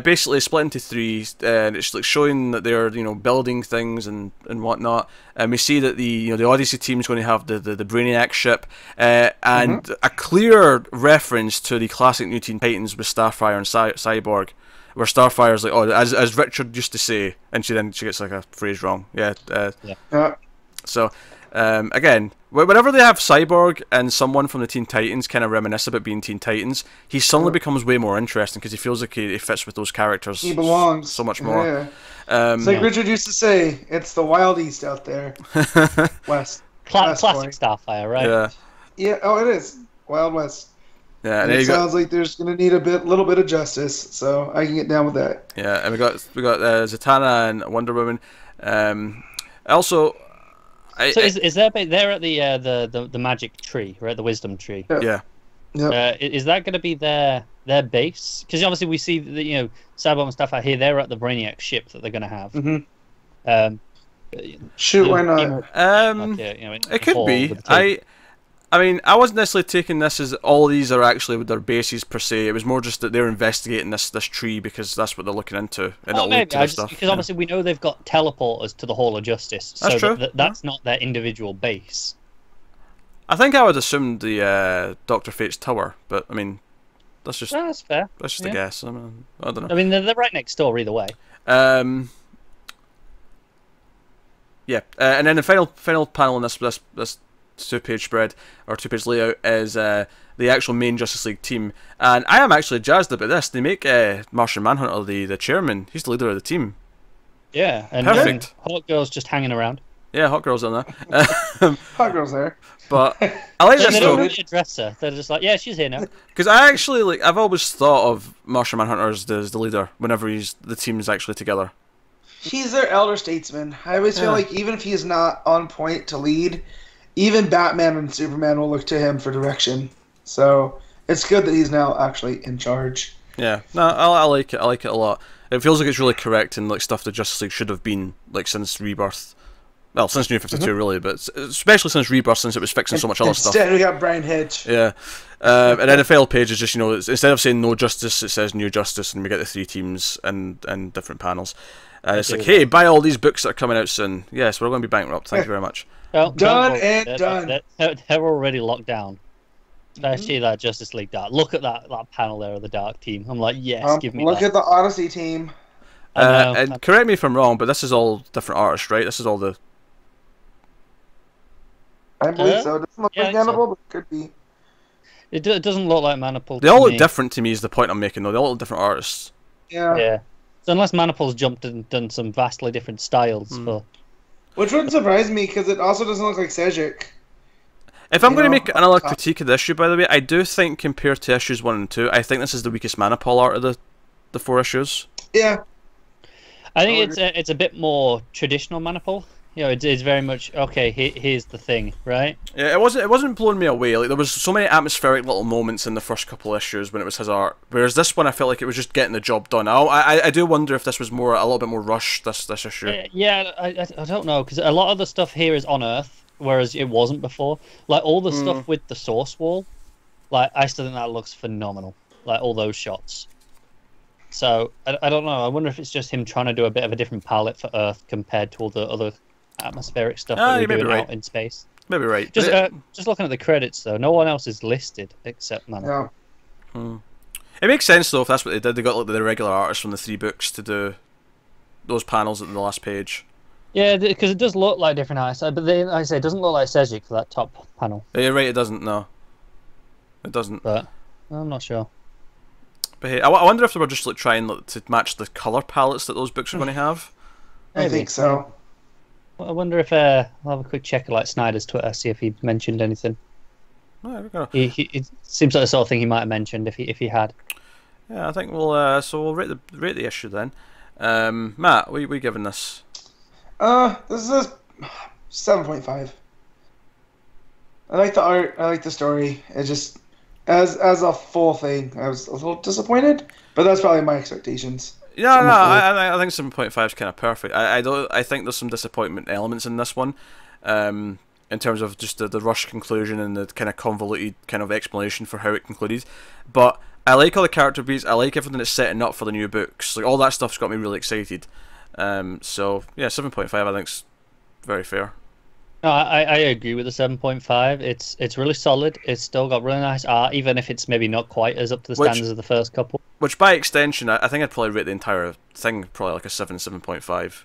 basically split into 3, and it's like showing that they're building things and whatnot. And we see that the Odyssey team is going to have the Brainiac ship, and a clear reference to the classic New Teen Titans with Starfire and Cyborg, where Starfire's like, as Richard used to say, and she gets like a phrase wrong. So again, whenever they have Cyborg and someone from the Teen Titans kind of reminisce about being Teen Titans, he suddenly becomes way more interesting because he feels like he fits with those characters. He belongs so much more. Yeah. It's like Richard used to say, it's the Wild East out there. West. Classic Starfire, right? Yeah. Yeah. Oh, it is Wild West. Yeah, and it sounds like there's going to need a little bit of justice, so I can get down with that. Yeah, and we got Zatanna and Wonder Woman. Also, is there they're at the magic tree, right? The wisdom tree. Yeah. Is that going to be their base? Because obviously we see that Cyborg and stuff out here. They're at the Brainiac ship that they're going to have. Shoot, why not? It could be. I mean, I wasn't necessarily taking this as all these are actually their bases per se. It was more just that they're investigating this tree because that's what they're looking into, and it'll lead to this stuff. Because obviously we know they've got teleporters to the Hall of Justice, that's so true. That's not their individual base. I think I would assume the Dr. Fate's tower, but I mean, that's fair. That's just a guess. I don't know. I mean, they're right next door either way. Yeah, and then the final panel in this 2-page spread or 2-page layout is the actual main Justice League team, and I am actually jazzed about this. They make Martian Manhunter the chairman. He's the leader of the team. Yeah, and perfect. Hawkgirl's just hanging around. Yeah, Hawkgirl's on there. Hawkgirl's there. But I like this. They don't really address her. They're just like, yeah, she's here now. Because I've always thought of Martian Manhunter as the leader whenever the team's actually together. He's their elder statesman. I always feel like even if he's not on point to lead, even Batman and Superman will look to him for direction. So it's good that he's now actually in charge. Yeah, no, I like it. I like it a lot. It feels like it's really correct and like stuff that Justice League should have been like since Rebirth. Well, since New 52 really, but especially since Rebirth, since it was fixing so much other stuff. Instead, we got Brian Hitch. Yeah, and then the final page is just instead of saying no justice, it says new justice, and we get the 3 teams and different panels. It's like, hey, buy all these books that are coming out soon. Yes, we're going to be bankrupt. Thank you very much. Well, done. They're already locked down. Especially that Justice League Dark. Look at that panel there of the Dark team. I'm like, yes, give me look that. at the Odyssey team. And correct me if I'm wrong, but this is all different artists, right? This is all the... I believe so. It doesn't look like Manapul, but it could be. It doesn't look like Manapul. They all look different to me is the point I'm making, though. They all look different artists. Yeah. So unless Manapul's jumped and done some vastly different styles for... Which wouldn't surprise me, because it also doesn't look like Sejic. If I'm going to make another critique of the issue, by the way, I do think compared to issues 1 and 2, I think this is the weakest Manapul art of the 4 issues. Yeah. I think it's a bit more traditional Manapul. You know, it's very much okay. Here's the thing, right? Yeah, it wasn't blowing me away. Like there was so many atmospheric little moments in the first couple issues when it was his art, whereas this one I felt like it was just getting the job done. I do wonder if this was a little bit more rushed this issue. Yeah, I don't know, because a lot of the stuff here is on Earth, whereas it wasn't before. Like all the stuff with the source wall, like I still think that looks phenomenal. Like all those shots. So I don't know. I wonder if it's just him trying to do a bit of a different palette for Earth compared to all the other atmospheric stuff that we're doing out in space. Maybe right. Just looking at the credits though, no one else is listed except Manapul. Yeah. It makes sense though if that's what they did. They got like the regular artists from the 3 books to do those panels at the last page. Yeah, because it does look like different artists, but then, like I say, it doesn't look like Sejic for that top panel. Yeah, you're right. It doesn't. No, it doesn't. But I'm not sure. But hey, I wonder if they were just like trying to match the color palettes that those books are going to have. I think so. I wonder if I'll have a quick check of like Snyder's Twitter, see if he mentioned anything. Oh, it seems like the sort of thing he might have mentioned if he had. Yeah, I think we'll rate the issue then. Matt, what are we giving this? This is a 7.5. I like the art. I like the story. It just as a full thing, I was a little disappointed, but that's probably my expectations. Yeah, I think 7.5 is kind of perfect. I think there's some disappointment elements in this one, in terms of just the rush conclusion and the kind of convoluted kind of explanation for how it concluded. But I like all the character beats. I like everything it's setting up for the new books. Like all that stuff's got me really excited. So yeah, 7.5 I think's very fair. No, I agree with the 7.5. It's really solid. It's still got really nice art, even if it's maybe not quite as up to the standards of the first couple. Which, by extension, I think I'd probably rate the entire thing probably like a 7.5.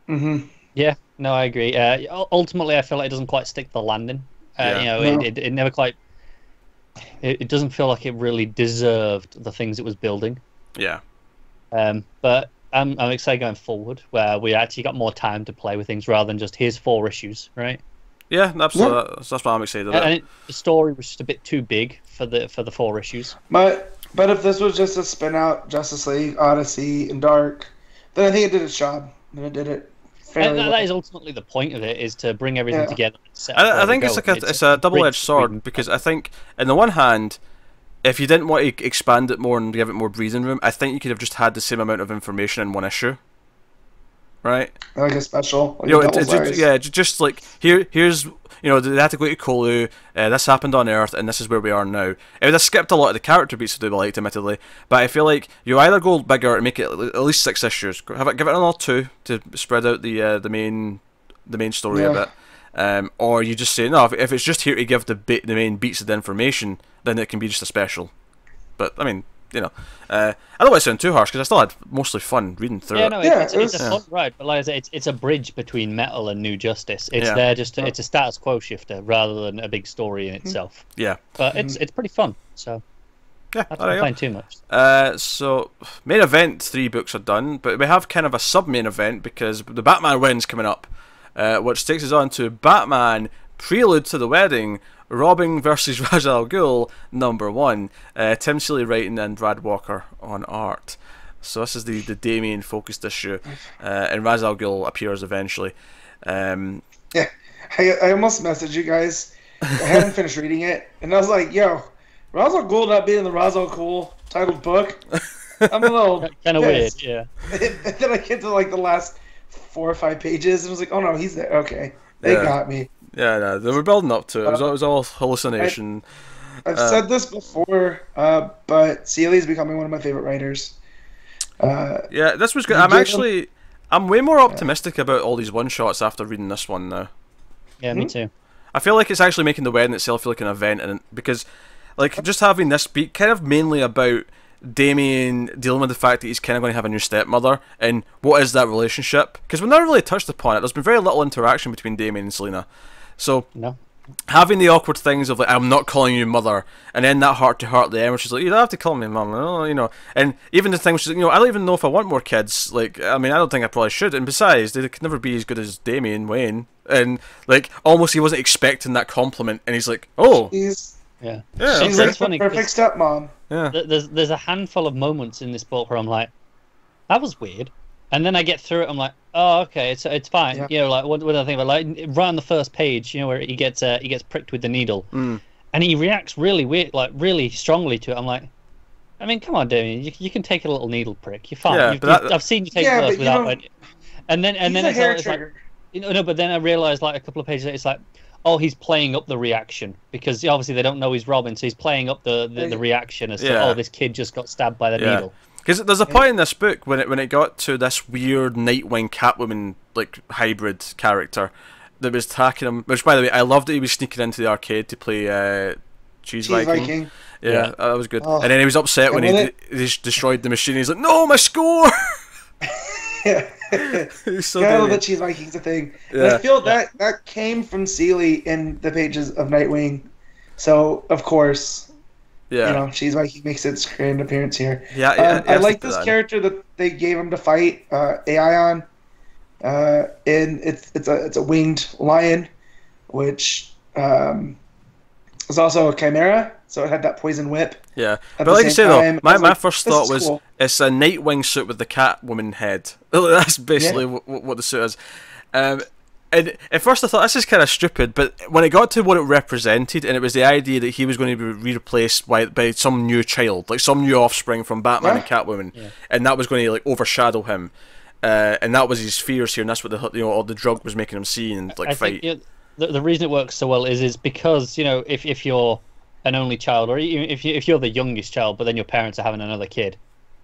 Mm-hmm. Yeah, no, I agree. Ultimately, I feel like it doesn't quite stick the landing. It never quite. It doesn't feel like it really deserved the things it was building. Yeah. But I'm excited going forward, where we actually got more time to play with things rather than just here's 4 issues, right? Yeah, absolutely. That's what I'm excited about. And the story was just a bit too big for the 4 issues. But if this was just a spin out Justice League, Odyssey, and Dark, then I think it did its job. And it did it fairly well. That is ultimately the point of it, is to bring everything together. I think it's a double-edged sword, because I think, on the one hand, if you didn't want to expand it more and give it more breathing room, I think you could have just had the same amount of information in one issue. Right? Like a special. Like just like, here's, they had to go to Kolu, this happened on Earth, and this is where we are now. It would have skipped a lot of the character beats that they liked, admittedly, but I feel like you either go bigger and make it at least 6 issues, give it another 2 to spread out the main story a bit, or you just say, no, if it's just here to give the main beats of the information, then it can be just a special. But, I mean, I don't want to sound too harsh, because I still had mostly fun reading through it. It's a fun ride, but like I say, it's a bridge between Metal and New Justice. It's there just it's a status quo shifter rather than a big story in itself. Yeah, but it's pretty fun. So yeah, I don't find too much. So main event 3 books are done, but we have kind of a sub main event because the Batman wins coming up, which takes us on to Batman Prelude to the Wedding. Robin versus Ra's al Ghul, #1. Tim Seeley writing and Brad Walker on art. So this is the Damien focused issue, and Ra's al Ghul appears eventually. Yeah, I almost messaged you guys. I hadn't finished reading it, and I was like, "Yo, Ra's al Ghul not being in the Ra's al Ghul titled book." I'm a little kind of weird, yeah. And then I get to like the last 4 or 5 pages, and I was like, "Oh no, he's there." Okay, they got me. Yeah, no, they were building up to it. It was all hallucination. I've said this before, but Seeley's becoming one of my favorite writers. Yeah, this was good. I'm way more optimistic about all these one-shots after reading this one now. Yeah, me too. I feel like it's actually making the wedding itself feel like an event, and because, like, just having this be kind of mainly about Damien dealing with the fact that he's kind of going to have a new stepmother, and what is that relationship? Because we've never really touched upon it. There's been very little interaction between Damien and Selena. So, having the awkward things of like, I'm not calling you mother, and then that heart-to-heart there, where she's like, you don't have to call me mum, and even the thing, she's like, I don't even know if I want more kids, like, I mean, I don't think I probably should, and besides, they could never be as good as Damien Wayne, and, like, almost he wasn't expecting that compliment, and he's like, oh. She's It's like funny, the perfect stepmom. Yeah. There's a handful of moments in this book where I'm like, that was weird. And then I get through it. I'm like, oh, okay, it's fine. Yeah. You know, like what do I think about? Like right on the first page, you know, where he gets pricked with the needle, and he reacts really weird, like really strongly to it. I'm like, I mean, come on, Damien, you can take a little needle prick. You're fine. Yeah, I've seen you take worse without. And then it's like, you know, no, but then I realized like a couple of pages later, it's like, oh, he's playing up the reaction because obviously they don't know he's Robin, so he's playing up the reaction as to, oh, this kid just got stabbed by the needle. Because there's a point in this book when it got to this weird Nightwing Catwoman like hybrid character that was attacking him. Which, by the way, I loved that he was sneaking into the arcade to play Cheese Viking. Yeah, that was good. Oh. And then he was upset when he destroyed the machine. He's like, "No, my score!" Yeah. So I love that Cheese Viking's a thing. Yeah. And I feel that came from Seeley in the pages of Nightwing. So of course. Yeah, you know, Cheese Viking makes its grand appearance here. Yeah, I like this character that they gave him to fight Aion. And it's a winged lion, which is also a chimera, so it had that poison whip. Yeah, but like you say though, my first thought was cool. It's a Nightwing suit with the Catwoman head. That's basically what the suit is. And at first I thought this is kind of stupid, but when it got to what it represented, and it was the idea that he was going to be replaced by some new child, like some new offspring from Batman and Catwoman, and that was going to like overshadow him, and that was his fears here, and that's what all the drug was making him see and like I fight. Think, the reason it works so well is because, you know, if you're an only child, or even if you're the youngest child, but then your parents are having another kid.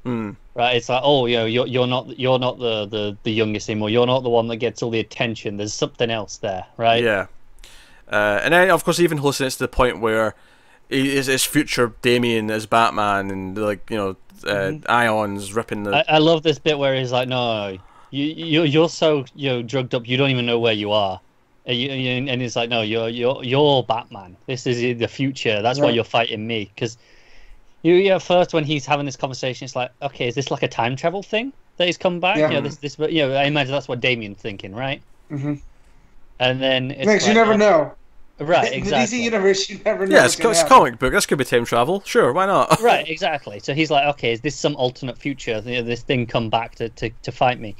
Right, it's like, oh, you know, you're not the youngest anymore. You're not the one that gets all the attention. There's something else there, right? Yeah, and then of course he even hallucinates to the point where his future Damien as Batman, and like, you know, Ion's ripping the. I love this bit where he's like, no, you're so, you know, drugged up, you don't even know where you are, and it's like, no, you're Batman. This is the future. That's why you're fighting me, because. First when he's having this conversation, it's like, okay, is this like a time travel thing that he's come back? Yeah. You know, I imagine that's what Damien's thinking, right? Mm-hmm. And then it's like, you never know. Right, exactly. In the DC universe, you never know. Yeah, it's a comic book. This could be time travel. Sure, why not? Right, exactly. So he's like, okay, is this some alternate future? You know, this thing come back to fight me?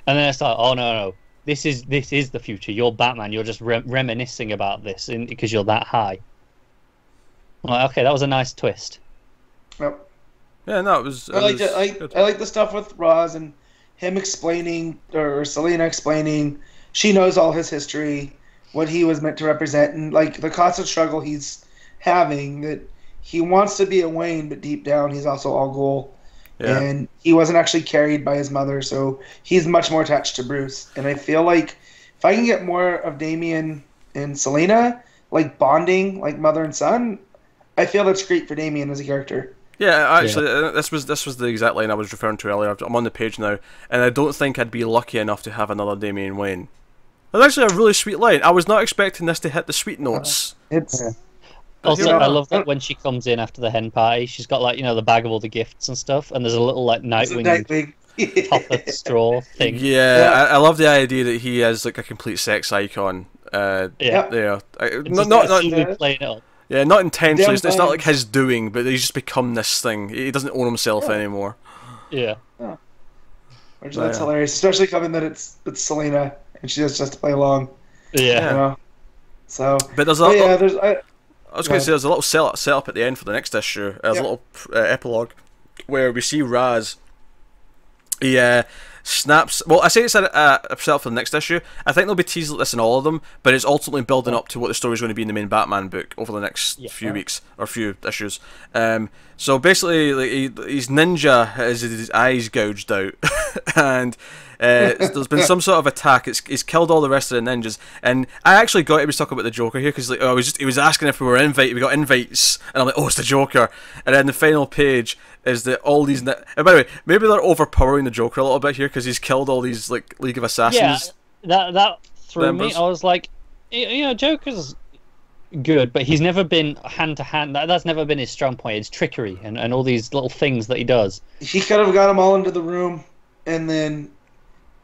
And then it's like, oh no, this is the future. You're Batman. You're just reminiscing about this because you're that high. I'm like, okay, that was a nice twist. Yep. Yeah, no, it was. I like the stuff with Roz and him explaining, or Selena explaining. She knows all his history, what he was meant to represent, and like the constant struggle he's having. That he wants to be a Wayne, but deep down he's also all Ghul, and he wasn't actually carried by his mother, so he's much more attached to Bruce. And I feel like if I can get more of Damien and Selena, like bonding, like mother and son, I feel that's great for Damien as a character. Yeah, actually, this was the exact line I was referring to earlier. I'm on the page now, and I don't think I'd be lucky enough to have another Damian Wayne. That's actually a really sweet line. I was not expecting this to hit the sweet notes. Also, I love that when she comes in after the hen party, she's got like, you know, the bag of all the gifts and stuff, and there's a little like Nightwing topper straw thing. Yeah, I love the idea that he is like a complete sex icon. Not playing it up. Yeah, not intentionally. It's not like his doing, but he's just become this thing. He doesn't own himself anymore. Yeah. Which that's hilarious, especially coming that it's Selena and she just has to play along. Yeah. You know? So. But there's a I was going to say there's a little setup at the end for the next issue. There's a little epilogue where we see Raz. He snaps. Well, I say it's a setup for the next issue. I think they'll be teasing this in all of them, but it's ultimately building up to what the story's going to be in the main Batman book over the next few weeks or few issues. So basically, like, he's ninja has his eyes gouged out, and there's been some sort of attack. He's killed all the rest of the ninjas, and I actually got he was talking about the Joker here because like, he was asking if we were invited. We got invites, and I'm like, oh, it's the Joker. And then the final page is that all these. And by the way, maybe they're overpowering the Joker a little bit here because he's killed all these like League of Assassins. Yeah, that threw members. Me. I was like, you know, Joker's good, but he's never been hand to hand. That's never been his strong point. It's trickery and all these little things that he does. He could have got them all into the room, and then,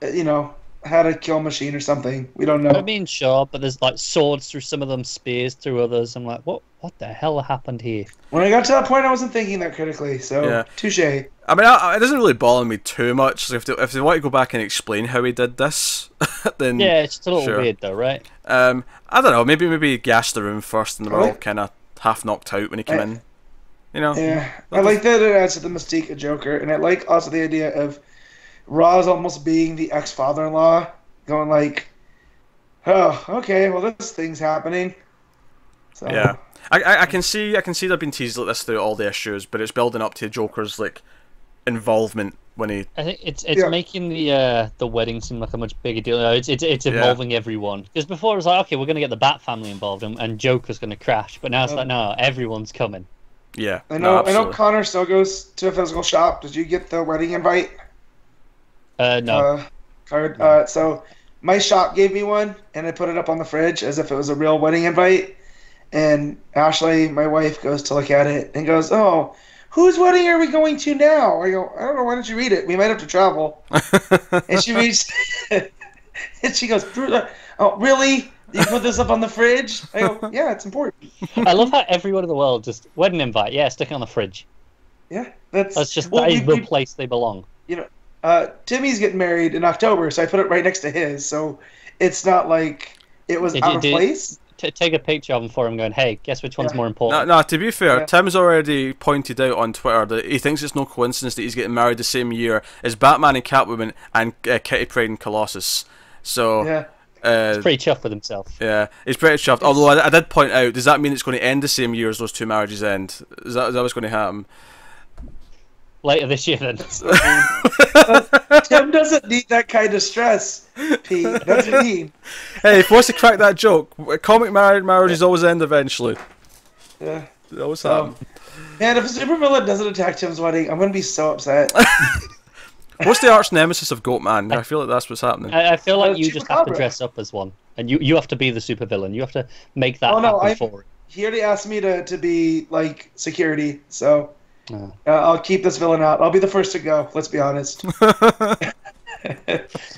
you know, had a kill machine or something. We don't know. I mean, sure, but there's like swords through some of them, spears through others. I'm like, what the hell happened here? When I got to that point, I wasn't thinking that critically, so touche. I mean, it doesn't really bother me too much. If they want to go back and explain how he did this, then yeah, it's just a little weird though, right? I don't know. Maybe he gassed the room first, and they were all kind of half knocked out when he came in. You know? Yeah, I like that it adds to the mystique of Joker, and I like also the idea of Ra's almost being the ex-father-in-law, going like, "Oh, okay, well this thing's happening." So. Yeah, I can see they've been teased like this through all the issues, but it's building up to Joker's like involvement when he. I think it's making the wedding seem like a much bigger deal. It's involving everyone, because before it was like, okay, we're going to get the Bat family involved and Joker's going to crash, but now it's like, no, everyone's coming. Yeah, I know Connor still goes to a physical shop. Did you get the wedding invite? No. Card. So my shop gave me one, and I put it up on the fridge as if it was a real wedding invite. And Ashley, my wife, goes to look at it and goes, "Oh, whose wedding are we going to now?" I go, "I don't know. Why don't you read it? We might have to travel." And she reads, and she goes, "Oh, really? You put this up on the fridge?" I go, "Yeah, it's important." I love how everyone in the world just wedding invite. Yeah, stick it on the fridge. Yeah, that is the place they belong. You know, Timmy's getting married in October, so I put it right next to his. So it's not like it was out of place. Take a picture of him for him, going, "Hey, guess which one's more important?" No, to be fair, Tim's already pointed out on Twitter that he thinks it's no coincidence that he's getting married the same year as Batman and Catwoman and Kitty Pryde and Colossus. So he's pretty chuffed with himself. Yeah, he's pretty chuffed. Although I did point out, does that mean it's going to end the same year as those two marriages end? Is that what's going to happen? Later this year, then. Tim doesn't need that kind of stress, Pete. That's what I mean. Hey, if he wants to crack that joke, comic marriages always end eventually. Yeah. They always happen. Man, if a supervillain doesn't attack Tim's wedding, I'm going to be so upset. What's the arch nemesis of Goatman? I feel like that's what's happening. I feel like you just have to dress up as one. And you have to be the supervillain. You have to make that happen for it. He already asked me to be, like, security, so... I'll keep this villain out. I'll be the first to go. Let's be honest.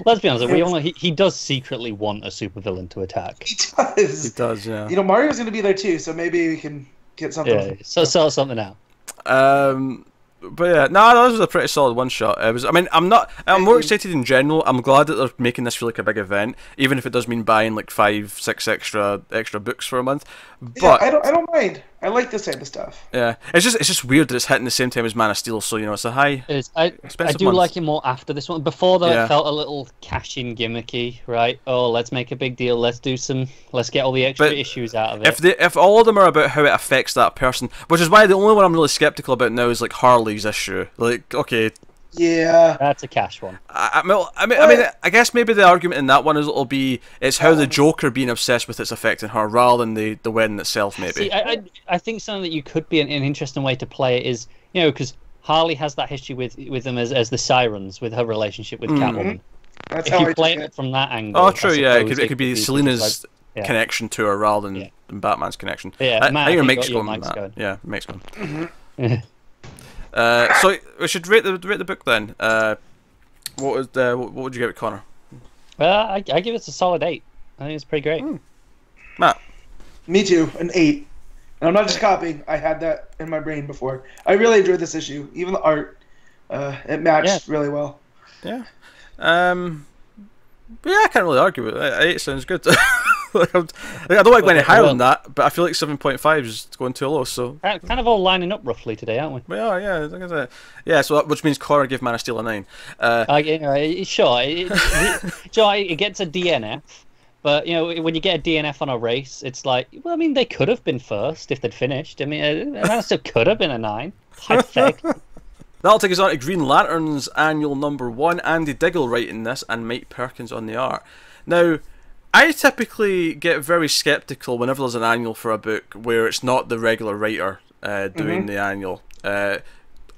Let's be honest. He does secretly want a supervillain to attack. He does. He does. Yeah. You know, Mario's going to be there too, so maybe we can get something. Yeah. So sell something out. But yeah, no, this was a pretty solid one shot. It was. I mean, I'm more excited in general. I'm glad that they're making this feel like a big event, even if it does mean buying like 5-6 extra books for a month. But yeah, I don't mind. I like this type of stuff. Yeah, it's just weird that it's hitting the same time as Man of Steel. So you know, it's a high. It is. I do month. like it more after this one. Before though, it felt a little cash-in gimmicky, right? Oh, let's make a big deal. Let's get all the extra issues out of it. If all of them are about how it affects that person, which is why the only one I'm really skeptical about now is like Harley's issue. Like, okay. Yeah, that's a cash one. I mean, I guess maybe the argument in that one is it's how the Joker being obsessed with it's affecting her rather than the wedding itself. Maybe. See, I think something that you could be an interesting way to play it is, you know, because Harley has that history with them as the Sirens, with her relationship with Catwoman. That's if you play it from that angle. Oh, true. Yeah, it could be Selina's connection to her rather than Batman's connection. Yeah, I think your mic's going. Yeah, mic's going. So we should rate the book then. What would you give it, Connor? Well, I give it a solid 8. I think it's pretty great. Matt? Me too, an 8. And I'm not just copying. I had that in my brain before. I really enjoyed this issue. Even the art, it matched really well. Yeah. But yeah, I can't really argue with it. 8 sounds good. I don't like going any higher than that, but I feel like 7.5 is going too low. So kind of all lining up roughly today, aren't we? We are, yeah. Look at that. Yeah, so which means Connor give Man of Steel a 9. Sure, it gets a DNF, but you know when you get a DNF on a race, it's like, well, I mean, they could have been first if they'd finished. I mean, Man of Steel could have been a 9. Hypothetically. That'll take us on to Green Lantern's annual number 1. Andy Diggle writing this and Mike Perkins on the art. Now, I typically get very skeptical whenever there's an annual for a book where it's not the regular writer doing the annual.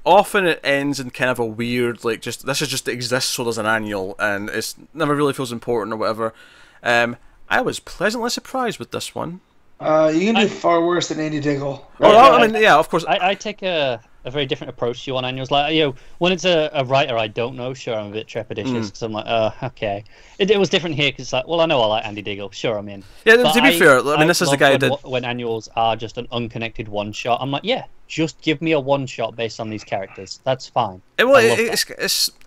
Often it ends in kind of a weird, like, this is just exists so there's an annual and it's never really feels important or whatever. I was pleasantly surprised with this one. You can do far worse than Andy Diggle. Right? Well, I mean, yeah, of course. I take a a very different approach to you on annuals. Like, when it's a writer I don't know, sure, I'm a bit trepidatious because I'm like, okay. It was different here because it's like, well, I know I like Andy Diggle, sure, I'm in. Yeah, but to be fair, I mean, this is the guy that when annuals are just an unconnected one shot. I'm like, yeah, just give me a one shot based on these characters. That's fine.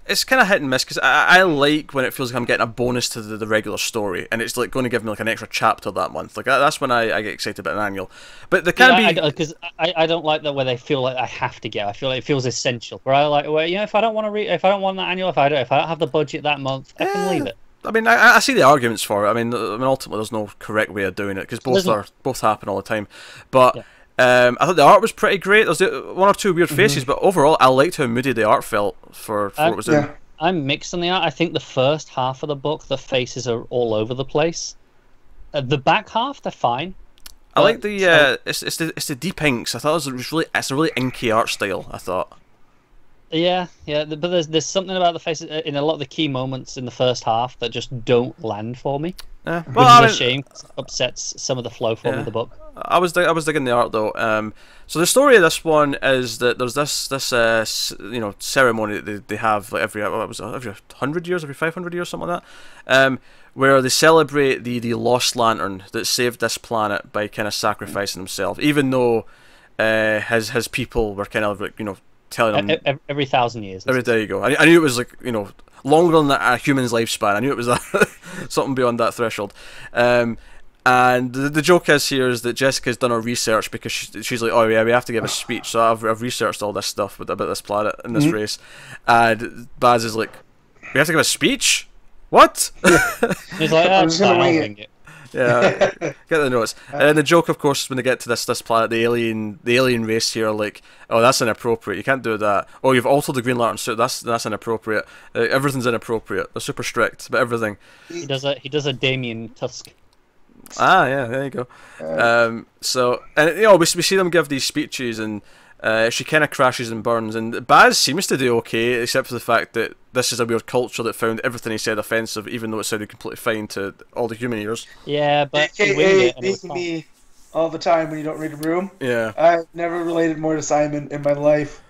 It's kind of hit and miss because I like when it feels like I'm getting a bonus to the regular story, and it's like going to give me like an extra chapter that month. Like that's when I get excited about an annual. But there can be because I don't like that where they feel like I have to get. I feel like it feels essential. Where I like where if I don't want to read, if I don't want that annual, if I don't have the budget that month, I can leave it. I mean, I see the arguments for it. I mean, ultimately, there's no correct way of doing it because both happen all the time. But I thought the art was pretty great. There's one or two weird faces, but overall, I liked how moody the art felt for what it was doing. I'm mixed on the art. I think the first half of the book, the faces are all over the place. The back half, they're fine. I like the it's the deep inks. I thought it's a really inky art style. I thought. Yeah, but there's something about the faces in a lot of the key moments in the first half that just don't land for me. Well, which is a shame. It upsets some of the flow for me of the book. I was digging the art though. So the story of this one is that there's this ceremony that they have like every 100 years, every 500 years, something like that, where they celebrate the lost lantern that saved this planet by kind of sacrificing himself, even though his people were kind of like, telling him every 1,000 years. There you go. I knew it was like longer than a human's lifespan. I knew it was something beyond that threshold. And the joke here is that Jessica's done her research because she's like, oh yeah, we have to give a speech. So I've researched all this stuff about this planet and this race. And Baz is like, we have to give a speech? What? He's like, I'm just gonna wing it. Yeah, get the notes. And the joke, of course, is when they get to this planet, the alien race here, like, oh, that's inappropriate. You can't do that. Oh, you've altered the Green Lantern suit. That's inappropriate. Everything's inappropriate. They're super strict about everything. He does a Damien Tusk. Ah, yeah, there you go. So, and we see them give these speeches, and she kind of crashes and burns, and Baz seems to do okay, except for the fact that this is a weird culture that found everything he said offensive, even though it sounded completely fine to all the human ears. Yeah, but AKA beating me all the time when you don't read a room. Yeah, I've never related more to Simon in my life.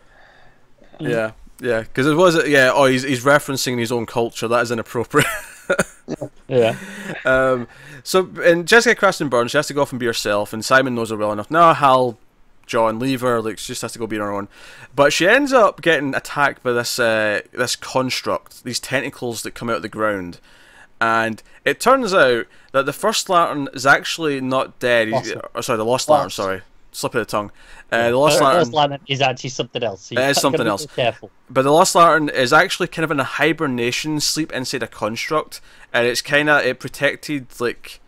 Yeah, because it was he's referencing his own culture. That is inappropriate. Yeah. So, and Jessica crashes and burns. She has to go off and be herself, and Simon knows her well enough. No, Hal, John, leave her. Like, she just has to go be on her own. But she ends up getting attacked by this construct, these tentacles that come out of the ground. And it turns out that the first Lantern is actually not dead. The Lost Lantern. Sorry, slip of the tongue. The Lost Lantern is actually something else. So it is something else. Careful. But the Lost Lantern is actually kind of in a hibernation sleep inside a construct, and it protected like.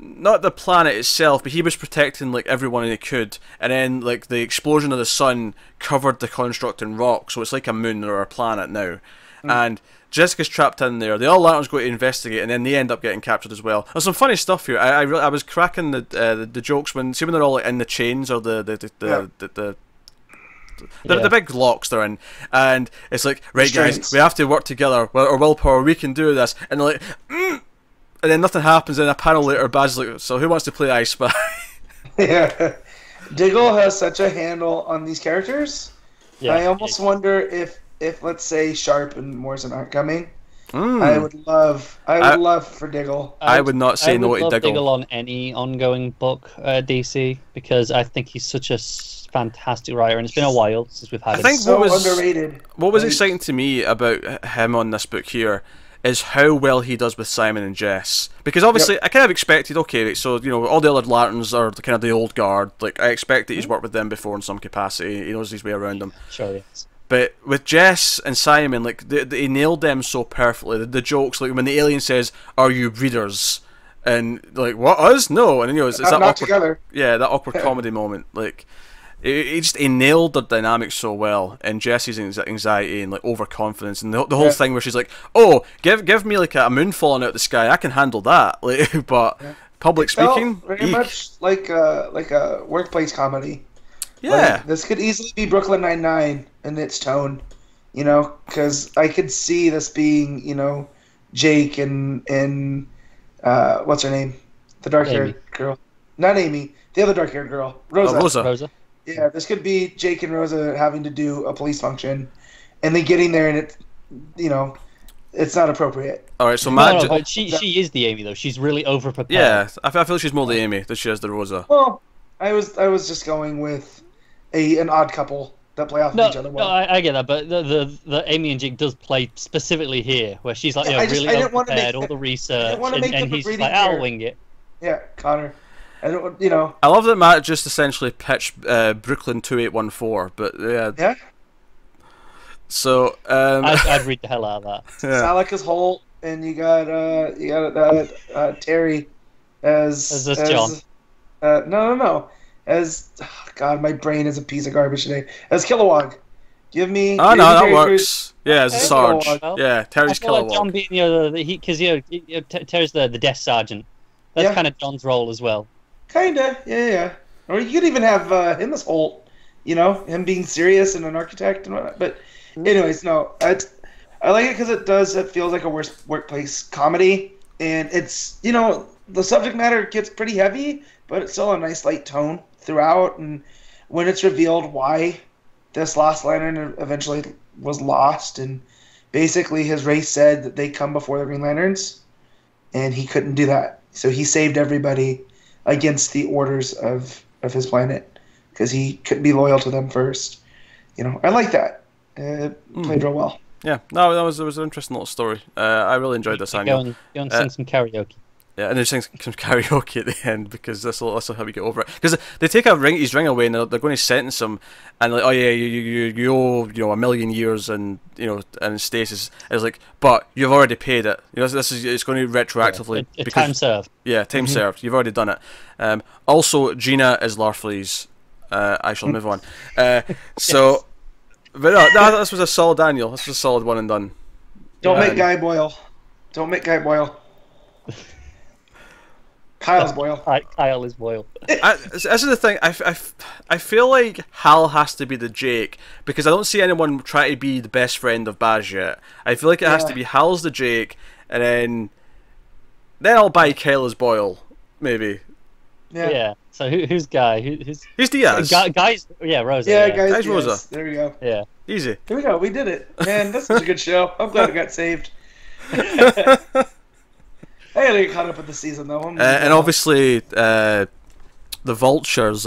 Not the planet itself, but he was protecting like everyone he could, and then like the explosion of the sun covered the construct in rock, so it's like a moon or a planet now. And Jessica's trapped in there. The All Lanterns go to investigate, and then they end up getting captured as well. There's some funny stuff here. I was cracking the jokes when they're all like, in the chains or the big locks they're in, and it's like, right guys, we have to work together. Our willpower, we can do this, and they're like. And then nothing happens, and a panel later, Baz is like, so who wants to play I Spy? Yeah. Diggle has such a handle on these characters. Yeah, I almost wonder if let's say Sharp and Morrison aren't coming. I would love for Diggle. I would not say no to Diggle on any ongoing book DC, because I think he's such a fantastic writer, and it's been a while since we've had him. I think underrated. What was exciting to me about him on this book here is how well he does with Simon and Jess. Because obviously, I kind of expected, okay, so, all the other Lanterns are kind of the old guard. Like, I expect that he's worked with them before in some capacity. He knows his way around them. Sure, yes. But with Jess and Simon, like, they nailed them so perfectly. The jokes, like, when the alien says, "Are you readers?" And, like, what, us? No. And, it's that awkward... together. Yeah, that awkward comedy moment. Like... He nailed the dynamics so well, and Jessie's anxiety and like overconfidence, and the whole thing where she's like, "Oh, give me like a moon falling out of the sky, I can handle that." Like, but public speaking, very much like a workplace comedy. Yeah, like, this could easily be Brooklyn Nine-Nine in its tone, because I could see this being, Jake and what's her name, the dark-haired girl, not Amy, the other dark-haired girl, Rosa. Rosa. Yeah, this could be Jake and Rosa having to do a police function, and then getting there, and it's not appropriate. All right, so No, but she is the Amy though. She's really overprepared. Yeah, I feel like she's more the Amy than she is the Rosa. Well, I was just going with an odd couple that play off of each other well. No, I get that, but the Amy and Jake does play specifically here, where she's like, really overprepared, all the research, and he's like, I'll wing it. Yeah, Connor. I love that Matt just essentially pitched Brooklyn 2814, but yeah. Yeah. So I'd read the hell out of that. Yeah. Salak is Holt, and you got Terry as John. No. God, my brain is a piece of garbage today. As Kilowog. Give me. Oh no, that works. Yeah, as a Sarge. Yeah, Terry's Kilowog. Like John being because Terry's the desk sergeant. That's kind of John's role as well. Kinda, yeah. Or you could even have him as Holt. Him being serious and an architect and whatnot. But anyways, no, I like it because it feels like a workplace comedy, and it's the subject matter gets pretty heavy, but it's still a nice light tone throughout. And when it's revealed why this Lost Lantern eventually was lost, and basically his race said that they come before the Green Lanterns, and he couldn't do that, so he saved everybody against the orders of his planet because he couldn't be loyal to them first. I like that. Played real well. Yeah, no, it was an interesting little story. I really enjoyed this annual. Go and sing some karaoke. Yeah, and they sing some karaoke at the end because this will how we get over it. Because they take his ring away and they're going to sentence him, and like, oh yeah, you owe a million years and and stasis. And it's like, but you've already paid it. It's going to be retroactively. Yeah, time served. Yeah, time served. You've already done it. Also, Gina is Larfleeze. I shall move on. So, but no, this was a solid annual. This was a solid one and done. Don't make Guy Boyle. Kyle's Boyle. Kyle is Boyle. This is the thing. I feel like Hal has to be the Jake because I don't see anyone try to be the best friend of Baz yet. I feel like it has to be Hal's the Jake, and then I'll buy Kyle as Boyle, maybe. Yeah. So who's Guy? Who's Diaz? Guy's Rosa. Yeah, Guy's Rosa. There we go. Yeah. Easy. Here we go. We did it. Man, this was a good show. I'm glad it got saved. I gotta get caught up with the season though. And obviously, the Vultures.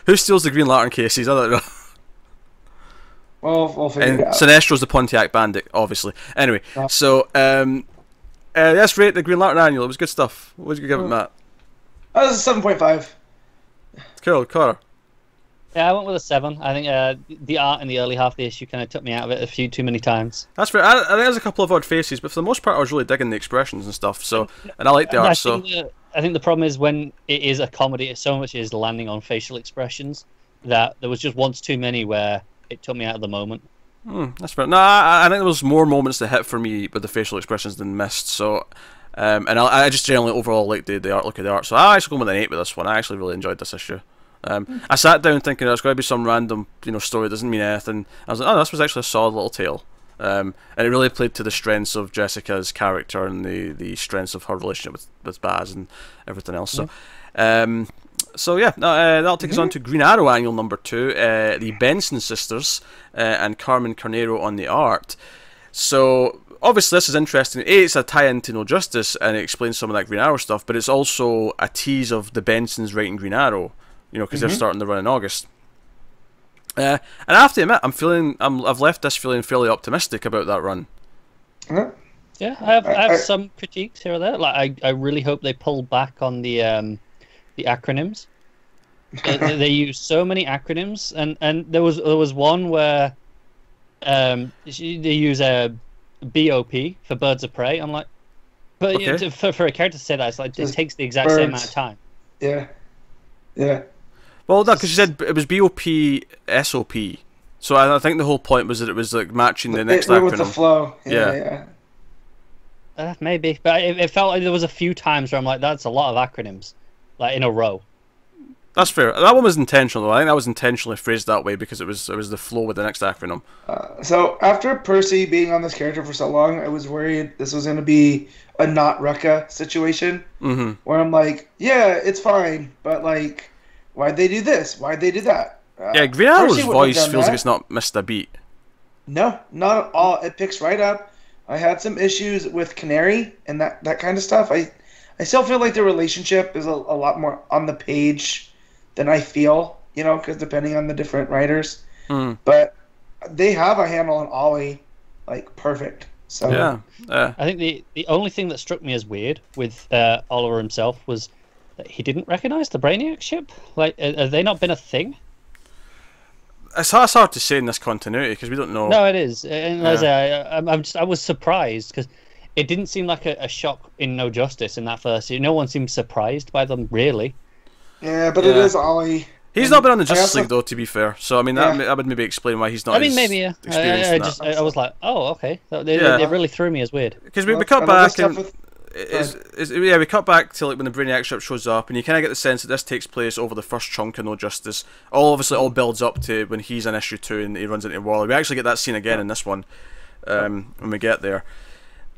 Who steals the Green Lantern cases? I don't know. Well, we'll figure it out. Sinestro's the Pontiac Bandit, obviously. Anyway, so let's rate the Green Lantern annual. It was good stuff. What did you give it, Matt? That was a 7.5. Cool, Connor. Yeah, I went with a 7. I think the art in the early half of the issue kind of took me out of it a few too many times. That's fair. I think there's a couple of odd faces, but for the most part, I was really digging the expressions and stuff. So, and I like the art. I think the problem is when it is a comedy, so much is landing on facial expressions that there was just once too many where it took me out of the moment. That's fair. No, I think there was more moments that hit for me with the facial expressions than missed. So, and I just generally overall like the art, look at the art. So I actually go with an 8 with this one. I actually really enjoyed this issue. I sat down thinking there's going to be some random story that doesn't mean anything. I was like, oh, this was actually a solid little tale. And it really played to the strengths of Jessica's character and the strengths of her relationship with Baz and everything else. So, that'll take us on to Green Arrow Annual number 2, the Benson sisters and Carmen Carnero on the art. So obviously this is interesting. It's a tie-in to No Justice and it explains some of that Green Arrow stuff, but it's also a tease of the Bensons writing Green Arrow. Because they're starting the run in August. And I have to admit, I've left this feeling fairly optimistic about that run. Yeah, I have some critiques here or there. Like I really hope they pull back on the acronyms. they use so many acronyms, and there was one where they use a BOP for Birds of Prey. I'm like, but okay. For a character to say that, it's like it takes the exact same amount of time. Yeah. Well, no, because she said it was BOP SOP. So I think the whole point was that it was like matching the next acronym. With the flow. Yeah. Maybe, but it felt like there was a few times where I'm like, that's a lot of acronyms, like in a row. That's fair. That one was intentional, though. I think that was intentionally phrased that way because it was the flow with the next acronym. So after Percy being on this character for so long, I was worried this was going to be a not Rucka situation, where I'm like, yeah, it's fine, but like, Why'd they do this? Why'd they do that? Yeah, Green Arrow's Percy wouldn't voice have done feels like that. it's not missed a beat. No, not at all. It picks right up. I had some issues with Canary and that kind of stuff. I still feel like the relationship is a lot more on the page than I feel, because depending on the different writers. But they have a handle on Ollie, like, perfect. So Yeah. I think the only thing that struck me as weird with Oliver himself was that he didn't recognize the Brainiac ship. Like, have they not been a thing? It's hard to say in this continuity because we don't know. No, it is. And as I was surprised because it didn't seem like a shock in No Justice in that first. No one seemed surprised by them, really. Yeah, but it is Ollie. He's not been on the Justice League though, to be fair. So I mean, Yeah. that would maybe explain why he's not. I mean, maybe experienced I was like, oh, okay. It really threw me as weird. because we cut back and we cut back to like when the Brainiac ship shows up, and you kind of get the sense that this takes place over the first chunk of No Justice. All builds up to when he's in issue 2 and he runs into Waller. We actually get that scene again in this one when we get there,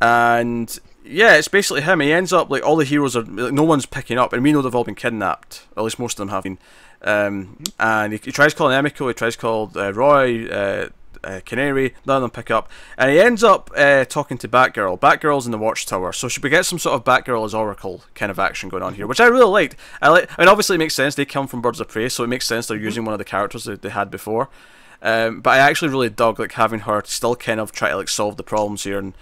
and yeah, it's basically him. He ends up like all the heroes are like, no one's picking up, and we know they've all been kidnapped. Or at least most of them have been. And he tries calling Emiko, he tries calling Roy, Canary, none of them pick up, and he ends up talking to Batgirl. Batgirl's in the Watchtower, so should we get some sort of Batgirl as Oracle kind of action going on here, which I really liked. I mean, obviously it makes sense, they come from Birds of Prey, so it makes sense they're using one of the characters that they had before. But I actually really dug like having her still kind of try to like solve the problems here, and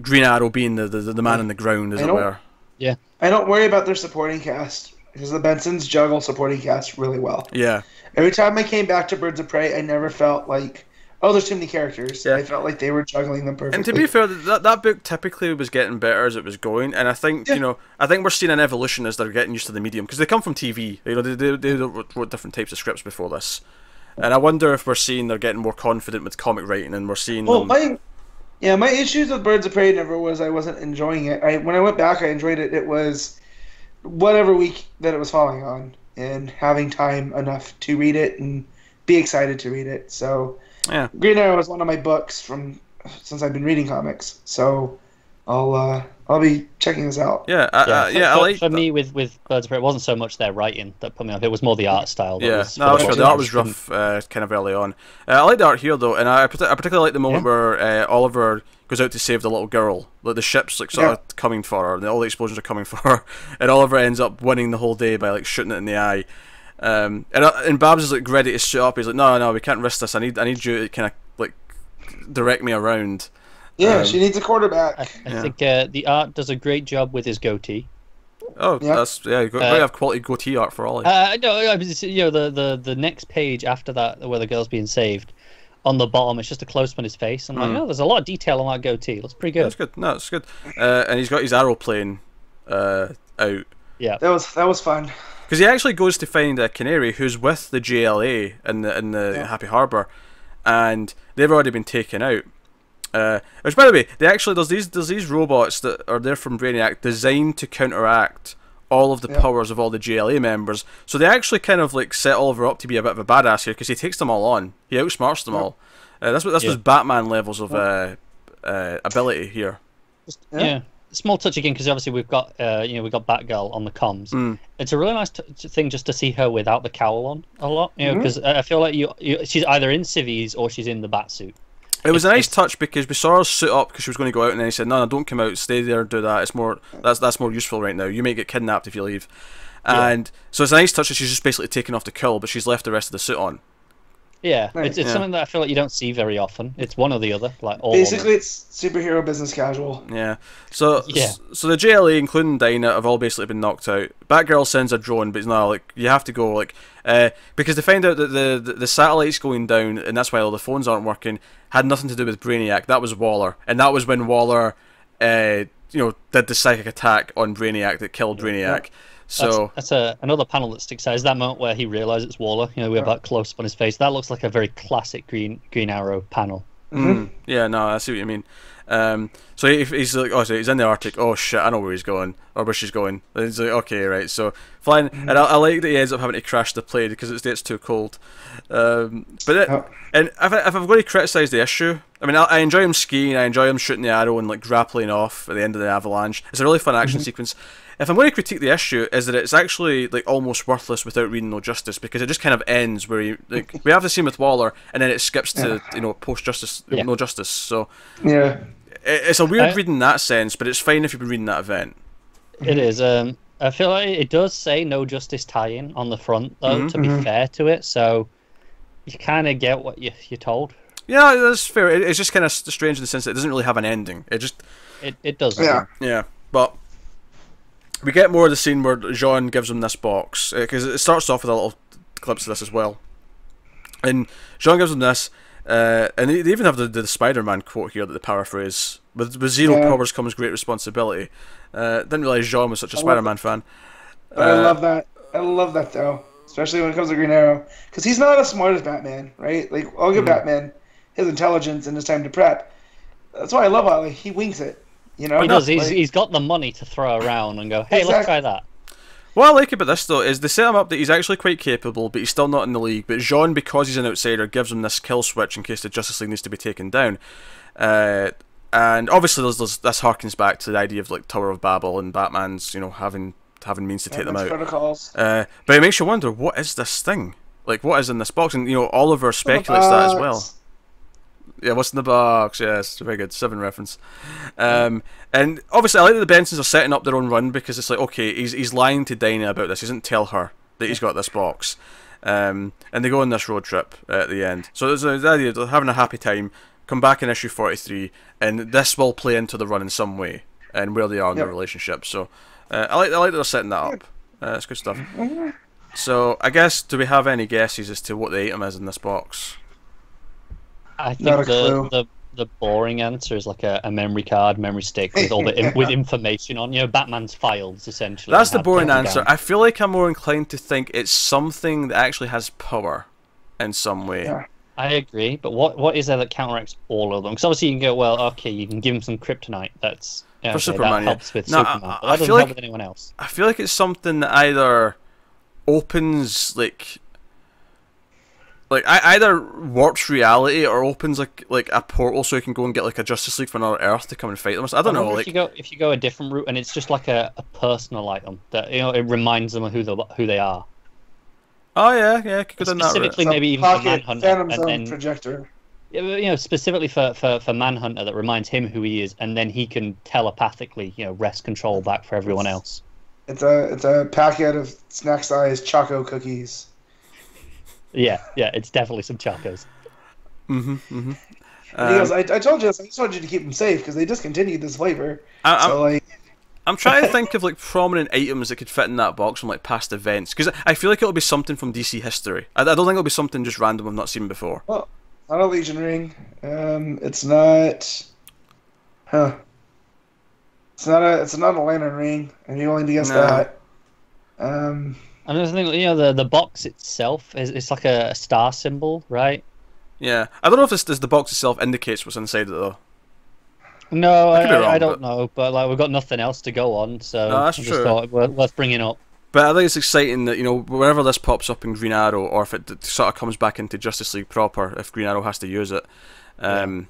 Green Arrow being the man on the ground, as it were. Yeah. I don't worry about their supporting cast because the Bensons juggle supporting cast really well. Yeah. Every time I came back to Birds of Prey, I never felt like, oh, there's too many characters. Yeah. I felt like they were juggling them perfectly. And to be fair, that book typically was getting better as it was going, and I think I think we're seeing an evolution as they're getting used to the medium because they come from TV. They wrote different types of scripts before this, and I wonder if we're seeing they're getting more confident with comic writing, and we're seeing them. My issues with Birds of Prey never was I wasn't enjoying it. When I went back, I enjoyed it. It was whatever week that it was falling on, and having time enough to read it and be excited to read it. So. Yeah. Green Arrow is one of my books since I've been reading comics, so I'll be checking this out. I like. For me, with Birds of Prey, it wasn't so much their writing that put me off; it was more the art style. The art was rough, kind of early on. I like the art here though, and I particularly like the moment where Oliver goes out to save the little girl. Like the ship's like sort of coming for her, and all the explosions are coming for her, and Oliver ends up winning the whole day by like shooting it in the eye. And Babs is like ready to suit up. He's like, no, we can't risk this. I need you to kind of like direct me around. Yeah, she needs a quarterback. I think the art does a great job with his goatee. Oh, that's you got to have quality goatee art for Ollie. No, the next page after that, where the girl's being saved, on the bottom, it's just a close up on his face. I'm like, oh, there's a lot of detail on that goatee. Looks pretty good. That's good. No, it's good. And he's got his aeroplane out. Yeah, that was fun. Because he actually goes to find a Canary who's with the JLA in the Happy Harbour, and they've already been taken out. Which, by the way, there's these robots that are there from Brainiac designed to counteract all of the powers of all the JLA members. So they actually kind of like set Oliver up to be a bit of a badass here because he takes them all on. He outsmarts them all. This was Batman levels of ability here. Small touch again because obviously we've got we've got Batgirl on the comms. It's a really nice thing just to see her without the cowl on a lot, because I feel like she's either in civvies or she's in the bat suit. It was a nice touch because we saw her suit up because she was going to go out, and then he said, "No, don't come out. Stay there and do that. It's more that's more useful right now. You may get kidnapped if you leave." And so it's a nice touch that she's just basically taken off the cowl, but she's left the rest of the suit on. Yeah, it's something that I feel like you don't see very often. It's one or the other, like all. Basically, it's superhero business casual. Yeah. So the JLA, including Dinah, have all basically been knocked out. Batgirl sends a drone, but no, like you have to go, like because they find out that the satellite's going down, and that's why all the phones aren't working. Had nothing to do with Brainiac. That was Waller, and that was when Waller, did the psychic attack on Brainiac that killed Brainiac. Yeah. So that's another panel that sticks out. Is that moment where he realizes it's Waller? We have that close up on his face. That looks like a very classic Green Arrow panel. Yeah, no, I see what you mean. So he's like, so he's in the Arctic. Oh shit, I know where he's going or where she's going. And he's like, okay, right. So flying, and I like that he ends up having to crash the plane because it's too cold. And if I'm going to criticise the issue, I mean, I enjoy him skiing. I enjoy him shooting the arrow and like grappling off at the end of the avalanche. It's a really fun action sequence. if I'm going to critique the issue, is that it's actually like almost worthless without reading No Justice, because it just kind of ends where we have the scene with Waller, and then it skips to post Justice, No Justice. So it's a weird read in that sense, but it's fine if you've been reading that event. It is. I feel like it does say No Justice tie-in on the front, though. To be fair to it, so you kind of get what you're told. Yeah, that's fair. It's just kind of strange in the sense that it doesn't really have an ending. It does. Yeah, but we get more of the scene where Jean gives him this box, because it starts off with a little glimpse of this as well. And Jean gives him this, and they even have the Spider-Man quote here that they paraphrase: "With zero powers comes great responsibility." Didn't realize Jean was such a Spider-Man fan. I love that. I love that though, especially when it comes to Green Arrow, because he's not as smart as Batman, right? Like, I'll give Batman his intelligence and his time to prep. That's why I love how he wings it. You know, he does. He's got the money to throw around and go, hey, let's try that. What I like about this though is they set him up that he's actually quite capable, but he's still not in the league. But Jean, because he's an outsider, gives him this kill switch in case the Justice League needs to be taken down. And obviously, this harkens back to the idea of like Tower of Babel and Batman's, having means to take them out. Protocols. But it makes you wonder, what is this thing? Like, what is in this box? And Oliver speculates that as well. Yeah, what's in the box? Yes, very good. 7 reference. And obviously, I like that the Bensons are setting up their own run, because it's like, okay, he's lying to Dinah about this. He doesn't tell her that he's got this box. And they go on this road trip at the end. So there's the idea of having a happy time, come back in issue 43, and this will play into the run in some way and where they are in their relationship. So I like that they're setting that up. That's good stuff. So I guess, do we have any guesses as to what the item is in this box? I think the boring answer is like a memory card, memory stick with all the with information on. Batman's files essentially. That's the boring answer. I feel like I'm more inclined to think it's something that actually has power in some way. Yeah. I agree, but what is there that counteracts all of them? Because obviously you can go, well, okay, you can give him some kryptonite. That's for Superman. That helps with Superman. But that doesn't help with anyone else. I feel like it's something that either opens either warps reality or opens like a portal so you can go and get like a Justice League from another Earth to come and fight them. I don't know. If you go a different route and it's just like a personal item that it reminds them of who they are. Oh yeah, could go down that route. Specifically, maybe even for Manhunter, and then projector. Specifically for Manhunter, that reminds him who he is, and then he can telepathically wrest control back for everyone else. It's a packet of snack-sized Choco cookies. Yeah, it's definitely some Chocos. And he goes, I told you this. I just wanted you to keep them safe because they discontinued this flavor. I'm trying to think of like prominent items that could fit in that box from like past events, because I feel like it'll be something from DC history. I don't think it'll be something just random I've not seen before. Well, not a Legion ring. It's not. It's not a Lantern ring. I'm willing to guess that. And there's the box itself it's like a star symbol, right? Yeah, I don't know if the box itself indicates what's inside it though. No, I don't know, but like we've got nothing else to go on, so that's I true. just thought worth bringing up. But I think it's exciting that whenever this pops up in Green Arrow, or if it sort of comes back into Justice League proper, if Green Arrow has to use it, it'll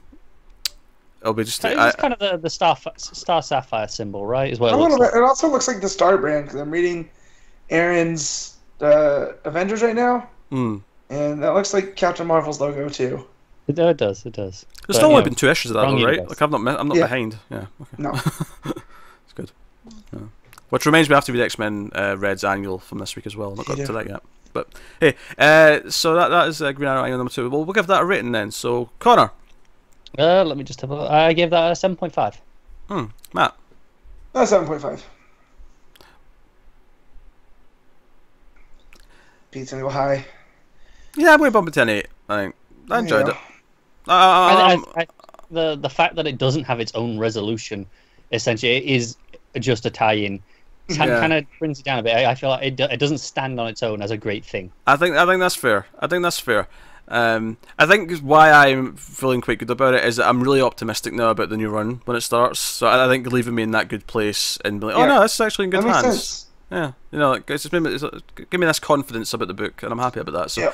be just. It's kind of the Star Sapphire symbol, right? Is what it also looks like the Star brand, because I'm reading Aaron's Avengers right now, and that looks like Captain Marvel's logo too. It does. There's still only been 2 issues of that, though, right? Like I'm not behind. Yeah. Okay. No. It's good. Yeah. Which reminds me, I have to read X-Men Red's annual from this week as well. I've not got to that yet. But hey, so that is Green Arrow annual number 2. We'll give that a rating then. So Connor. Let me just have a look. I gave that a 7.5. Matt. 7.5. Pete's gonna go high. Yeah, I'm going to bump it to an 8. I think I enjoyed it. The fact that it doesn't have its own resolution, essentially, it is just a tie-in. Kind of brings it down a bit. I feel like it doesn't stand on its own as a great thing. I think that's fair. I think why I'm feeling quite good about it is that I'm really optimistic now about the new run when it starts. So I think leaving me in that good place and be like, oh no, this is actually in good hands. Sense. Yeah, it's give me this confidence about the book, and I'm happy about that. So.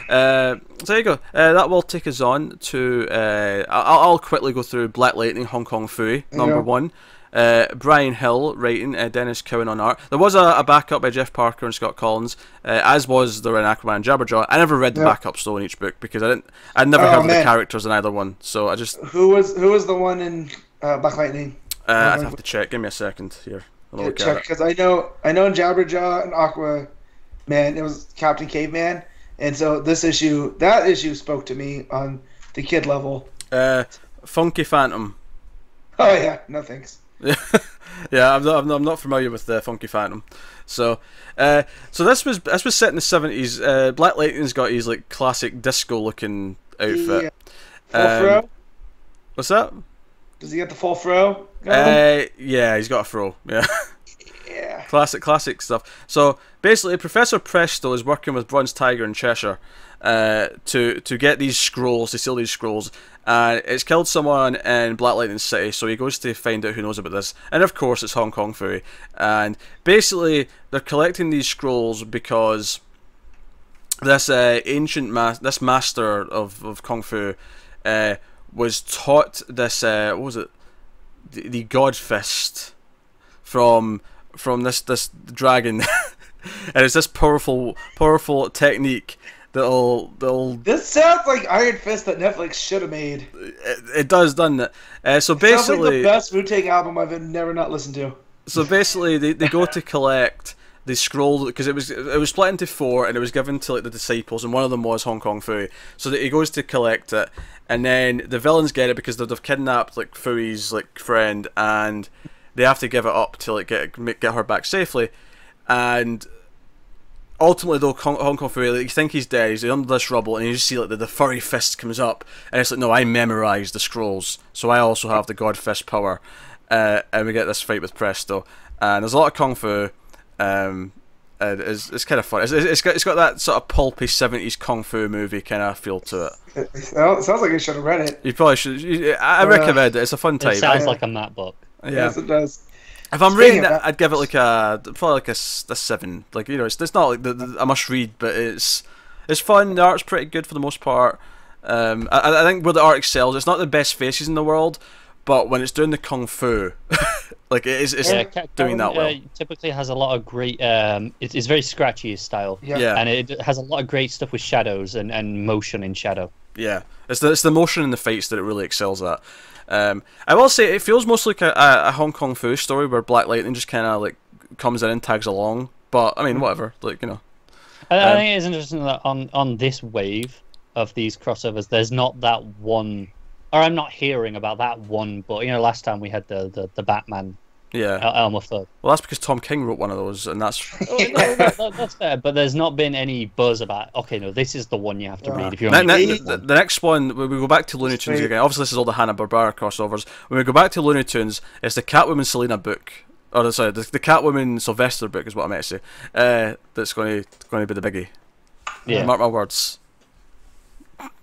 So there you go. That will take us on to. I'll quickly go through Black Lightning, Hong Kong Phooey, number 1. Brian Hill writing, Dennis Cowan on art. There was a backup by Jeff Parker and Scott Kollins, as was there in Aquaman and Jabberjaw. I never read the backups though in each book because I'd never heard of the characters in either one. So I just who was the one in Black Lightning? I'd have to check. Give me a second here. Check, because I know in Jabberjaw and Aquaman it was Captain Caveman, and so that issue spoke to me on the kid level. Funky Phantom. Oh yeah, no thanks. Yeah, I'm not familiar with the Funky Phantom. So this was set in the 70s. Black Lightning's got his like classic disco looking outfit. Full fro? What's that? Does he get the full fro? Yeah, he's got a fro. Yeah. Yeah. Classic stuff. So basically, Professor Presto is working with Bronze Tiger in Cheshire to get these scrolls, to steal these scrolls. And it's killed someone in Black Lightning City, so he goes to find out who knows about this. And of course, it's Hong Kong Phooey. And basically, they're collecting these scrolls because this this master of Kung Fu was taught this, what was it? The God Fist from this dragon. And it's this powerful technique that'll. This sounds like Iron Fist that Netflix should have made. It does, doesn't it? So basically, sounds like the best Wu-Tang album I've never not listened to. So basically, they go to collect the scroll because it was split into 4 and it was given to like the disciples, and one of them was Hong Kong Phooey. So that he goes to collect it, and then the villains get it because they've kidnapped like Phooey's like friend, and they have to give it up to like get her back safely, and. Ultimately, though, Hong Kong Phooey, like, you think he's dead, he's under this rubble, and you just see like the furry fist comes up, and it's like, no, I memorised the scrolls, so I also have the God Fist power, and we get this fight with Presto, and there's a lot of Kung Fu, it's kind of fun, it's got that sort of pulpy 70s Kung Fu movie kind of feel to it. It sounds like I should have read it. You probably should, I recommend it, it's a fun type. It sounds like a Matt book. Yeah. Yes, it does. If I'm reading it, I'd give it like a 7. Like, you know, it's not like a must read, but it's fun. The art's pretty good for the most part. I think where the art excels, it's not the best faces in the world, but when it's doing the kung fu, like it's doing that well. Typically has a lot of great. It's very scratchy his style. Yeah, and it has a lot of great stuff with shadows and motion in shadow. Yeah, it's the motion in the fights that it really excels at. I will say it feels mostly like a Hong Kong Fu story where Black Lightning just kind of like comes in and tags along. But I mean, whatever. Like, you know, I think it is interesting that on this wave of these crossovers, there's not that one, or I'm not hearing about that one. But you know, last time we had the Batman. Yeah. Elmer Fudd. Well, that's because Tom King wrote one of those, and that's. That's fair, but there's not been any buzz about. Okay, no, this is the one you have to read if you're. The next one, when we go back to Looney Tunes again. Obviously, this is all the Hanna-Barbera crossovers. When we go back to Looney Tunes, it's the Catwoman Selena book, or sorry, the Catwoman Sylvester book is what I meant to say. That's going to be the biggie. Yeah. Mark my words.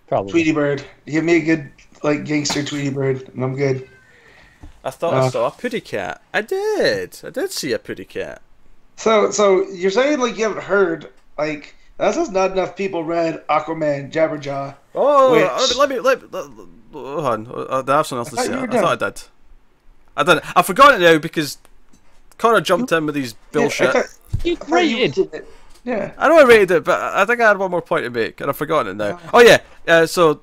Probably. Tweety Bird, give me a good like gangster Tweety Bird, and I'm good. I thought I saw a putty cat. I did see a putty cat. So you're saying like you haven't heard like that's just not enough people read Aquaman Jabberjaw. Oh, let me hold on. I have something else to say. I thought I did. I forgot it now because Connor jumped in with these bullshit. You rated it. Yeah. I know I rated it, but I think I had one more point to make, and I've forgotten it now. Oh yeah, so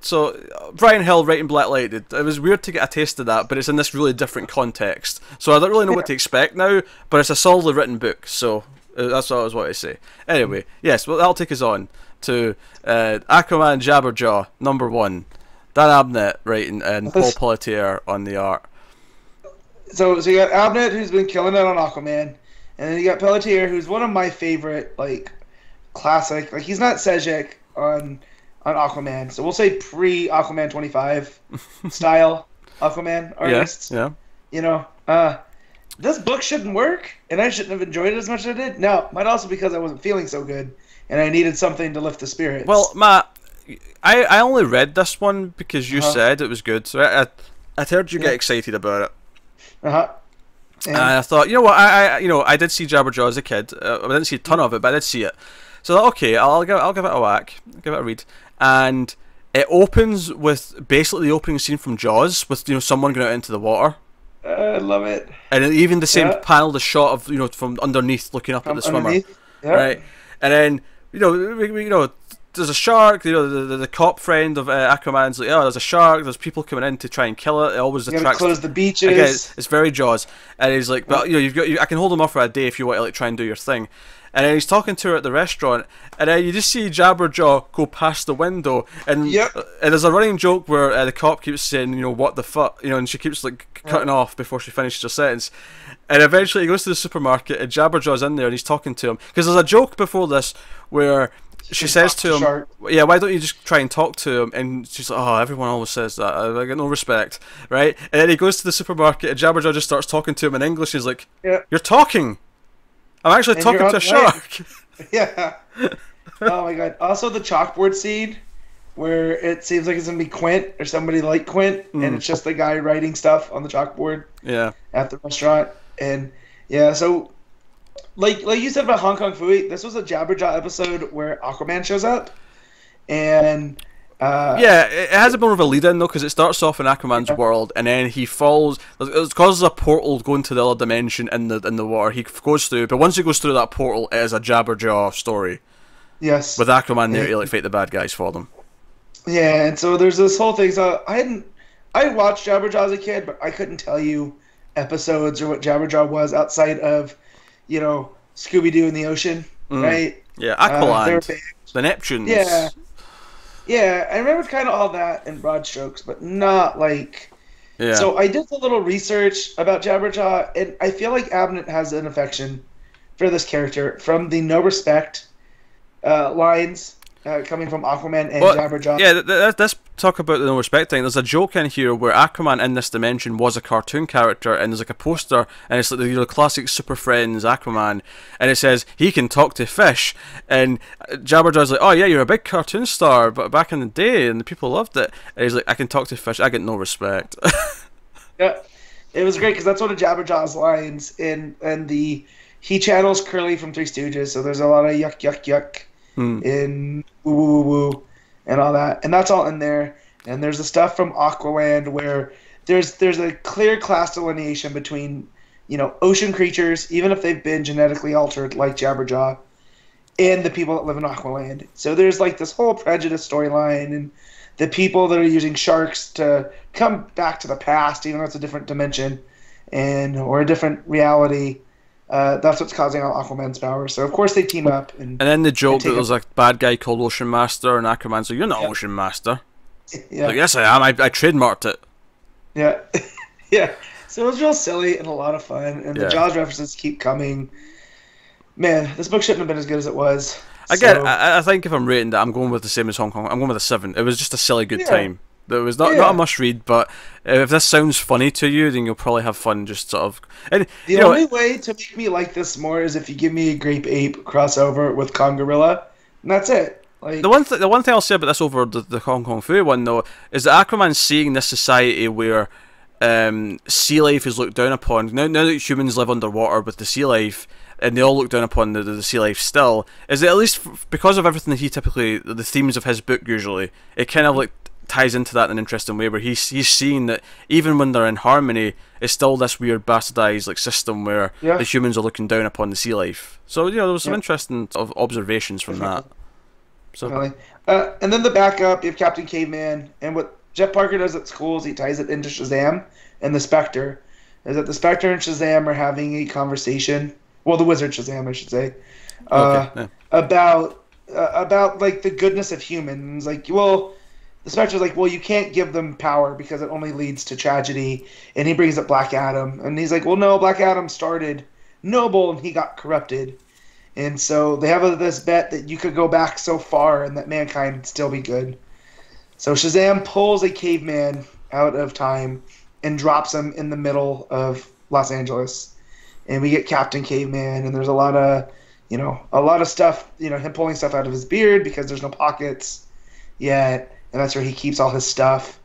Brian Hill writing Black Lightning. It was weird to get a taste of that, but it's in this really different context. So I don't really know what to expect now, but it's a solidly written book, so that's what I was wanting to say. Anyway, yes, well that'll take us on to Aquaman Jabberjaw #1. Dan Abnett writing and Paul Pelletier on the art. So you got Abnett, who's been killing it on Aquaman. And then you got Pelletier, who's one of my favorite, like, classic. Like, he's not Sejek on Aquaman. So we'll say pre-Aquaman 25 style Aquaman artists. Yeah. You know, this book shouldn't work, and I shouldn't have enjoyed it as much as I did. No, might also because I wasn't feeling so good, and I needed something to lift the spirits. Well, Matt, I only read this one because you said it was good. So I heard you get excited about it. And I thought, you know what, I did see Jabberjaw as a kid. I didn't see a ton of it, but I did see it. So I thought, okay, I'll give it a whack, give it a read. And it opens with basically the opening scene from Jaws, with someone going out into the water. I love it. And even the same panel, the shot of from underneath looking up at the swimmer, right? And then there's a shark. The cop friend of Aquaman's like, oh, there's a shark. There's people coming in to try and kill it. It always attracts. Close the beaches. Again, it's very Jaws, and he's like, but I can hold him off for a day if you want to like try and do your thing. And then he's talking to her at the restaurant, and then you just see Jabberjaw go past the window, and there's a running joke where the cop keeps saying, what the fuck, and she keeps like cutting off before she finishes her sentence, and eventually he goes to the supermarket, and Jabberjaw's in there, and he's talking to him, because there's a joke before this where she says to him, yeah, why don't you just try and talk to him? And she's like, oh, everyone always says that, I get no respect, right? And then he goes to the supermarket, and Jabberjaw just starts talking to him in English, and he's like, you're talking! I'm actually talking to a shark. Yeah. Oh my god. Also the chalkboard scene where it seems like it's gonna be Quint or somebody like Quint, and it's just the guy writing stuff on the chalkboard. Yeah. At the restaurant, and so like you said about Hong Kong Phooey, this was a Jabberjaw episode where Aquaman shows up, and. It has a bit more of a lead-in though, because it starts off in Aquaman's world, and then he falls. It causes a portal going to the other dimension in the water. He goes through, but once he goes through that portal, it is a Jabberjaw story. Yes. With Aquaman there to like fight the bad guys for them. Yeah, and so there's this whole thing. So I watched Jabberjaw as a kid, but I couldn't tell you episodes or what Jabberjaw was outside of, Scooby-Doo in the ocean, right? Yeah, Aqualand, the Neptunes. Yeah. Yeah, I remember kind of all that in broad strokes, but not like... Yeah. So I did a little research about Jabberjaw, and I feel like Abnett has an affection for this character from the no respect lines coming from Aquaman and Jabberjaw. Yeah, let's talk about the no respect thing. There's a joke in here where Aquaman in this dimension was a cartoon character, and there's like a poster, and it's like the classic Super Friends Aquaman, and it says he can talk to fish, and Jabberjaw's like, oh yeah, you're a big cartoon star, but back in the day, and the people loved it, and he's like, I can talk to fish, I get no respect. Yeah, it was great because that's one of Jabberjaw's lines, and he channels Curly from Three Stooges, so there's a lot of yuck yuck yuck. In woo woo woo woo and all that, and that's all in there. And there's the stuff from Aqualand where there's a clear class delineation between ocean creatures, even if they've been genetically altered like Jabberjaw, and the people that live in Aqualand. So there's like this whole prejudice storyline, and the people that are using sharks to come back to the past, even though it's a different dimension or a different reality. That's what's causing all Aquaman's powers. So of course they team up, and then the joke that there's a bad guy called Ocean Master, and Aquaman's like, "You're not Ocean Master." Yeah. Like, yes, I am. I trademarked it. Yeah, yeah. So it was real silly and a lot of fun, and the Jaws references keep coming. Man, this book shouldn't have been as good as it was. Again, I think if I'm rating that, I'm going with the same as Hong Kong. I'm going with a 7. It was just a silly good time. It was not a must read, but if this sounds funny to you, then you'll probably have fun just sort of... And, the only way to make me like this more is if you give me a Grape Ape crossover with Kongorilla, and that's it. Like, the one thing I'll say about this over the Hong Kong Fu one, though, is that Aquaman's seeing this society where sea life is looked down upon. Now that humans live underwater with the sea life, and they all look down upon the sea life still, is that at least because of everything that he typically... The themes of his book, usually, it kind of like... ties into that in an interesting way, where he's seeing that even when they're in harmony, it's still this weird bastardized like system where the humans are looking down upon the sea life. So there was some interesting sort of observations from that. So, and then the backup, you have Captain Caveman, and what Jeff Parker does at school is he ties it into Shazam and the Spectre. Is that the Spectre and Shazam are having a conversation? Well, the Wizard Shazam, I should say, about like the goodness of humans. Like, well. The Spectre's like, well, you can't give them power because it only leads to tragedy. And he brings up Black Adam. And he's like, well, no, Black Adam started noble and he got corrupted. And so they have this bet that you could go back so far and that mankind would still be good. So Shazam pulls a caveman out of time and drops him in the middle of Los Angeles. And we get Captain Caveman, and there's a lot of stuff, him pulling stuff out of his beard because there's no pockets yet. And that's where he keeps all his stuff,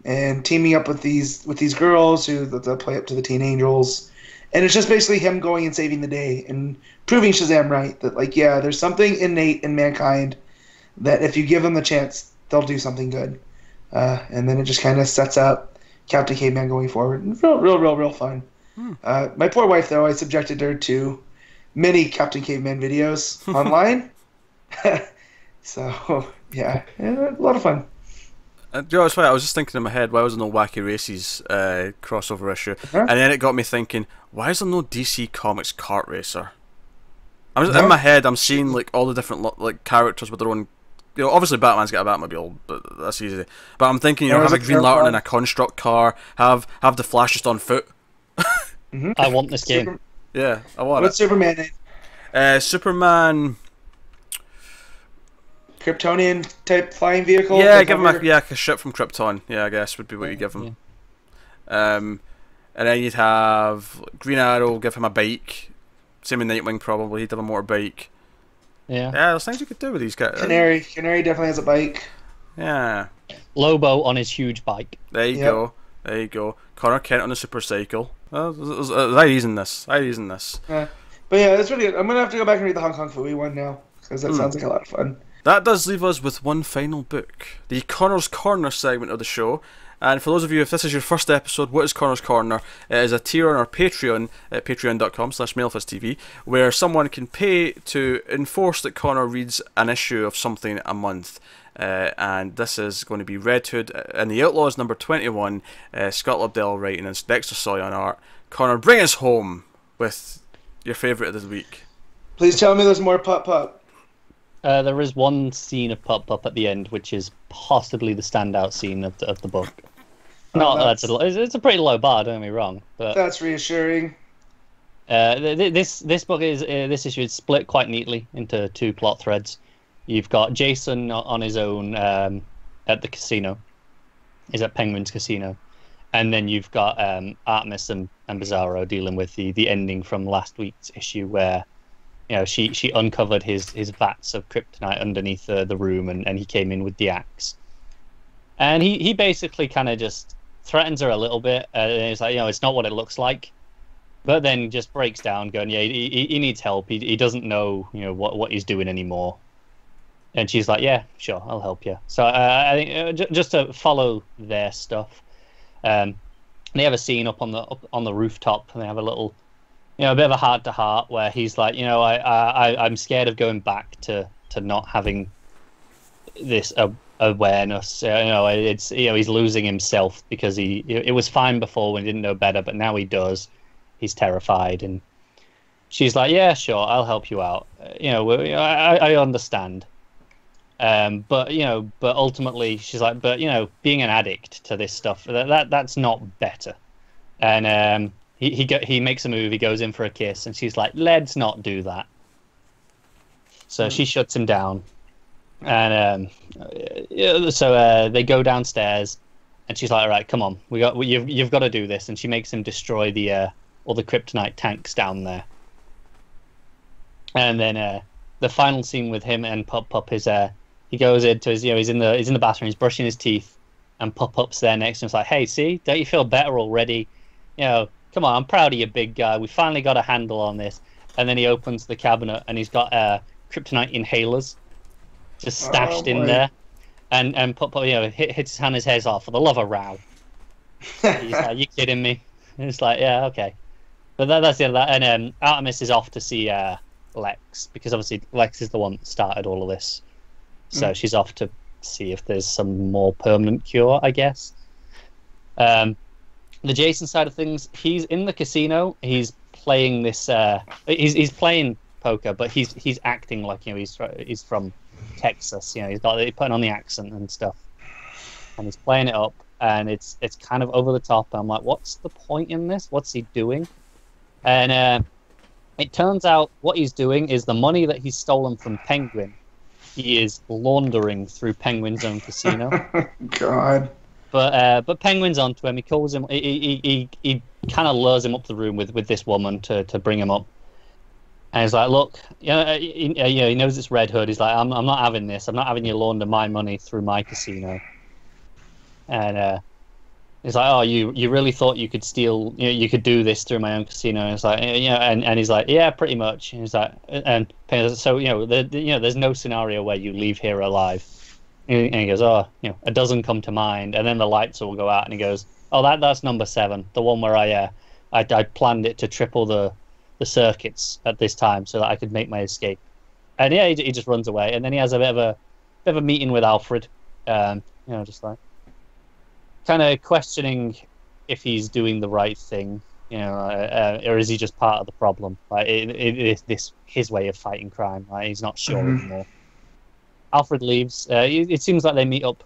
and teaming up with these girls who play up to the Teen Angels, and it's just basically him going and saving the day and proving Shazam right that there's something innate in mankind that if you give them the chance, they'll do something good, and then it just kind of sets up Captain Caveman going forward. Real fun. My poor wife, though, I subjected her to many Captain Caveman videos online. So, yeah, a lot of fun. Joe, it's funny, I was just thinking in my head, why was there no Wacky Races crossover issue? And then it got me thinking, why is there no DC Comics kart racer? In my head, I'm seeing like all the different like characters with their own. You know, obviously Batman's got a Batmobile, but that's easy. But I'm thinking, you know, have a Green Lantern in a construct car, have the Flash just on foot. I want this game. Yeah, I want What's Superman in? Superman. Kryptonian type flying vehicle. Yeah, give him a ship from Krypton. Yeah, I guess would be what you give him. Yeah. And then you'd have Green Arrow. Give him a bike. Same with Nightwing probably. He'd have a motorbike. Yeah. Yeah, there's things you could do with these guys. Canary definitely has a bike. Yeah. Lobo on his huge bike. There you go. There you go. Connor Kent on a super cycle. There's ideas in this. But yeah, it's really good. I'm gonna have to go back and read the Hong Kong Phooey one now because that sounds like a lot of fun. That does leave us with one final book, the Connor's Corner segment of the show. And for those of you, if this is your first episode, what is Connor's Corner? It is a tier on our Patreon at patreon.com/MailFistTV, where someone can pay to enforce that Connor reads an issue of something a month. And this is going to be Red Hood and the Outlaws number 21, Scott Lobdell writing and Dexter Soy on art. Connor, bring us home with your favourite of the week. Please tell me there's more Pup. There is one scene of Pup at the end, which is possibly the standout scene of the book. It's a pretty low bar, don't get me wrong. But that's reassuring. This book is this issue is split quite neatly into two plot threads. You've got Jason on his own at the casino. He's at Penguin's casino, and then you've got Artemis and Bizarro dealing with the ending from last week's issue where. You know, she uncovered his vats of kryptonite underneath the room, and he came in with the axe. And he basically kind of just threatens her a little bit. And it's like, you know, it's not what it looks like. But then just breaks down, going, yeah, he needs help. He doesn't know, you know, what he's doing anymore. And she's like, yeah, sure, I'll help you. So I think just to follow their stuff, they have a scene up on the rooftop, and they have a little. You know, a bit of a heart-to-heart where he's like, you know, I'm scared of going back to not having this awareness. You know, it's he's losing himself because it was fine before when he didn't know better, but now he does. He's terrified, and she's like, yeah, sure, I'll help you out. You know, I understand. But ultimately she's like, but you know, being an addict to this stuff, that's not better. And He makes a move, he goes in for a kiss, and she's like, let's not do that. So she shuts him down. And so they go downstairs, and she's like, all right, come on, you've got to do this. And she makes him destroy all the kryptonite tanks down there. And then the final scene with him and Pup is he goes into his, you know, he's in the bathroom, he's brushing his teeth, and Pup's there next to him. It's like, hey, see, don't you feel better already? You know, come on, I'm proud of you, big guy. We finally got a handle on this. And then he opens the cabinet, and he's got kryptonite inhalers just stashed in there. And Pup, you know, hits his hand, his head's off for the love of row. He's like, you kidding me? And it's like, yeah, okay. But that's the end of that. And Artemis is off to see Lex, because obviously Lex is the one that started all of this. So she's off to see if there's some more permanent cure, I guess. The Jason side of things, he's in the casino. He's playing this. He's playing poker, but he's acting like, you know, he's from Texas. You know, he's putting on the accent and stuff, and he's playing it up, and it's kind of over the top. I'm like, what's the point in this? What's he doing? And it turns out what he's doing is the money that he's stolen from Penguin, he is laundering through Penguin's own casino. God. But Penguin's onto him. He calls him. He kind of lures him up the room with this woman to bring him up. And he's like, look, he knows it's Red Hood. He's like, I'm not having this. I'm not having you launder my money through my casino. And he's like, oh, you really thought you could steal? You could do this through my own casino? And it's like, and he's like, yeah, pretty much. And he's like, and so there's no scenario where you leave here alive. And he goes, oh, a dozen come to mind. And then the lights all go out, and he goes, Oh, that's number 7, the one where I planned it to triple the circuits at this time so that I could make my escape. And yeah, he just runs away, and then he has a bit of a meeting with Alfred, just like kind of questioning if he's doing the right thing, or is he just part of the problem? Like, is this his way of fighting crime? Like, he's not sure anymore. Alfred leaves. It seems like they meet up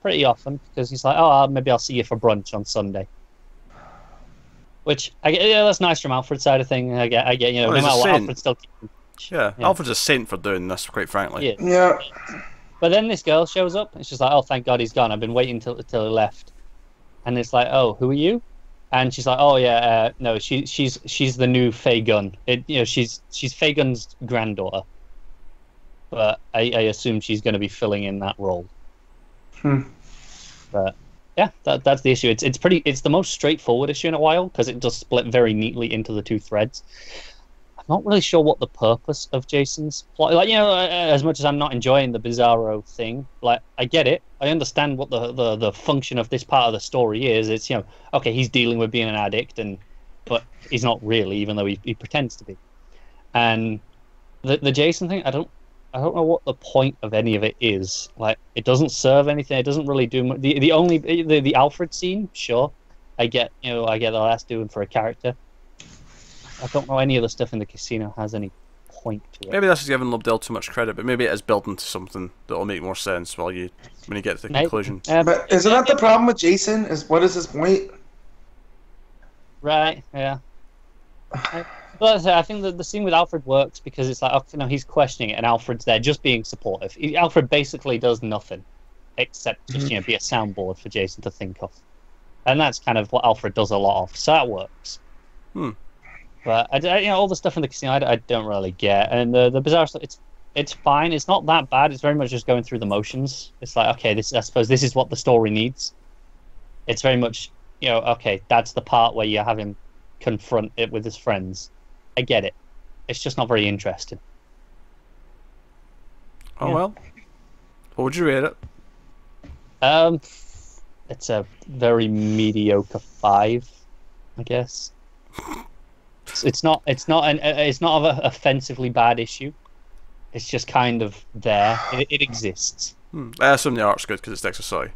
pretty often because he's like, "Oh, maybe I'll see you for brunch on Sunday." Which that's nice from Alfred's side of thing. I get. No matter what, Alfred still keeps. Yeah, Alfred's a saint for doing this, quite frankly. Yeah. But then this girl shows up, and she's like, "Oh, thank God he's gone. I've been waiting till he left." And it's like, "Oh, who are you?" And she's like, "Oh yeah, no, she's the new Faye Gunn. She's Faye Gunn's granddaughter, but I assume she's going to be filling in that role." But yeah, that's the issue. It's the most straightforward issue in a while because it does split very neatly into the 2 threads. I'm not really sure what the purpose of Jason's plot. Like, as much as I'm not enjoying the Bizarro thing, like, I get it. I understand what the function of this part of the story is. It's okay, he's dealing with being an addict, but he's not really, even though he pretends to be. And the Jason thing, I don't know what the point of any of it is. Like, it doesn't serve anything. It doesn't really do much. The Alfred scene, sure, I get that that's doing for a character. I don't know any of the stuff in the casino has any point to it. Maybe this is giving Lobdell too much credit, but maybe it is building to something that will make more sense when you get to the conclusion. But isn't that the problem with Jason? Is what is his point? Right. Yeah. But I think the scene with Alfred works because it's like, he's questioning it, and Alfred's there just being supportive. Alfred basically does nothing except just be a soundboard for Jason to think of, and that's kind of what Alfred does a lot of. So that works. But all the stuff in the casino, I don't really get, and the bizarre stuff. It's fine. It's not that bad. It's very much just going through the motions. It's like, okay, I suppose this is what the story needs. It's very much, okay, that's the part where you have him confront it with his friends. I get it. It's just not very interesting. Oh well. What would you rate it? It's a very mediocre 5, I guess. It's not an offensively bad issue. It's just kind of there. It exists. I assume the art's good because it's Dexter Soy.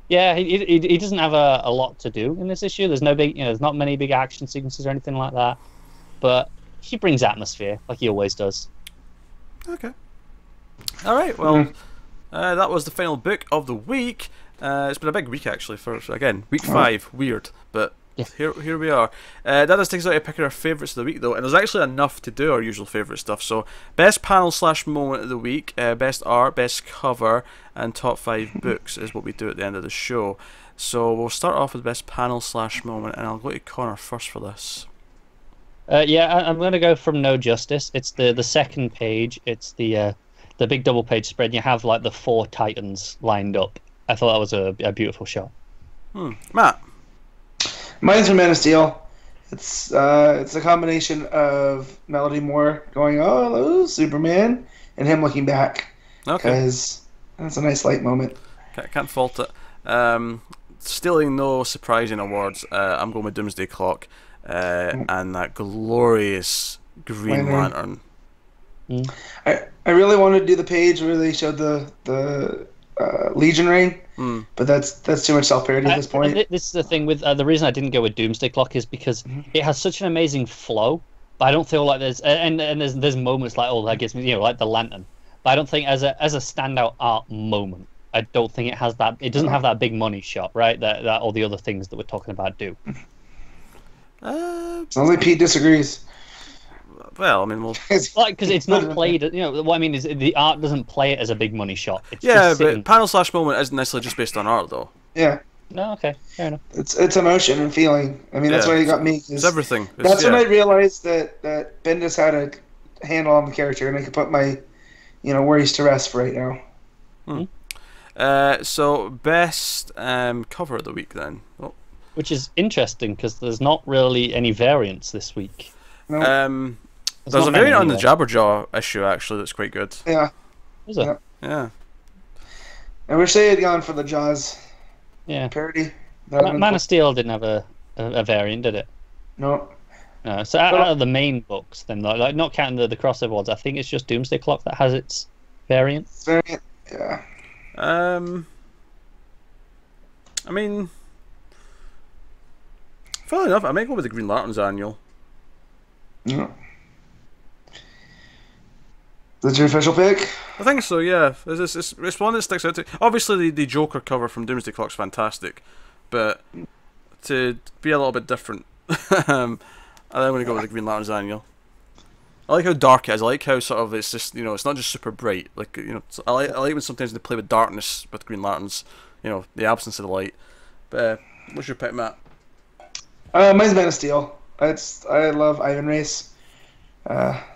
Yeah, he doesn't have a lot to do in this issue. There's no big, there's not many big action sequences or anything like that. But he brings atmosphere like he always does. Okay. All right. Well, that was the final book of the week. It's been a big week actually for again week 5. Weird, but. Yeah. Here we are. That does take us out to picking our favourites of the week, though, and there's actually enough to do our usual favourite stuff. So, best panel / moment of the week, best art, best cover, and top 5 books is what we do at the end of the show. So, we'll start off with best panel / moment, and I'll go to Connor first for this. I'm going to go from No Justice. It's the second page. It's the big double page spread. And you have like the 4 Titans lined up. I thought that was a beautiful shot. Matt. Mine's from Man of Steel. It's a combination of Melody Moore going, "Oh, hello, Superman," and him looking back. Okay. Because that's a nice light moment. Can't fault it. Stealing no surprising awards. I'm going with Doomsday Clock and that glorious Green Lantern. I really wanted to do the page where they showed the Legion reign. But that's too much self-parody at this point. This is the thing with the reason I didn't go with Doomsday Clock is because it has such an amazing flow, but I don't feel like there's there's moments like that gives me like the lantern, but I don't think as a standout art moment, I don't think it has that. It doesn't have that big money shot, right? That all the other things that we're talking about do. Sounds like Pete disagrees. Well, I mean, because it's not played. What I mean is the art doesn't play it as a big money shot. It's but panel / moment isn't necessarily just based on art, though. Yeah. No, okay, fair enough. It's emotion and feeling. I mean, that's why you got me. It's everything. That's when I realized that Bendis had a handle on the character, and I could put my, worries to rest for right now. So best cover of the week then. Oh. Which is interesting because there's not really any variants this week. No. There's a variant on the Jabberjaw issue actually that's quite good. Yeah. Is it? Yeah. I wish they had gone for the Jaws parody. Man of Steel didn't have a variant, did it? No. No. So out of the main books, then, like not counting the crossover ones, I think it's just Doomsday Clock that has its variant. Variant, yeah. I mean, funnily enough, I might go with the Green Lanterns annual. Yeah. Is that your official pick? I think so, yeah. It's one that sticks out to. Obviously, the Joker cover from Doomsday Clock's fantastic, but to be a little bit different, I'm going to go with the Green Lanterns annual. I like how dark it is. I like how sort of it's just, you know, it's not just super bright. Like, you know, I like when sometimes they play with darkness with Green Lanterns. You know, the absence of the light. But what's your pick, Matt? Mine's Man of Steel. I love Ivan Reis.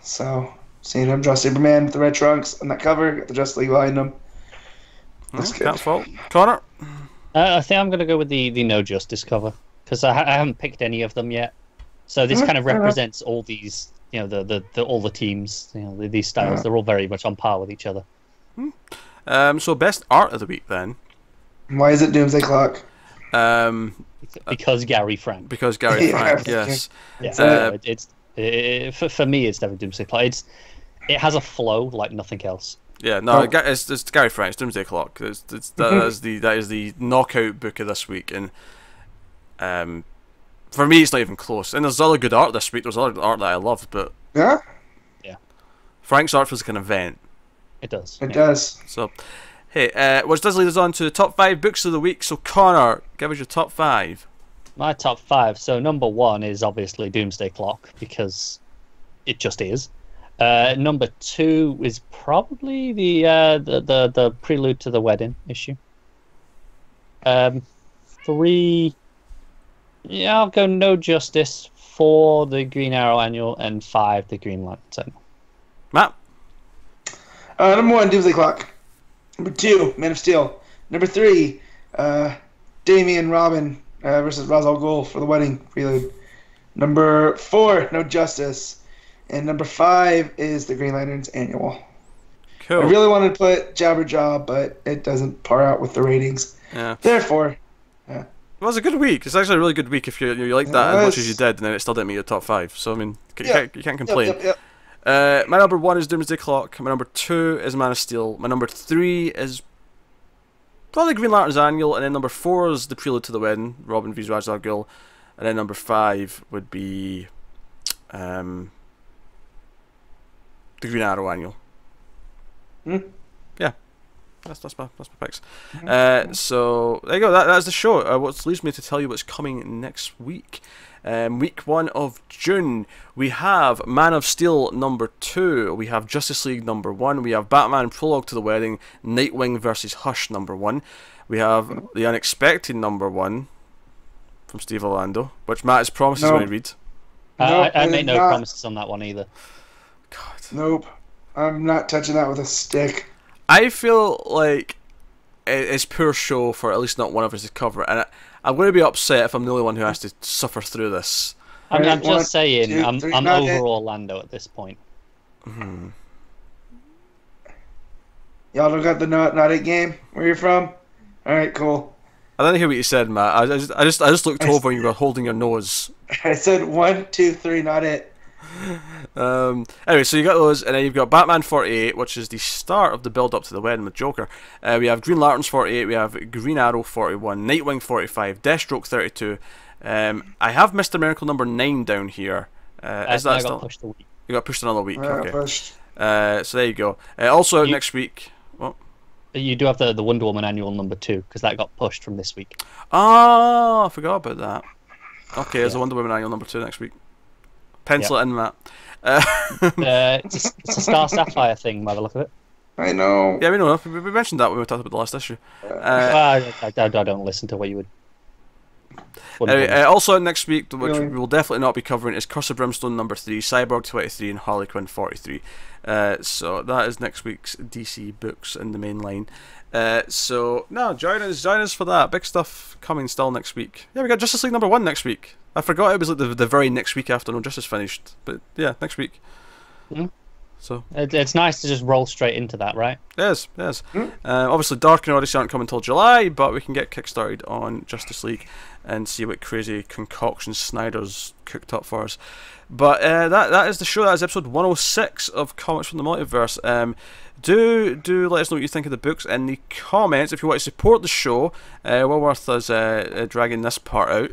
So seeing him draw Superman with the red trunks on that cover, got the Justice League behind him. That's good. Can't fault. Connor? I think I'm going to go with the No Justice cover because I haven't picked any of them yet. So this kind of represents all these, you know, all the teams, you know, these styles. They're all very much on par with each other. So best art of the week then. Why is it Doomsday Clock? Because Gary Frank. Because Gary Frank, yes. Yeah. For me, it's never Doomsday Clock. It has a flow like nothing else. Yeah, no, it's Gary Frank. It's Doomsday Clock. That is the knockout book of this week, and for me, it's not even close. And there's other good art this week. There's other art that I loved, but yeah, Frank's art feels like an event. It does. It does. So, hey, which does lead us on to the top 5 books of the week. So, Connor, give us your top 5. My top 5. So number 1 is obviously Doomsday Clock because it just is. Number 2 is probably the Prelude to the Wedding issue. 3, yeah, I'll go No Justice. 4, the Green Arrow annual, and 5, the Green Lantern. Matt? Number 1, Doomsday Clock. Number 2, Man of Steel. Number 3, Damian Robin versus Ra's al Ghul for the Wedding Prelude. Number 4, No Justice. And number 5 is the Green Lantern's annual. Cool. I really wanted to put Jabberjaw, but it doesn't par out with the ratings. Yeah. Therefore, it was a good week. It's actually a really good week if you like that as much as you did, and then it still didn't meet your top 5. So I mean, you can't complain. Yep. My number 1 is Doomsday Clock. My number 2 is Man of Steel. My number 3 is probably Green Lantern's annual, and then number 4 is the Prelude to the Wedding, Robin vs Ra's al Ghul, and then number 5 would be the Green Arrow annual. Yeah. That's my picks. So there you go. That's the show. What leaves me to tell you what's coming next week. Week 1 of June, we have Man of Steel number 2. We have Justice League number 1. We have Batman Prologue to the Wedding, Nightwing versus Hush number 1. We have The Unexpected number 1 from Steve Orlando, which Matt has promised he's going to read. I make no promises on that one either. God. Nope. I'm not touching that with a stick. I feel like it's poor show for at least not one of us to cover, and I'm going to be upset if I'm the only one who has to suffer through this. I'm just saying, 2, 3, I'm over Orlando at this point. Mm-hmm. Y'all don't got the not it game where you're from? Alright, cool. I didn't hear what you said, Matt. I just looked over and you were holding your nose. I said 1, 2, 3, not it. Anyway, so you got those, and then you've got Batman 48, which is the start of the build-up to the wedding with Joker. We have Green Lanterns 48, we have Green Arrow 41, Nightwing 45, Deathstroke 32. I have Mr. Miracle number 9 down here. Is that still? Got pushed a week. You got pushed another week. Okay. Pushed. So there you go. Also out next week. What? You do have the Wonder Woman annual number 2 because that got pushed from this week. Oh, I forgot about that. Okay, there's a Wonder Woman annual number 2 next week. Pencil it in, Matt. It's a Star Sapphire thing by the look of it. I know. Yeah, we know. We mentioned that when we talked about the last issue. I don't listen to what you would. Anyway, also next week, which we will definitely not be covering, is Curse of Brimstone number 3, Cyborg 23, and Harley Quinn 43. So that is next week's DC books in the main line. So no, join us for that. Big stuff coming still next week. Yeah, we got Justice League number 1 next week. I forgot it was like the very next week after No Justice finished, but yeah, next week. Mm-hmm. So It's nice to just roll straight into that, right? yes. Obviously, Dark and Odyssey aren't coming until July, but we can get kickstarted on Justice League and see what crazy concoctions Snyder's cooked up for us. But that is the show. That is episode 106 of Comics from the Multiverse. Do let us know what you think of the books in the comments. If you want to support the show, well worth us dragging this part out.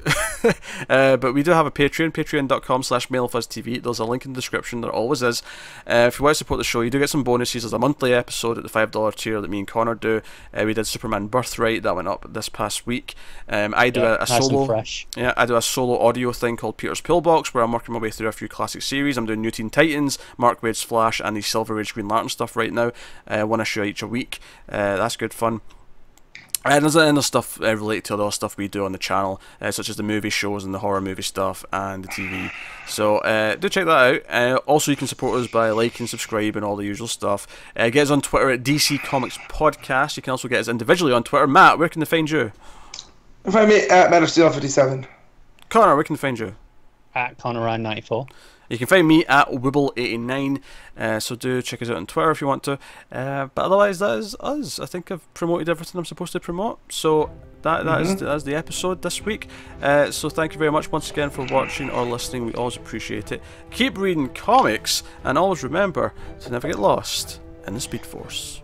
But we do have a Patreon, patreon.com/MailFuzzTV. There's a link in the description, there always is. If you want to support the show, you do get some bonuses. There's a monthly episode at the $5 tier that me and Connor do. We did Superman Birthright, that went up this past week. I do a solo, fresh. Yeah, I do a solo audio thing called Peter's Pillbox, where I'm working my way through a few classic series. I'm doing New Teen Titans, Mark Waid's Flash, and the Silver Age Green Lantern stuff right now. One issue each a week. That's good fun. And there's other stuff related to the other stuff we do on the channel, such as the movie shows and the horror movie stuff and the TV. So do check that out. Also, you can support us by liking, subscribe, and all the usual stuff. Get us on Twitter at DC Comics Podcast. You can also get us individually on Twitter. Matt, where can they find you? Find me at Man of Steel 57. Connor, where can they find you? At ConnorRyan94. You can find me at Wibble89, so do check us out on Twitter if you want to. But otherwise, that is us. I think I've promoted everything I'm supposed to promote. So that's the episode this week. So thank you very much once again for watching or listening. We always appreciate it. Keep reading comics, and always remember to never get lost in the Speed Force.